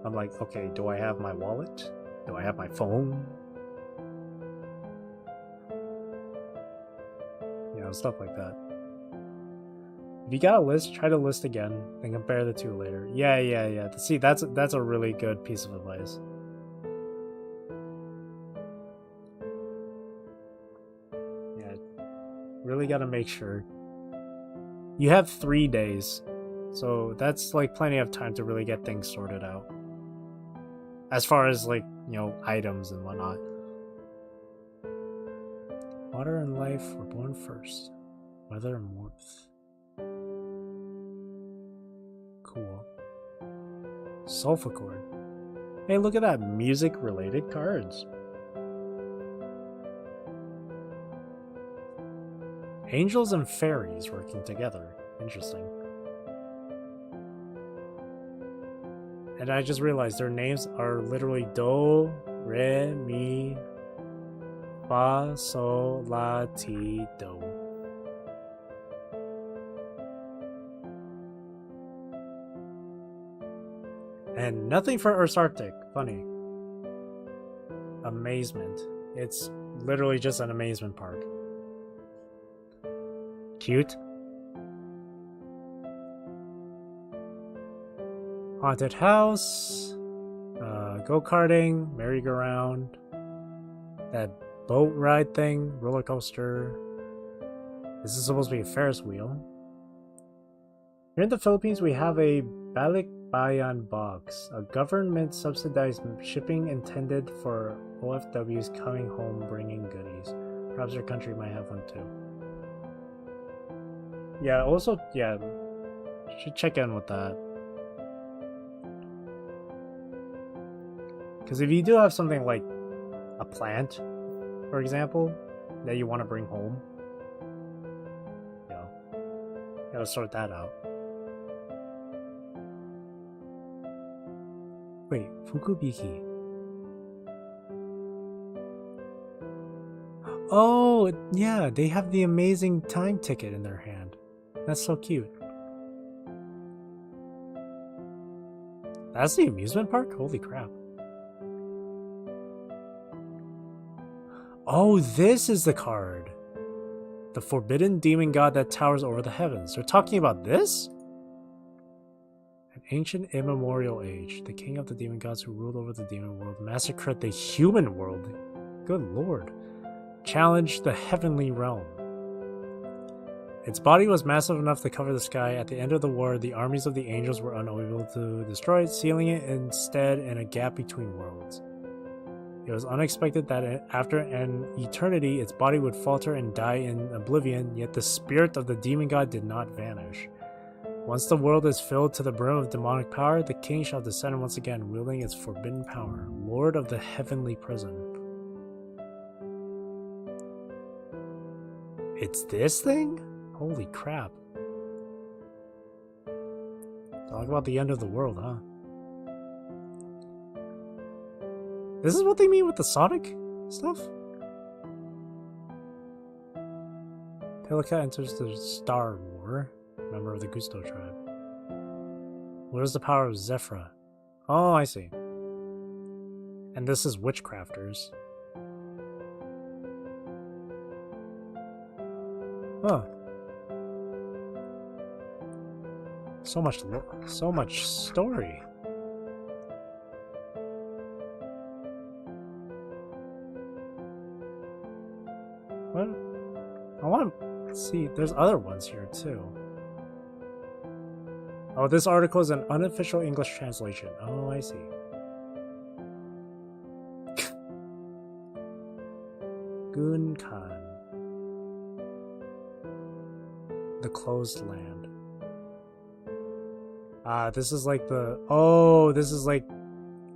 I'm like, okay, do I have my wallet? Do I have my phone? You know, stuff like that. If you got a list, try to list again, then compare the two later. Yeah. See, that's a really good piece of advice. Yeah, really got to make sure. You have 3 days, so that's like plenty of time to really get things sorted out. As far as like, you know, items and whatnot. Water and life were born first. Weather and warmth. Cool. Sulfur chord. Hey, look at that. Music-related cards. Angels and fairies working together. Interesting. And I just realized their names are literally Do, Re, Mi, Fa, Sol, La, Ti, Do. And nothing for Earth's Arctic. Funny. Amazement. It's literally just an amusement park. Cute. Haunted house. Go-karting. Merry-go-round. That boat ride thing. Roller coaster. This is supposed to be a Ferris wheel. Here in the Philippines, we have a Balikbayan box, a government-subsidized shipping intended for OFWs coming home bringing goodies. Perhaps your country might have one too. Yeah, also, yeah, should check in with that. Because if you do have something like a plant, for example, that you want to bring home, you know, you gotta sort that out. Wait, Fukubiki. Oh, yeah, they have the amazing time ticket in their hand. That's so cute. That's the amusement park? Holy crap. Oh, this is the card. The forbidden demon god that towers over the heavens. They're talking about this? An ancient immemorial age. The king of the demon gods who ruled over the demon world massacred the human world. Good lord. Challenged the heavenly realm. Its body was massive enough to cover the sky. At the end of the war, the armies of the angels were unable to destroy it, sealing it instead in a gap between worlds. It was unexpected that after an eternity, its body would falter and die in oblivion, yet the spirit of the demon god did not vanish. Once the world is filled to the brim of demonic power, the king shall descend once again, wielding its forbidden power, lord of the heavenly prison. It's this thing? Holy crap. Talk about the end of the world, huh? This is what they mean with the Sonic stuff? Pelica enters the Star War, member of the Gusto tribe. What is the power of Zeraphym? Oh, I see. And this is Witchcrafters. Huh. So much story. What? I want to see. There's other ones here too. Oh, this article is an unofficial English translation. Oh, I see. Gunkan. The Closed Land. This is like the... Oh, this is like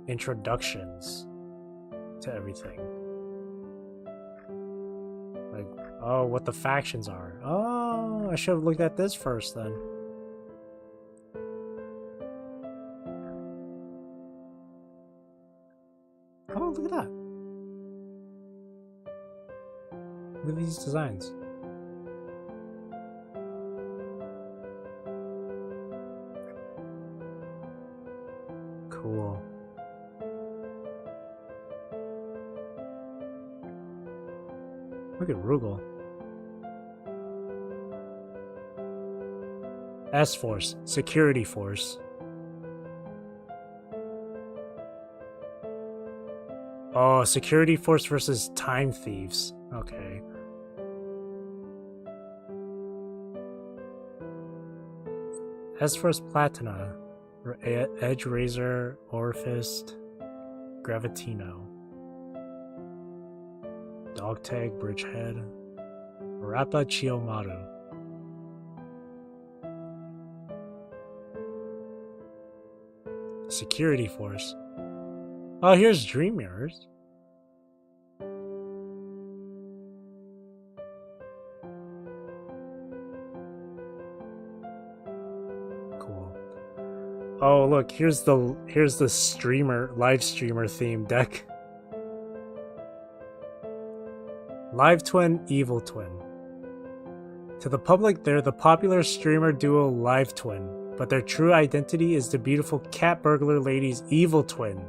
introductions to everything. Like, oh, what the factions are. Oh, I should have looked at this first then. Oh, look at that. Look at these designs. Cool. Look at Rugal. S-Force, Security Force. Oh, Security Force versus Time Thieves. Okay. S-Force Platina, Edge Razor, Orfist, Gravitino. Dogtag, Bridgehead, Rappa Chiyomaru. Security Force. Oh, here's Dream Mirrors. Cool. Oh, look, here's the streamer, live streamer theme deck. Live Twin, Evil Twin. To the public, they're the popular streamer duo Live Twin, but their true identity is the beautiful cat burglar lady's Evil Twin.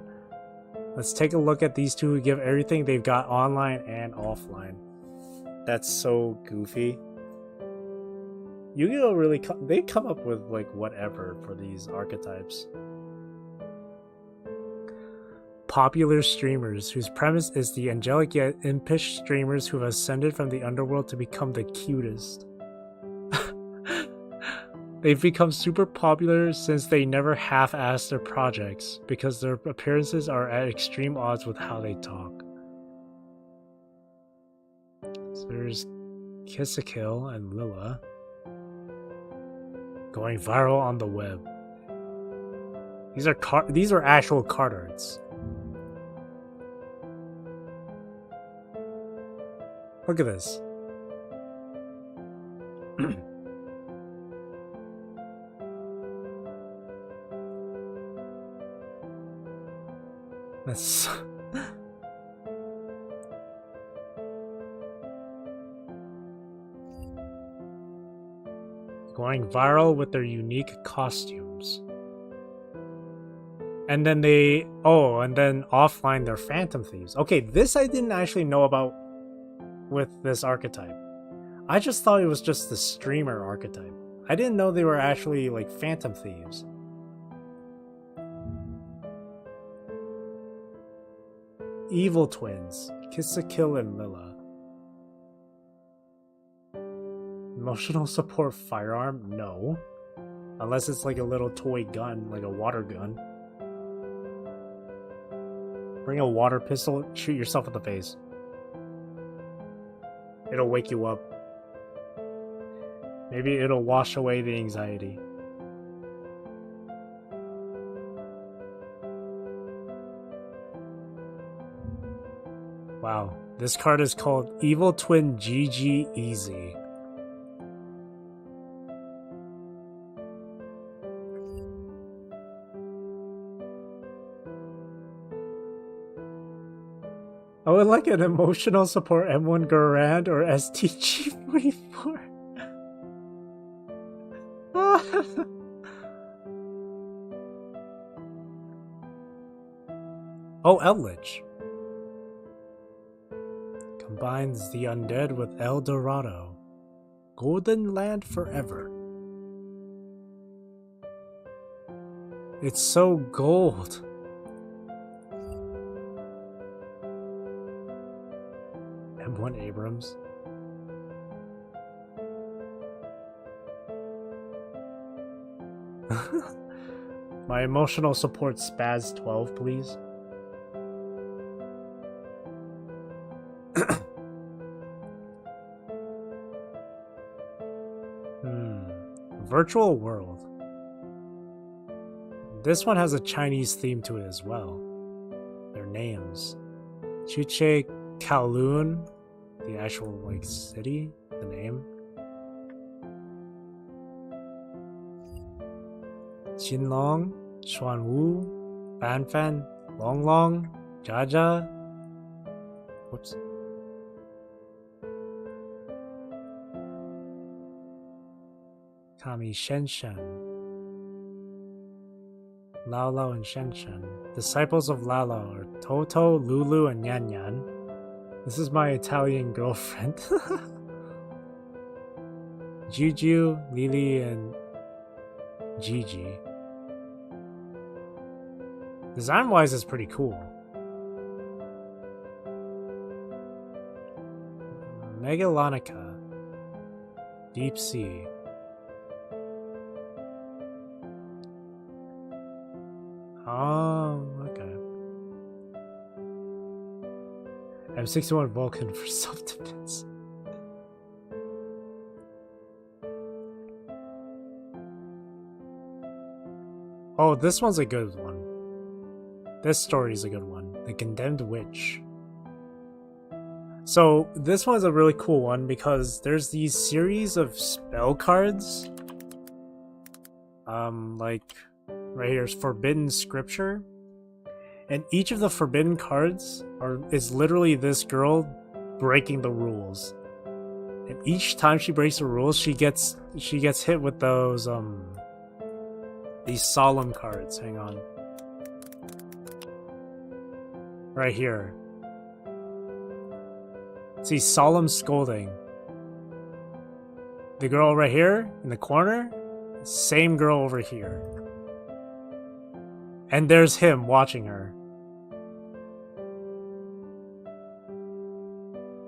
Let's take a look at these two who give everything they've got online and offline. That's so goofy. Yu-Gi-Oh! Really, they come up with like whatever for these archetypes. Popular streamers whose premise is the angelic yet impish streamers who have ascended from the underworld to become the cutest. They've become super popular since they never half-ass their projects because their appearances are at extreme odds with how they talk. So there's Kiss-a-Kill and Lilla going viral on the web. These are actual card arts. Look at this. That's going viral with their unique costumes. And then and then offline they're Phantom Thieves. Okay, this I didn't actually know about with this archetype. I just thought it was just the streamer archetype. I didn't know they were actually like Phantom Thieves. Evil Twins, Kiss-a-Kill and Lilla. Emotional support firearm? No. Unless it's like a little toy gun, like a water gun. Bring a water pistol, shoot yourself in the face. It'll wake you up. Maybe it'll wash away the anxiety. Wow, this card is called Evil Twin GG Easy. I would like an emotional support M1 Garand or STG44. Oh, Eldritch. Combines the undead with El Dorado. Golden Land forever. It's so gold. M1 Abrams. My emotional support Spaz 12, please. Virtual World. This one has a Chinese theme to it as well. Their names. Chuche Kowloon, the actual like city, the name. Xinlong, Xuanwu, Fanfan, Longlong, Jaja. Whoops. Kami Shenshen. Lao Lao and Shenshen. Disciples of Lao Lao are Toto, Lulu, and Yan Yan. This is my Italian girlfriend. Juju, Lily, and Gigi. Design-wise, it's pretty cool. Megalonica. Deep Sea. Oh, okay. M61 Vulcan for self-defense. Oh, this one's a good one. This story's a good one. The Condemned Witch. So, this one's a really cool one because there's these series of spell cards. Like, right here's Forbidden Scripture. And each of the forbidden cards is literally this girl breaking the rules. And each time she breaks the rules, she gets hit with those these solemn cards. Hang on. Right here. See, solemn scolding. The girl right here in the corner, same girl over here. And there's him watching her.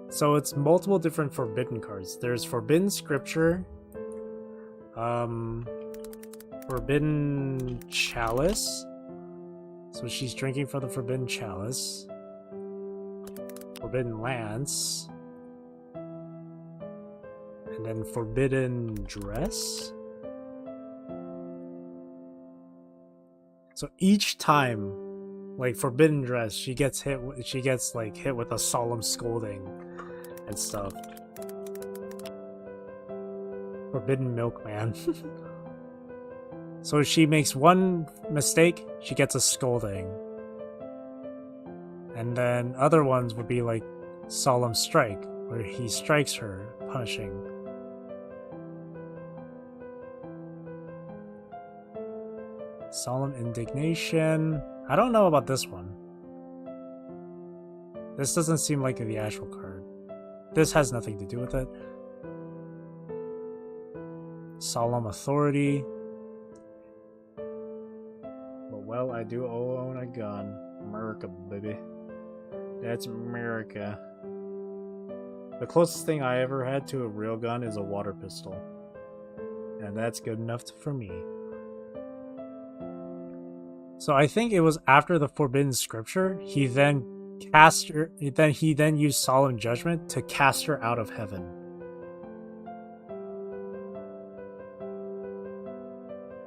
So it's multiple different forbidden cards. There's Forbidden Scripture, Forbidden Chalice. So she's drinking from the Forbidden Chalice. Forbidden Lance. And then Forbidden Dress. So each time, like Forbidden Dress, she gets hit with a solemn scolding and stuff. Forbidden Milkman. So if she makes one mistake, she gets a scolding. And then other ones would be like Solemn Strike, where he strikes her, punishing. Solemn Indignation. I don't know about this one. This doesn't seem like the actual card. This has nothing to do with it. Solemn Authority. But well, I do own a gun. America, baby. That's America. The closest thing I ever had to a real gun is a water pistol. And that's good enough for me. So I think it was after the Forbidden Scripture, he then cast her. He then used Solemn Judgment to cast her out of heaven.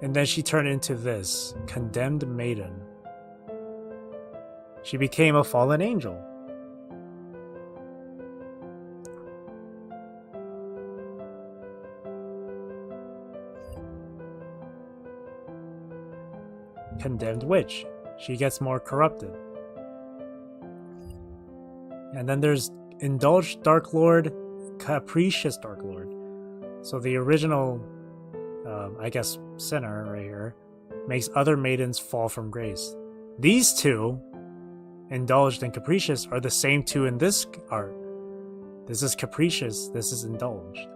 And then she turned into this Condemned Maiden. She became a fallen angel. Condemned Witch. She gets more corrupted. And then there's Indulged Dark Lord, Capricious Dark Lord. So the original, I guess, sinner right here, makes other maidens fall from grace. These two, Indulged and Capricious, are the same two in this art. This is Capricious, this is Indulged.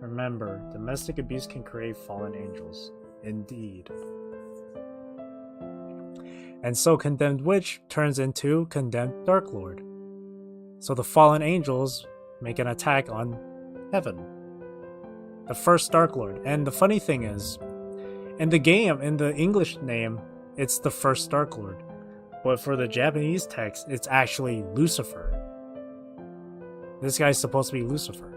Remember, domestic abuse can create fallen angels. Indeed. And so Condemned Witch turns into Condemned Dark Lord. So the fallen angels make an attack on heaven. The first Dark Lord. And the funny thing is, in the game, in the English name, it's the first Dark Lord. But for the Japanese text, it's actually Lucifer. This guy's supposed to be Lucifer.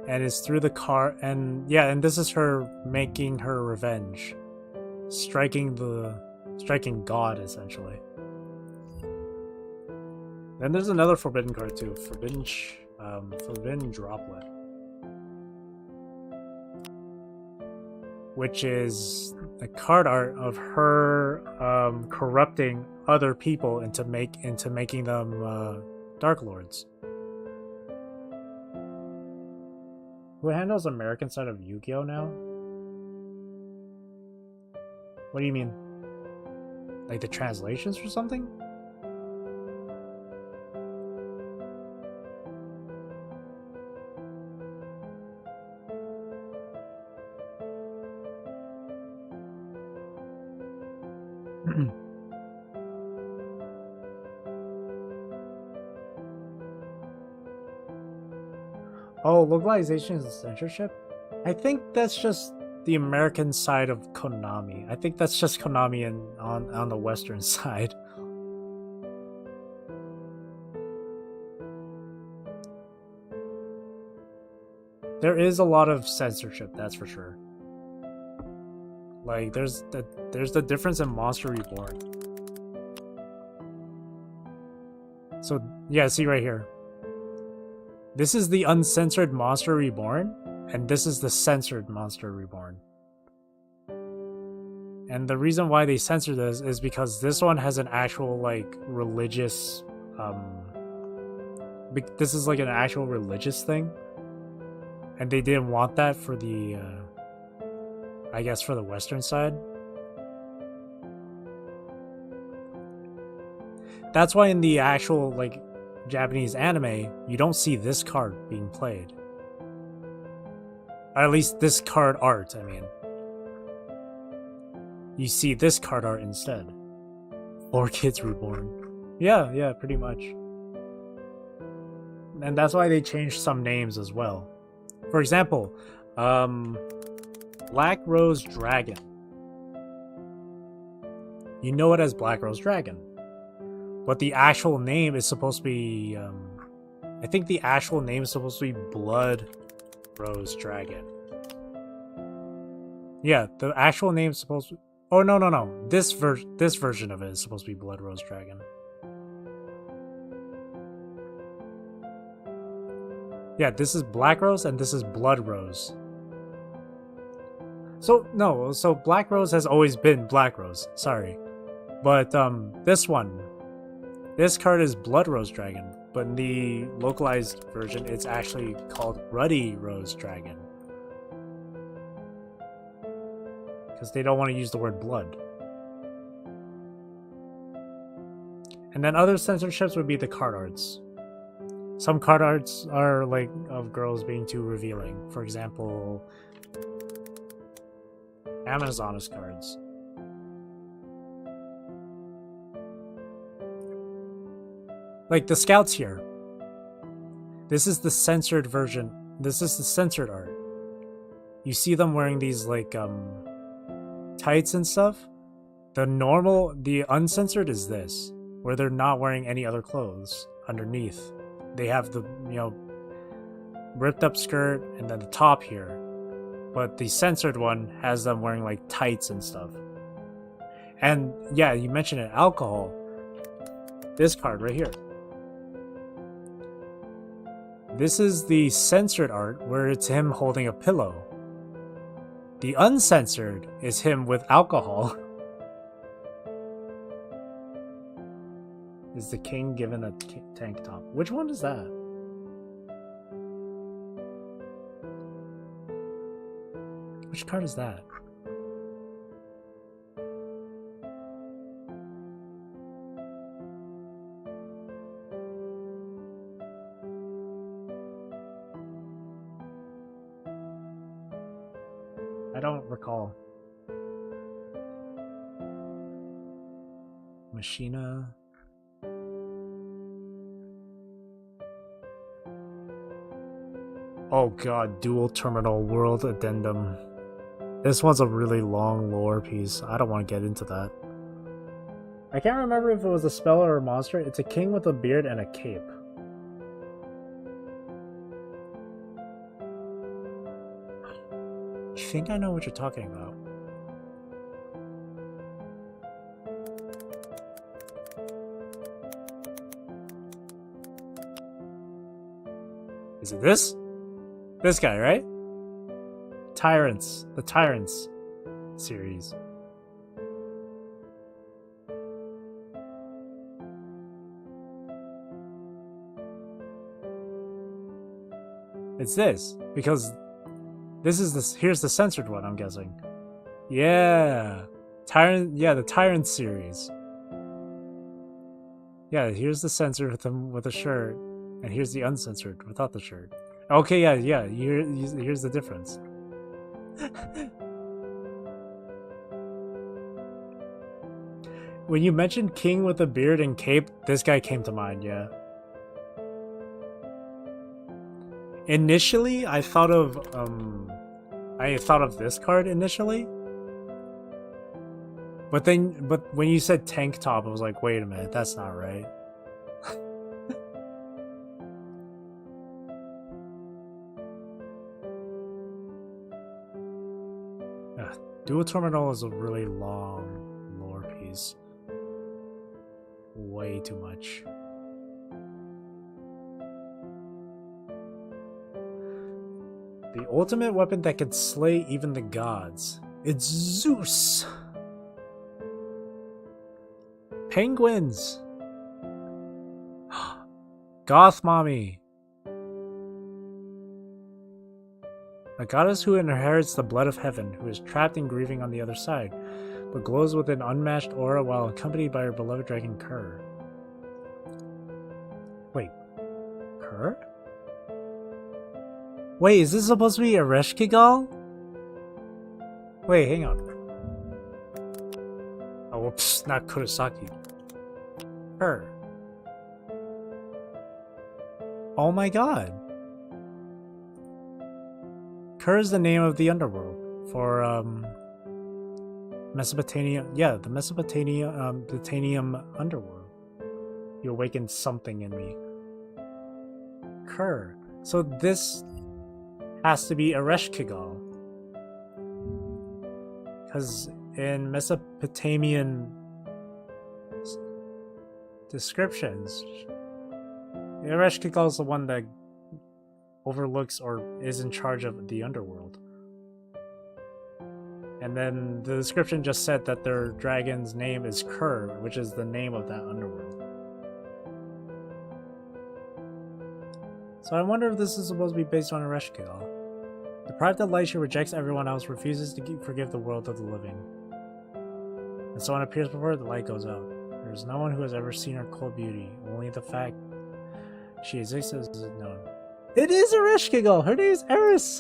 And it's through the car, and yeah, and this is her making her revenge. Striking God, essentially. Then there's another forbidden card too. Forbidden Droplet. which is a card art of her corrupting other people into making them Dark Lords. Who handles American side of Yu-Gi-Oh now? What do you mean? Like the translations or something? Oh, localization is censorship? I think that's just the American side of Konami. I think that's just Konami on the Western side. There is a lot of censorship, that's for sure. Like there's the difference in Monster Reborn. So yeah, see right here. This is the uncensored Monster Reborn, and this is the censored Monster Reborn. And the reason why they censor this is because this one has an actual like religious this is like an actual religious thing. And they didn't want that for the I guess for the Western side. That's why in the actual like Japanese anime, you don't see this card being played. Or at least this card art, I mean. You see this card art instead. 4 Kids Reborn. Yeah, pretty much. And that's why they changed some names as well. For example, Black Rose Dragon. You know it as Black Rose Dragon. But the actual name is supposed to be, I think the actual name is supposed to be Blood Rose Dragon. Yeah, the actual name is supposed to... Oh, no. This version of it is supposed to be Blood Rose Dragon. Yeah, this is Black Rose and this is Blood Rose. So, no, so Black Rose has always been Black Rose, sorry. But, this card is Blood Rose Dragon, but in the localized version, it's actually called Ruddy Rose Dragon. Because they don't want to use the word blood. And then other censorships would be the card arts. Some card arts are like of girls being too revealing. For example, Amazoness cards. Like the scouts here. This is the censored version. This is the censored art. You see them wearing these like tights and stuff. The uncensored is this, where they're not wearing any other clothes underneath. They have the, ripped up skirt and then the top here. But the censored one has them wearing like tights and stuff. And yeah, you mentioned it, alcohol. This card right here. This is the censored art where it's him holding a pillow. The uncensored is him with alcohol. Is the king given a tank top? Which one is that? Which card is that? I don't recall. Machina. Oh god, dual terminal world addendum. This one's a really long lore piece. I don't want to get into that. I can't remember if it was a spell or a monster. It's a king with a beard and a cape. I think I know what you're talking about. Is it this? This guy, right? Tyrants. The Tyrants. series. It's this, because this is this. Here's the censored one, I'm guessing. Yeah, Tyrant. Yeah, the Tyrant series. Yeah, here's the censored with a shirt, and here's the uncensored without the shirt. Okay, yeah. Here's the difference. When you mentioned king with a beard and cape, this guy came to mind. Yeah. Initially, I thought of this card initially, but when you said tank top, I was like, wait a minute, that's not right. Dual Terminal is a really long lore piece. Way too much. The ultimate weapon that can slay even the gods. It's Zeus! Penguins! Goth Mommy! A goddess who inherits the blood of heaven, who is trapped and grieving on the other side, but glows with an unmatched aura while accompanied by her beloved dragon Kerr. Wait, Kerr? Wait, is this supposed to be Ereshkigal? Wait, hang on. Oh, whoops, not Kurosaki. Kerr. Oh my god. Kerr is the name of the underworld for Mesopotamia. Yeah, the Mesopotamian underworld. You awakened something in me. Kerr. So this has to be Ereshkigal. Because in Mesopotamian descriptions, Ereshkigal is the one that overlooks or is in charge of the underworld. And then the description just said that their dragon's name is Kerr, which is the name of that underworld. So I wonder if this is supposed to be based on Ereshkigal. Deprived of light, she rejects everyone else, refuses to forgive the world of the living. And so when it appears before her, the light goes out. There is no one who has ever seen her cold beauty. Only the fact she exists is known. It is Ereshkigal! Her name is Eris!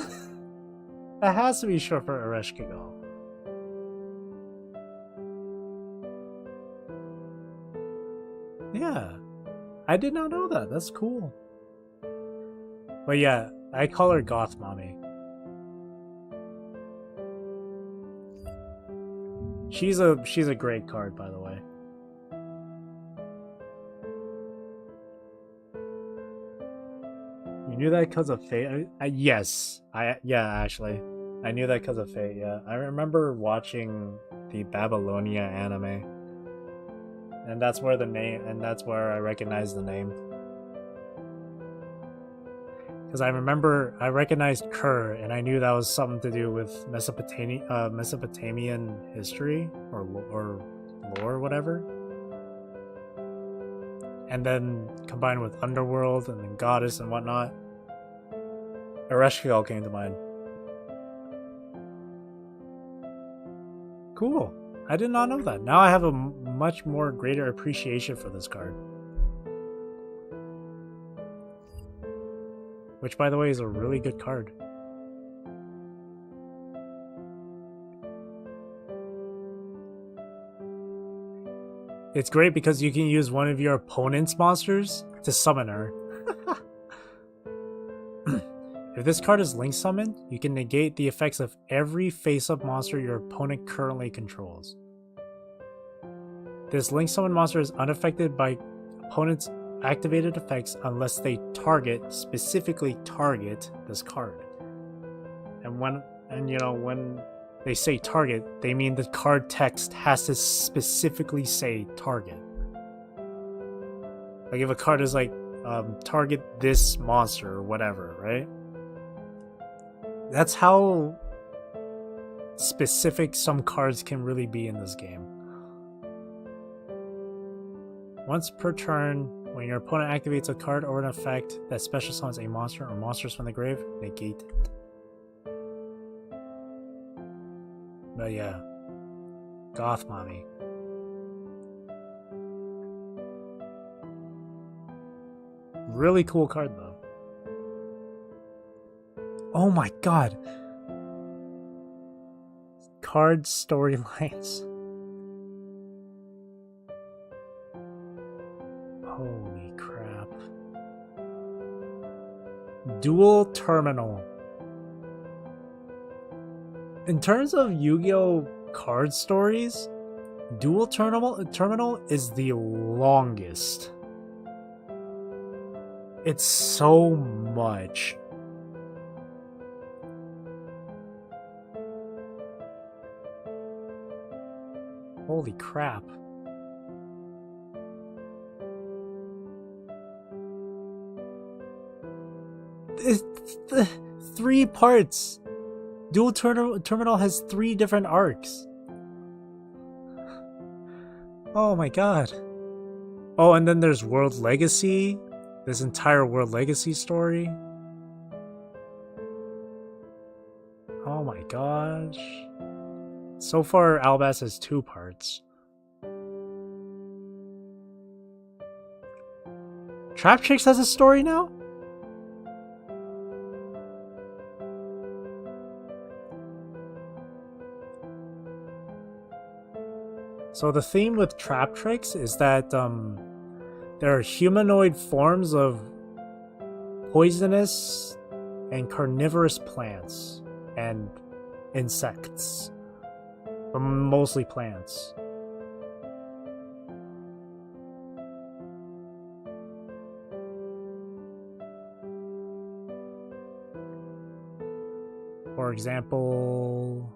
That has to be short for Ereshkigal. Yeah. I did not know that. That's cool. But yeah, I call her Goth Mommy. She's a great card, by the way. You knew that because of Fate? Yes. Actually. I knew that because of Fate, yeah. I remember watching the Babylonia anime. And that's where I recognized the name. Because I remember I recognized Kerr, and I knew that was something to do with Mesopotamian history or lore or whatever. And then combined with Underworld and then Goddess and whatnot, Ereshkigal came to mind. Cool. I did not know that. Now I have a much more greater appreciation for this card. Which, by the way, is a really good card. It's great because you can use one of your opponent's monsters to summon her. If this card is link summoned, you can negate the effects of every face-up monster your opponent currently controls. This link summon monster is unaffected by opponent's activated effects unless they specifically target this card. And when they say target, they mean the card text has to specifically say target. Like if a card is like target this monster or whatever, right? That's how specific some cards can really be in this game. Once per turn, when your opponent activates a card or an effect that special summons a monster or monsters from the grave, negate it. But yeah, Goth Mommy. Really cool card though. Oh my god. Card storylines. Holy crap. Dual Terminal. In terms of Yu-Gi-Oh! Card stories, Dual Terminal is the longest. It's so much. Holy crap. It's 3 parts. Dual Terminal has 3 different arcs. Oh my god. Oh, and then there's World Legacy. This entire World Legacy story. Oh my gosh. So far, Albaz has 2 parts. Trap Chicks has a story now? So the theme with Trap Tricks is that there are humanoid forms of poisonous and carnivorous plants and insects, but mostly plants. For example,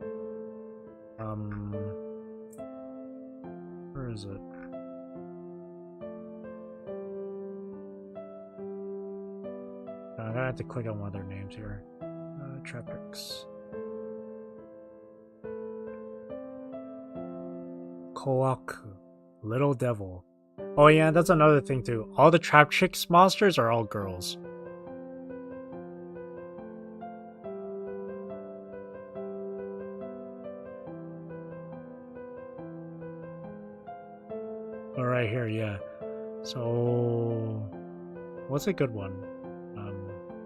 where is it? I'm gonna have to click on one of their names here. Traptrix. Koaku. Little Devil. Oh yeah, that's another thing too. All the Trap Chicks monsters are all girls. Oh, right here, yeah. So, what's a good one?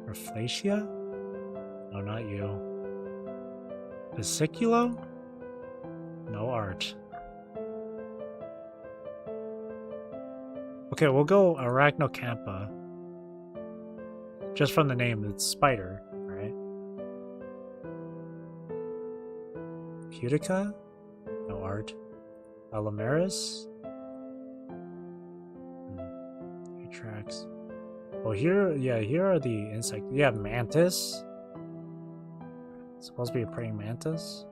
Rafflesia? No, not you. Vesiculo? No art. Okay, we'll go Arachnocampa. Just from the name, it's spider, right? Pudica? No art. Alamaris? Tracks. Well, here are the insects. You have Mantis. It's supposed to be a praying mantis.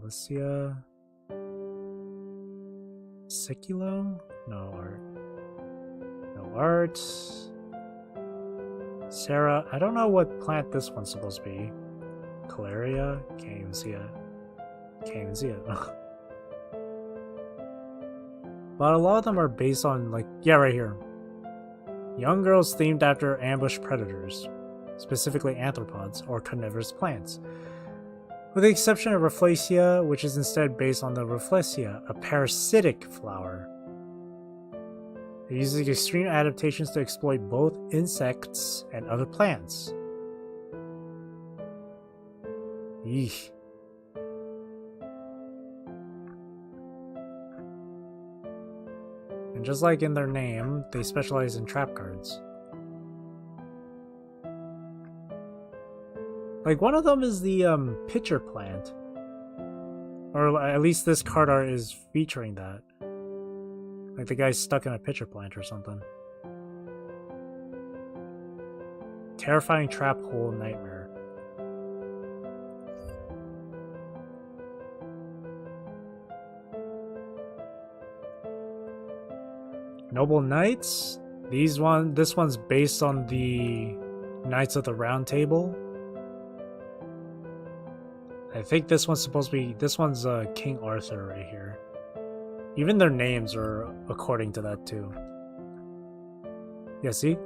Alicia. Siculo? No art. No art. Sarah. I don't know what plant this one's supposed to be. Calaria? Can't even see it. Can't even see it. But a lot of them are based on, like, yeah, right here. Young girls themed after ambush predators, specifically arthropods or carnivorous plants. With the exception of Rafflesia, which is instead based on the Rafflesia, a parasitic flower. It uses extreme adaptations to exploit both insects and other plants. Eesh. And just like in their name, they specialize in trap cards. Like, one of them is the pitcher plant. Or at least this card art is featuring that. Like the guy's stuck in a pitcher plant or something. Terrifying trap hole nightmare. Noble Knights. This one's based on the Knights of the Round Table. I think this one's supposed to be... This one's King Arthur right here. Even their names are according to that too. Yeah, see?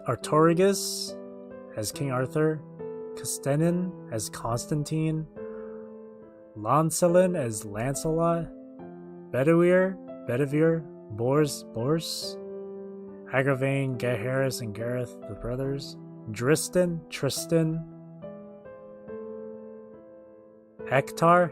Artorigus as King Arthur. Custennin as Constantine. Lancelin as Lancelot. Bedivere, Bors, Agravain, Gaheris, and Gareth, the brothers. Tristan, Hector,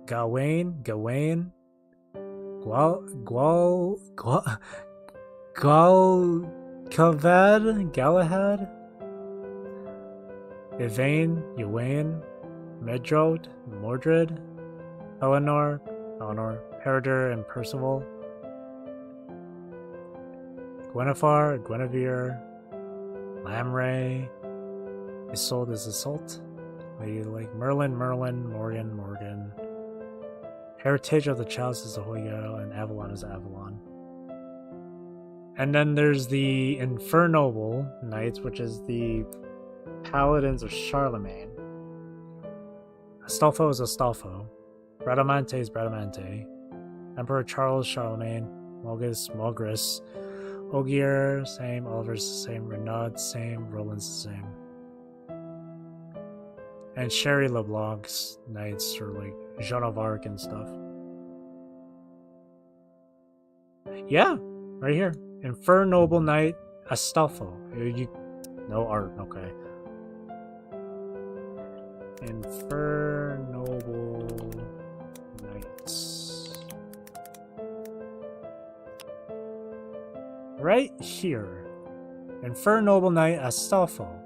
Gawain, Galahad, Yvain, Medrod, Mordred, Eleanor, Peredur, and Percival. Guinevere, Lamray, Isolde is Isolde, Lady Lake, Merlin, Morgan, Heritage of the Chalice is the Holy Grail, and Avalon is Avalon. And then there's the Infernoble Knights, which is the Paladins of Charlemagne. Astolfo is Astolfo. Bradamante is Bradamante. Emperor Charles Charlemagne. Mogris. Ogier, same. Oliver's the same. Renaud, same. Roland's the same. And Sherry LeBlanc's knights are like Joan of Arc and stuff. Yeah, right here. Infernoble Knight Astolfo. No art, okay. Infernoble Knights. Right here. Infernoble Knight Astolfo.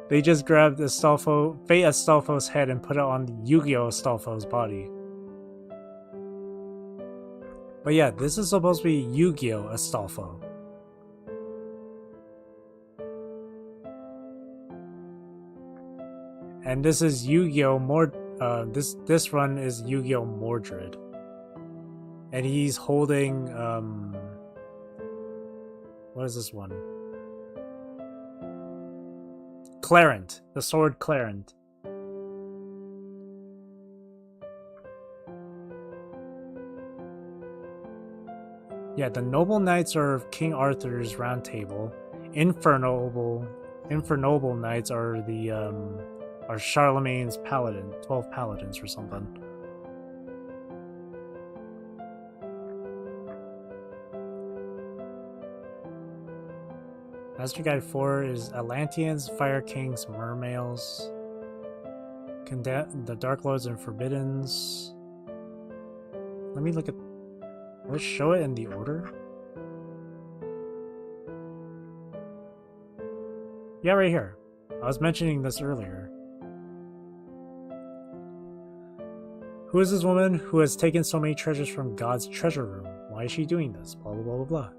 They just grabbed Fate Astolfo's head and put it on Yu-Gi-Oh! Astolfo's body. But yeah, this is supposed to be Yu-Gi-Oh! Astolfo. And this is Yu-Gi-Oh! This run is Yu-Gi-Oh! Mordred. And he's holding, what is this one? Clarent. The sword Clarent. Yeah, the Noble Knights are of King Arthur's Round Table. Infernoble Knights are the, are Charlemagne's Paladin. 12 Paladins or something. Master Guide 4 is Atlanteans, Fire Kings, Mermales, the Dark Lords and Forbiddens. Let me look at... Let's show it in the order. Yeah, right here. I was mentioning this earlier. Who is this woman who has taken so many treasures from God's treasure room? Why is she doing this? Blah, blah, blah, blah, blah.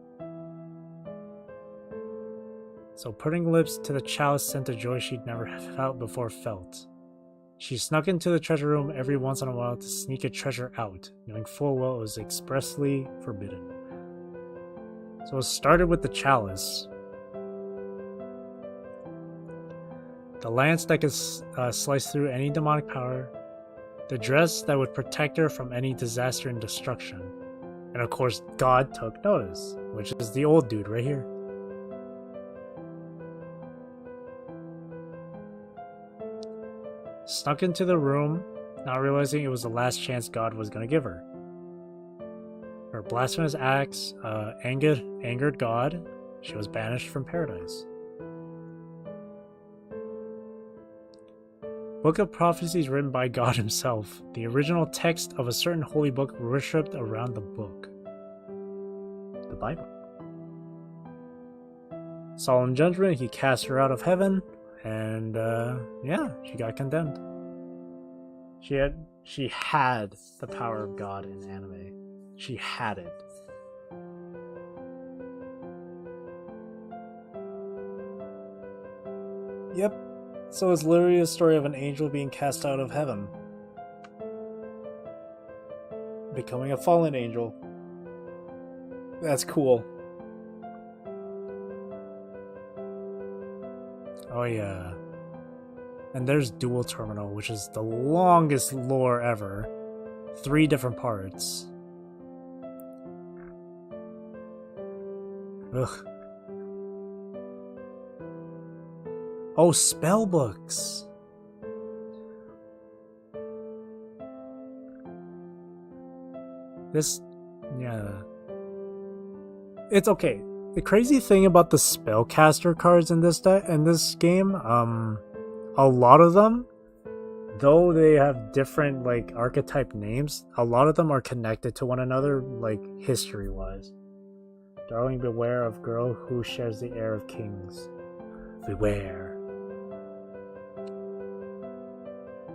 So putting lips to the chalice sent a joy she'd never felt before felt. She snuck into the treasure room every once in a while to sneak a treasure out, knowing full well it was expressly forbidden. So it started with the chalice. The lance that could slice through any demonic power. The dress that would protect her from any disaster and destruction. And of course, God took notice, which is the old dude right here. Snuck into the room, not realizing it was the last chance God was going to give her. Her blasphemous acts angered God. She was banished from paradise. Book of Prophecies written by God himself. The original text of a certain holy book worshipped around the book. The Bible. Solemn judgment, he cast her out of heaven. And yeah, she got condemned. She had the power of God in anime. She had it. Yep. So it's literally a story of an angel being cast out of heaven, becoming a fallen angel. That's cool. Oh yeah. And there's Dual Terminal, which is the longest lore ever. 3 different parts. Ugh. Oh, spell books. This, yeah. It's okay. The crazy thing about the spellcaster cards in this game, a lot of them, though they have different like archetype names, a lot of them are connected to one another, like history-wise. Darling, beware of girl who shares the air of kings. Beware.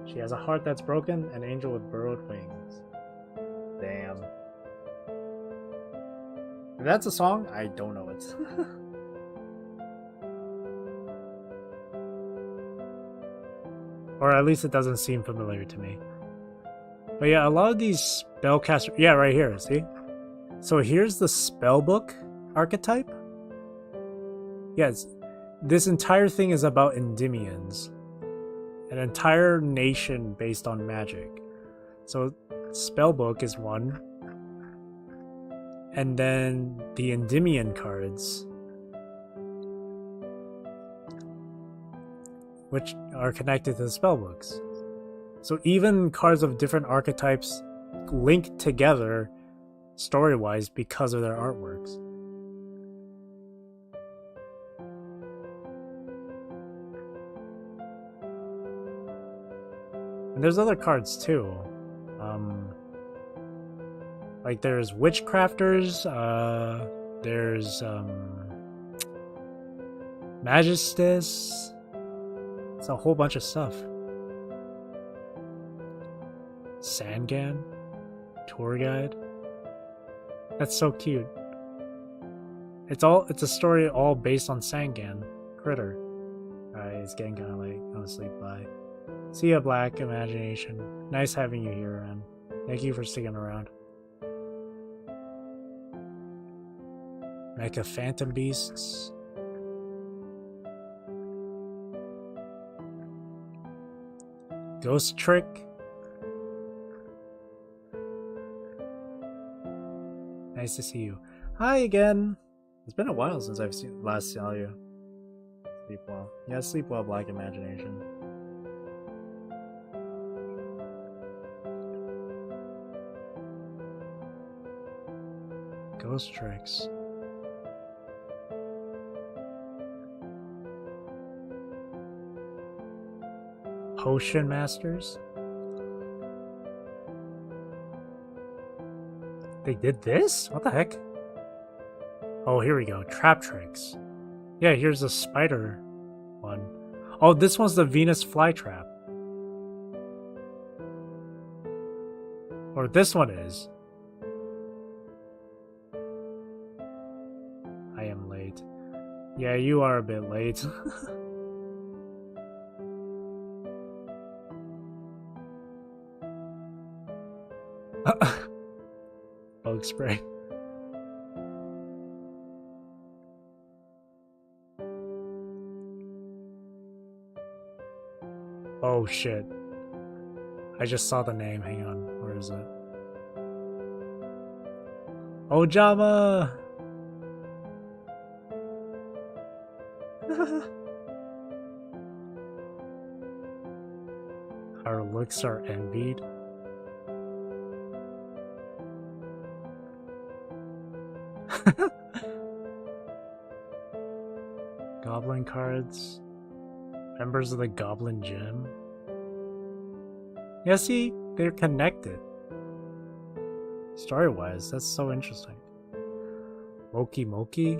She has a heart that's broken, an angel with burrowed wings. Damn. If that's a song, I don't know it. Or at least it doesn't seem familiar to me. But yeah, a lot of these spellcaster... Yeah, right here, see? So here's the spellbook archetype. Yes, this entire thing is about Endymions. An entire nation based on magic. So spellbook is one. And then the Endymion cards, which are connected to the spellbooks. So even cards of different archetypes link together story-wise because of their artworks. And there's other cards too. Like there's Witchcrafters, there's Magistus. It's a whole bunch of stuff. Sangan, tour guide. That's so cute. It's a story all based on Sangan, Critter. Alright, it's getting kind of late. Go to sleep. Bye. See ya, Black Imagination. Nice having you here, man. Thank you for sticking around. Mecha Phantom Beasts. Ghost Trick. Nice to see you. Hi again. It's been a while since I've last saw you. Sleep well. Yeah, sleep well, Black Imagination. Ghost Tricks. Potion Masters? They did this? What the heck? Oh, here we go. Trap Tricks. Yeah, here's the spider one. Oh, this one's the Venus flytrap. Or this one is. I am late. Yeah, you are a bit late. Bug spray. Oh shit. I just saw the name. Hang on. Where is it? Oh, Jama! Our looks are envied. Goblin cards. Members of the Goblin Gym. Yeah, see, they're connected. Story-wise, that's so interesting. Moki Moki.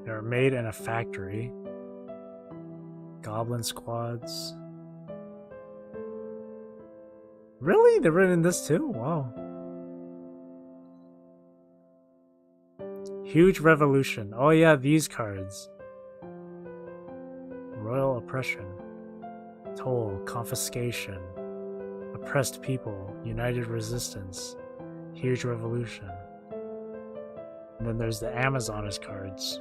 They're made in a factory. Goblin squads. Really? They're written in this too? Wow. Huge revolution. Oh yeah, these cards. Royal oppression. Toll, confiscation. Oppressed people, united resistance. Huge revolution. And then there's the Amazoness cards.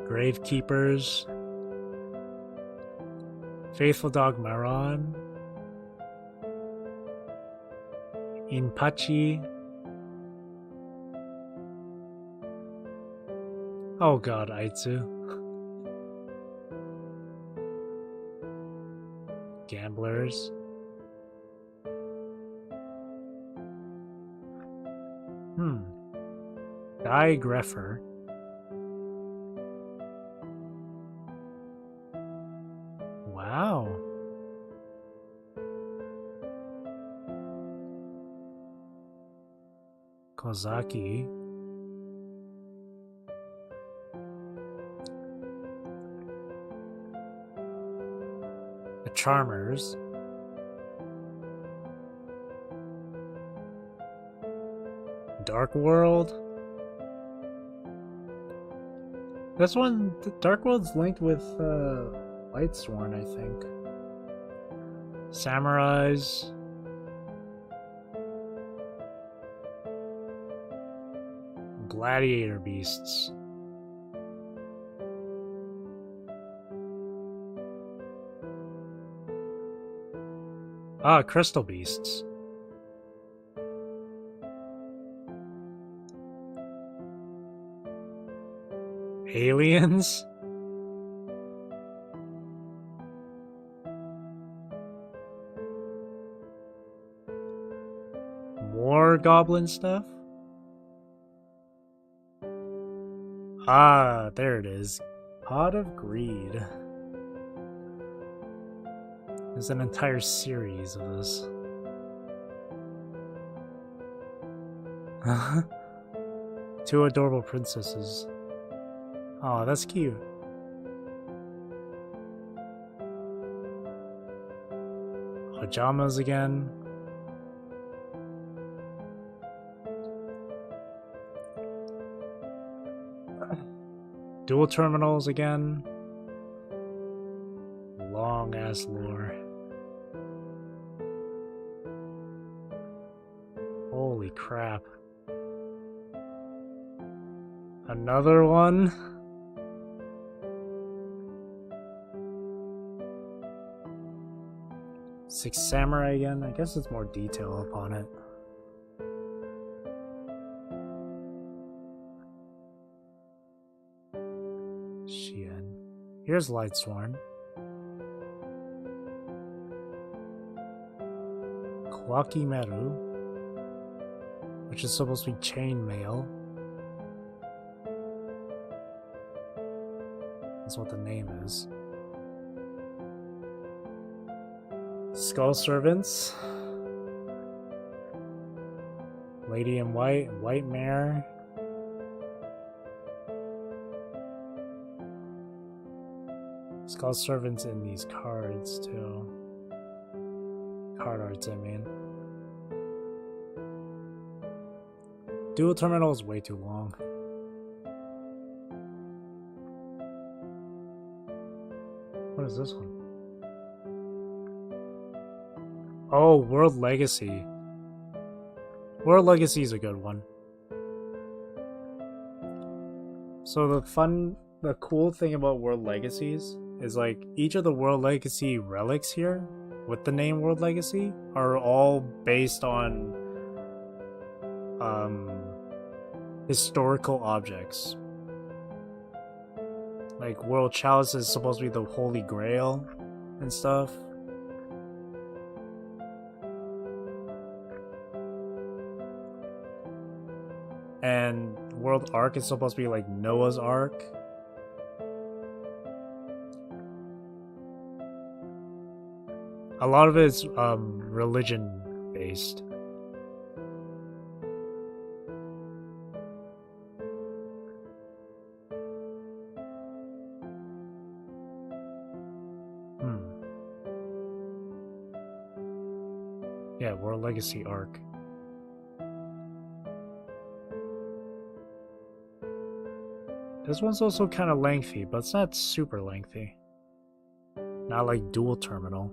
Gravekeepers. Faithful Dog Maron. Inpachi. Oh god, Aitsu. Gamblers. Digrapher. Wow. Kozaki. The Charmers. Dark World. This one, Dark World's linked with Lightsworn, I think. Samurais. Gladiator beasts. Ah, crystal beasts. Aliens? More goblin stuff? Ah, there it is. Pot of Greed. There's an entire series of this. Two adorable princesses. Oh, that's cute. Pajamas again. Dual terminals again. Long ass lore. Holy crap. Another one? Six Samurai again? I guess it's more detail upon it. Shien. Here's Lightsworn. Kwakimeru, which is supposed to be chainmail. That's what the name is. Skull Servants. Lady in White, White Mare. Skull Servants in these cards too. Card arts, I mean. Dual terminal is way too long. What is this one? Oh, World Legacy. World Legacy is a good one. So the cool thing about World Legacies is like each of the World Legacy relics here with the name World Legacy are all based on historical objects. Like World Chalice is supposed to be the Holy Grail and stuff. And World Ark is supposed to be like Noah's Ark. A lot of it is religion based. Yeah, World Legacy Ark. This one's also kind of lengthy, but it's not super lengthy. Not like Dual Terminal.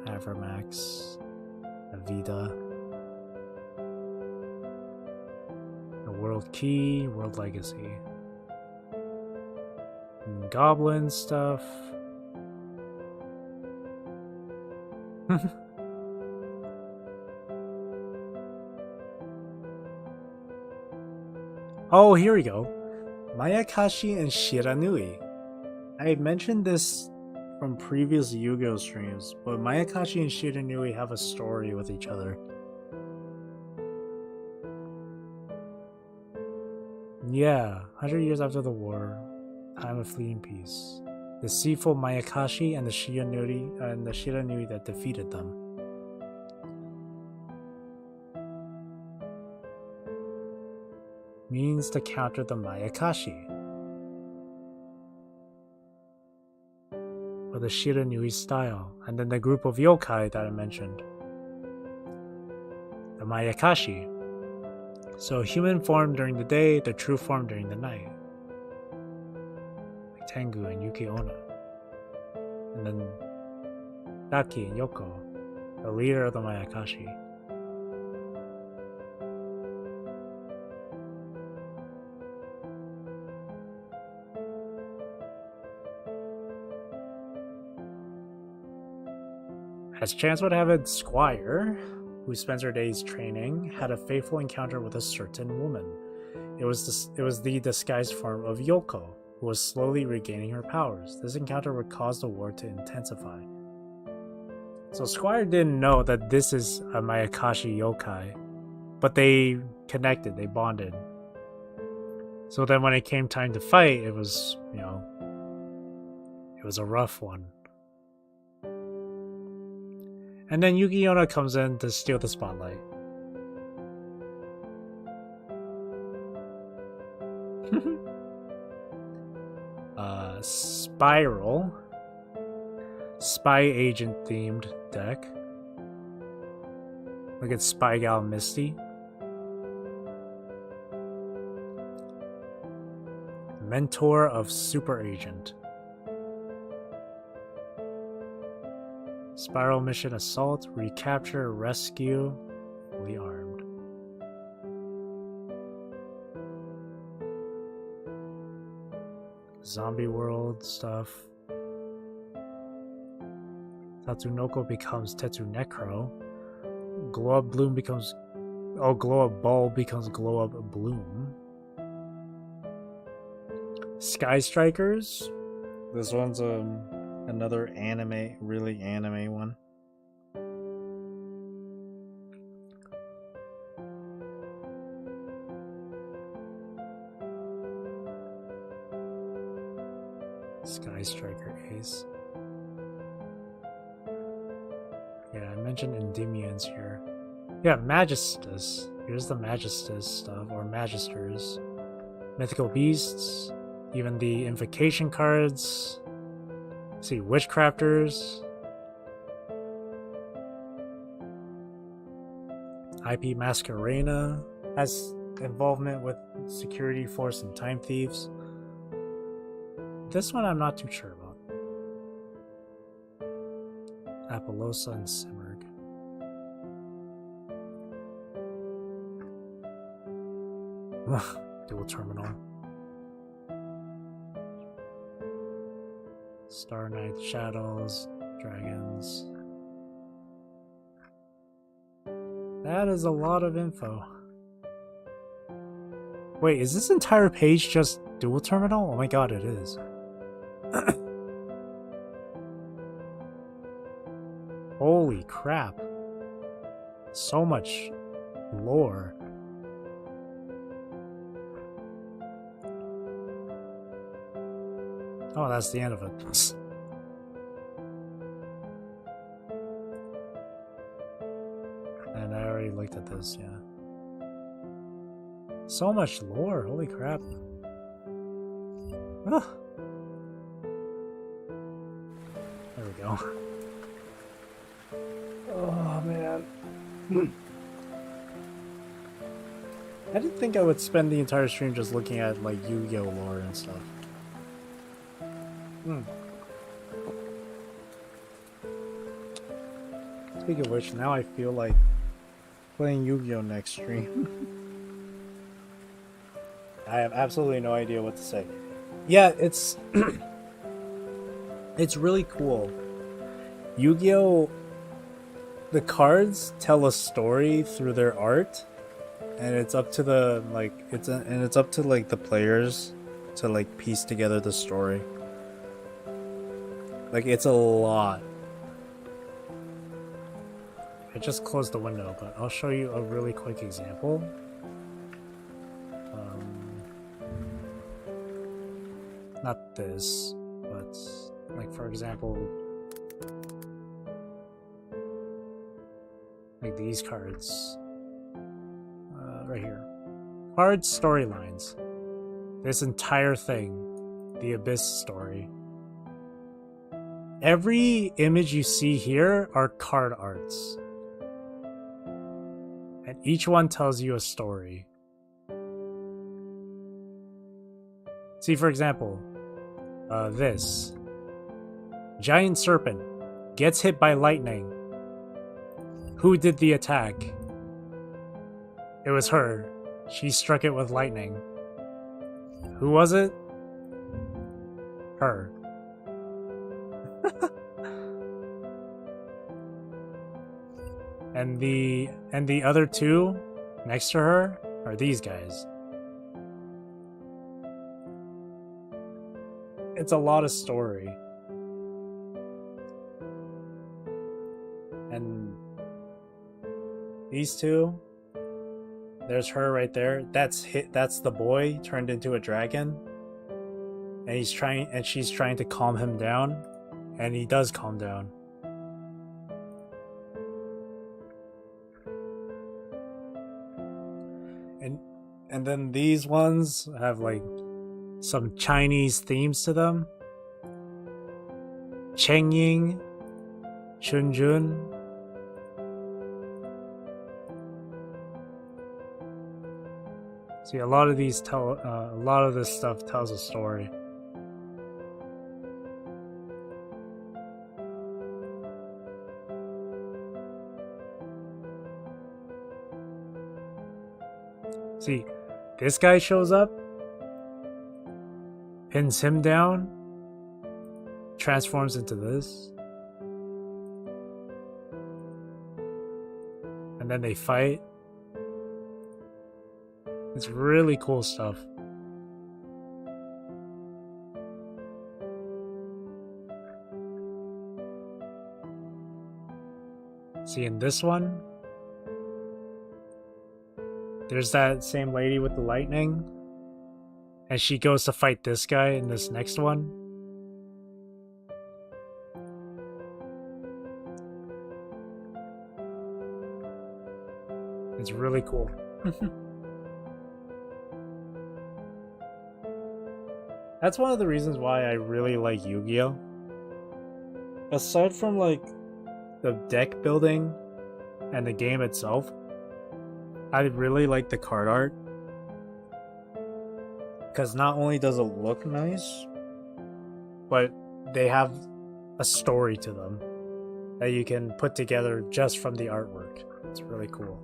Avermax. Avida. The World Key, World Legacy. And Goblin stuff. Oh, here we go. Mayakashi and Shiranui. I had mentioned this from previous Yu-Gi-Oh streams, but Mayakashi and Shiranui have a story with each other. Yeah, 100 years after the war, time of fleeting peace. The deceitful Mayakashi and the Shiranui that defeated them. Means to counter the Mayakashi. Or the Shiranui style, and then the group of yokai that I mentioned. The Mayakashi. So human form during the day, the true form during the night. Like Tengu and Yuki Onna. And then Daki and Yoko, the leader of the Mayakashi. As chance would have it, Squire, who spends her days training, had a fateful encounter with a certain woman. It was the disguised form of Yoko, who was slowly regaining her powers. This encounter would cause the war to intensify. So Squire didn't know that this is a Mayakashi yokai, but they connected, they bonded. So then when it came time to fight, it was, it was a rough one. And then Yuki Onna comes in to steal the spotlight. Spiral. Spy agent themed deck. Look at Spy Gal Misty. Mentor of Super Agent. Spiral Mission Assault, Recapture, Rescue, fully armed. Zombie World stuff. Tatsunoko becomes Tetsunecro. Glow Up Bloom becomes... Oh, Glow Up Ball becomes Glow Up Bloom. Sky Strikers. This one's another anime, really anime one. Sky Striker Ace. Yeah, I mentioned Endymions here. Yeah, Magistus. Here's the Magistus stuff, or Magisters. Mythical Beasts. Even the Invocation cards. See, Witchcrafters. IP Masquerena has involvement with Security Force and Time Thieves. This one I'm not too sure about. Apollosa and Simurg. Dual Terminal. Star Knight, Shadows, Dragons. That is a lot of info. Wait, is this entire page just Dual Terminal? Oh my god, it is. Holy crap. So much lore. Oh, that's the end of it. And I already looked at this, yeah. So much lore, holy crap. Ah. There we go. Oh, man. I didn't think I would spend the entire stream just looking at like Yu-Gi-Oh lore and stuff. Speaking of which, now I feel like playing Yu-Gi-Oh next stream. I have absolutely no idea what to say. Yeah, it's it's really cool. Yu-Gi-Oh, the cards tell a story through their art, and it's up to the it's up to like the players to like piece together the story. Like it's a lot. I just closed the window, but I'll show you a really quick example. Not this, but like for example, like these cards right here. Card storylines. This entire thing, the Abyss story. Every image you see here are card arts. And each one tells you a story. See, for example, this. Giant serpent gets hit by lightning. Who did the attack? It was her. She struck it with lightning. Who was it? Her. And the other two next to her are these guys. It's a lot of story. And these two, there's her right there. That's the boy turned into a dragon. And she's trying to calm him down, and he does calm down. And then these ones have like some Chinese themes to them. Cheng Ying, Chun Jun. See, a lot of these a lot of this stuff tells a story. See, this guy shows up, pins him down, transforms into this, and then they fight. It's really cool stuff. See, in this one, there's that same lady with the lightning, and she goes to fight this guy in this next one. It's really cool. That's one of the reasons why I really like Yu-Gi-Oh! Aside from like the deck building and the game itself, I really like the card art, because not only does it look nice, but they have a story to them that you can put together just from the artwork. It's really cool.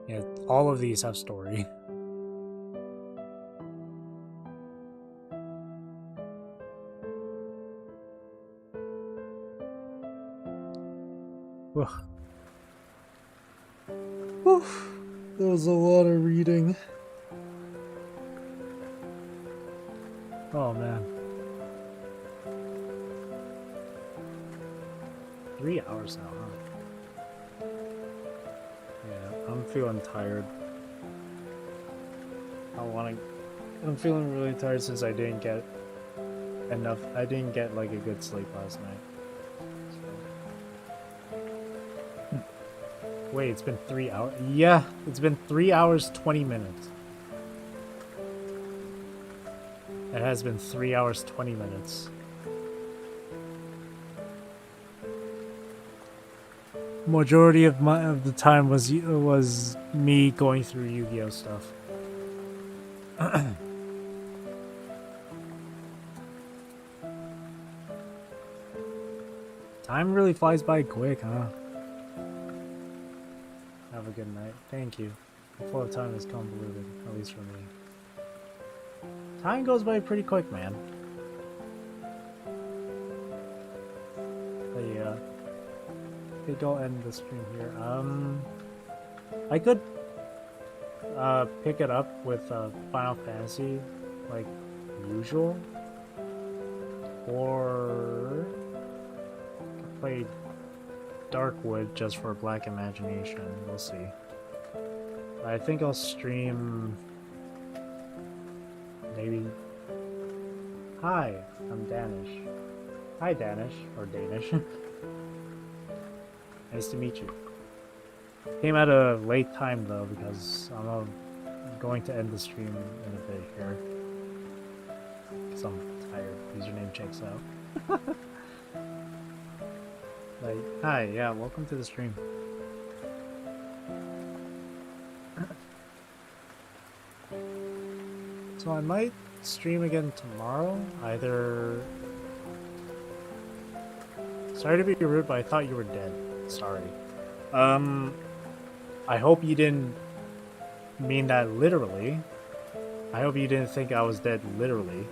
Yeah, all of these have story. That was a lot of reading. Oh man. 3 hours now, huh? Yeah, I'm feeling tired. I'm feeling really tired since I didn't get enough. I didn't get like a good sleep last night. Wait, it's been 3 hours? Yeah, it's been 3 hours, 20 minutes. It has been 3 hours, 20 minutes. majority of the time was me going through Yu-Gi-Oh stuff. Time really flies by quick, huh? Have a good night. Thank you. The flow of time is convoluted, at least for me. Time goes by pretty quick, man. But yeah. I think I'll end the stream here. I could pick it up with Final Fantasy, like usual, or play Darkwood just for Black Imagination. We'll see. I think I'll stream maybe. Hi, I'm Danish. Hi, Danish or Danish. Nice to meet you. Came at a late time though because I'm going to end the stream in a bit here. Because I'm tired. Username checks out. Like, hi, yeah, welcome to the stream. So I might stream again tomorrow. Either. Sorry to be rude, but I thought you were dead. Sorry. I hope you didn't mean that literally. I hope you didn't think I was dead literally.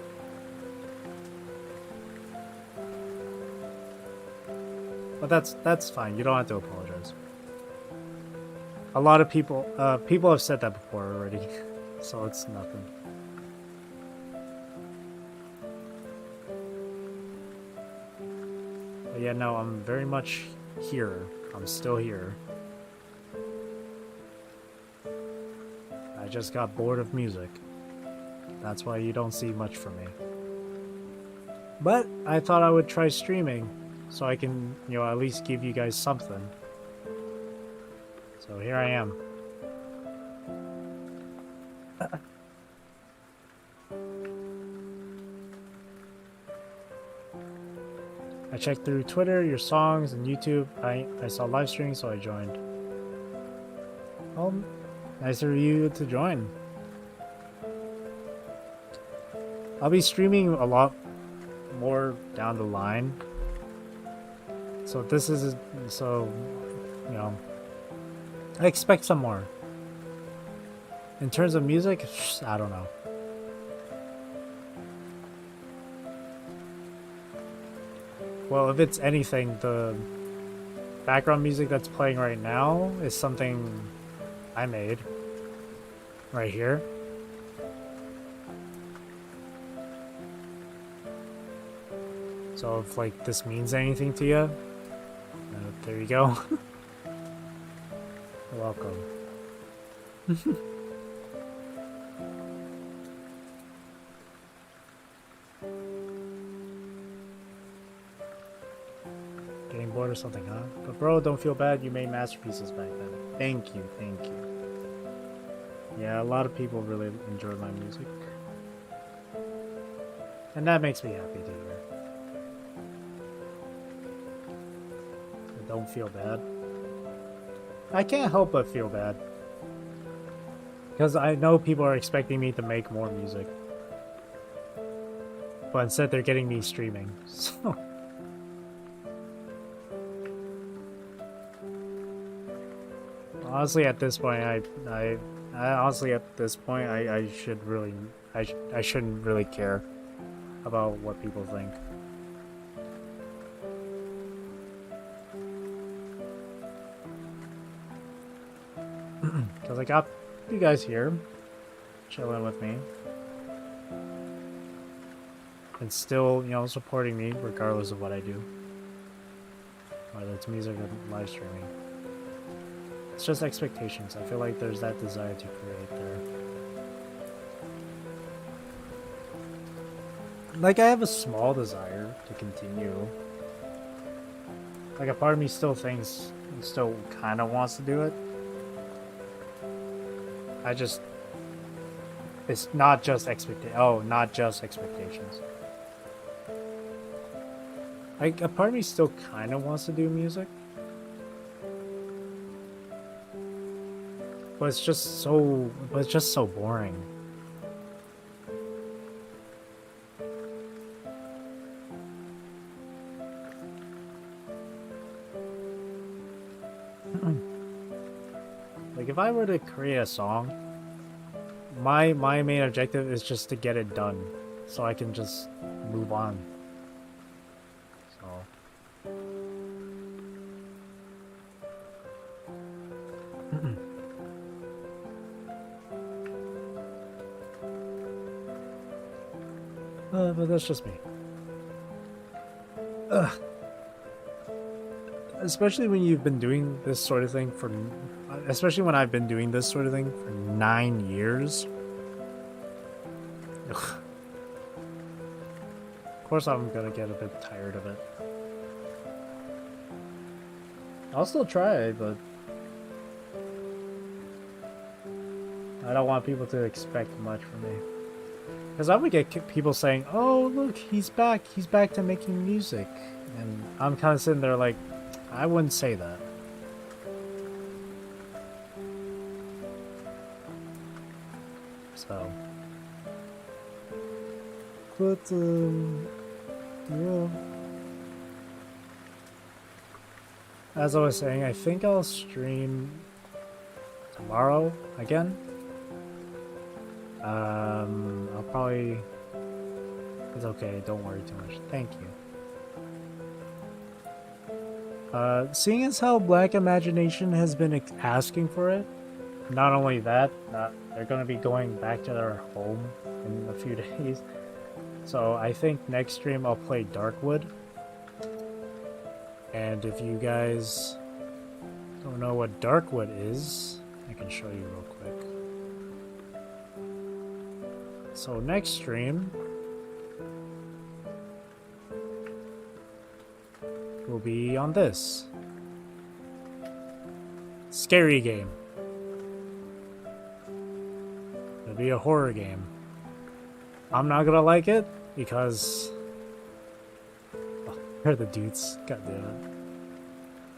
But that's fine. You don't have to apologize. A lot of people have said that before already, so it's nothing. But yeah, no, I'm very much here. I'm still here. I just got bored of music. That's why you don't see much from me. But I thought I would try streaming so I can, you know, at least give you guys something. So here I am. I checked through Twitter, your songs, and YouTube. I saw live streaming, so I joined. Well, nice of you to join. I'll be streaming a lot more down the line. So this is, so, you know, I expect some more. In terms of music, I don't know. Well, if it's anything, the background music that's playing right now is something I made. Right here. So if, like, this means anything to you, there you go. You're welcome. Getting bored or something, huh? But bro, don't feel bad. You made masterpieces back then. Thank you, thank you. Yeah, a lot of people really enjoy my music. And that makes me happy to hear. So don't feel bad. I can't help but feel bad. Because I know people are expecting me to make more music. But instead they're getting me streaming. So... honestly, at this point, I honestly at this point, I should really, I shouldn't really care about what people think. Because I got you guys here, chilling with me, and still, you know, supporting me regardless of what I do, whether it's music or live streaming. It's just expectations. I feel like there's that desire to create there. Like, I have a small desire to continue. Like, a part of me still thinks, still kind of wants to do it. I just... it's not just not just expectations. Like, a part of me still kind of wants to do music. But it's just so boring. Like if I were to create a song, my main objective is just to get it done, so I can just move on. So. But that's just me. Especially when you've been doing this sort of thing for... Especially when I've been doing this sort of thing for 9 years. Ugh. Of course I'm gonna get a bit tired of it. I'll still try, but... I don't want people to expect much from me. Because I would get people saying, oh, look, he's back to making music. And I'm kind of sitting there like, I wouldn't say that. So. But, yeah. As I was saying, I think I'll stream tomorrow again. I'll probably... It's okay, don't worry too much. Thank you. Seeing as how Black Imagination has been asking for it, not only that, they're going to be going back to their home in a few days. So I think next stream I'll play Darkwood. And if you guys don't know what Darkwood is, I can show you real quick. So next stream will be on this. Scary game. It'll be a horror game. I'm not gonna like it because... Oh, they're the dudes. God damn it.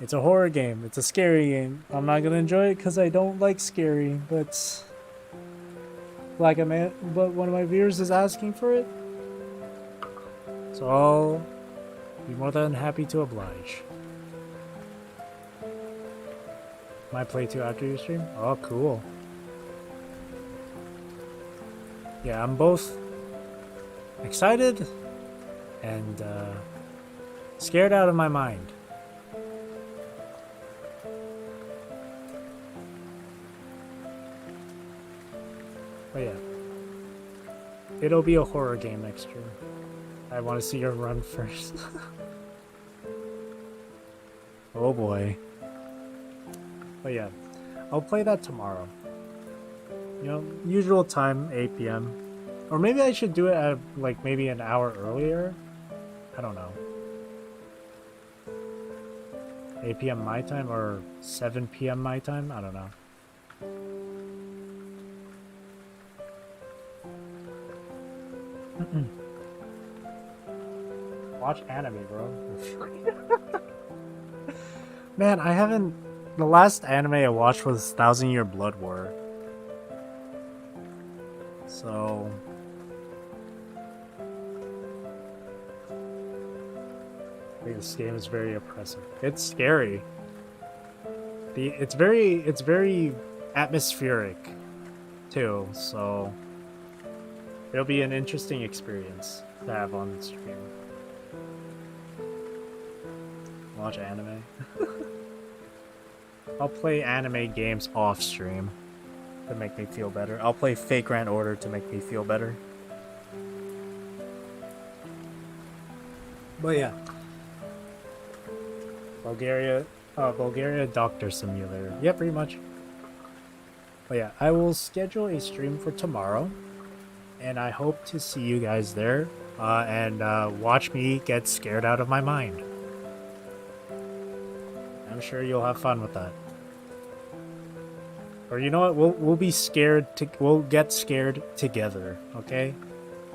It's a horror game. It's a scary game. I'm not gonna enjoy it because I don't like scary, but... but one of my viewers is asking for it. So I'll be more than happy to oblige. Might play too after your stream? Oh, cool. Yeah, I'm both excited and scared out of my mind. But yeah, it'll be a horror game next year. I want to see your run first. Oh boy. But yeah, I'll play that tomorrow. You know, usual time, 8 p.m. Or maybe I should do it at like maybe an hour earlier. I don't know. 8 p.m. my time or 7 p.m. my time? I don't know. Watch anime, bro. Man, I haven't... The last anime I watched was 1000 Year Blood War. So... I think this game is very oppressive. It's scary. It's very atmospheric, too, so... It'll be an interesting experience to have on the stream. Watch anime. I'll play anime games off stream to make me feel better. I'll play Fake Grand Order to make me feel better. But yeah. Bulgaria Doctor Simulator. Yeah, pretty much. But yeah, I will schedule a stream for tomorrow. And I hope to see you guys there. And watch me get scared out of my mind. I'm sure you'll have fun with that. Or you know what? We'll be scared. We'll get scared together. Okay?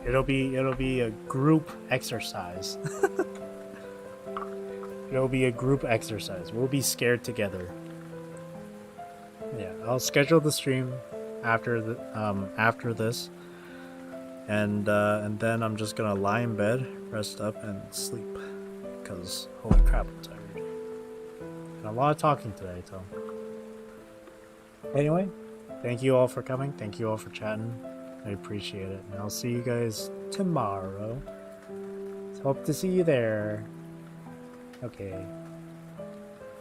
It'll be a group exercise. It'll be a group exercise. We'll be scared together. yeah, I'll schedule the stream after after this, and then I'm just gonna lie in bed, rest up, and sleep. Because holy crap, I'm tired. And a lot of talking today, so. Anyway, thank you all for coming. Thank you all for chatting. I appreciate it. And I'll see you guys tomorrow. Hope to see you there. Okay.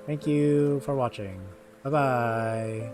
Thank you for watching. Bye bye.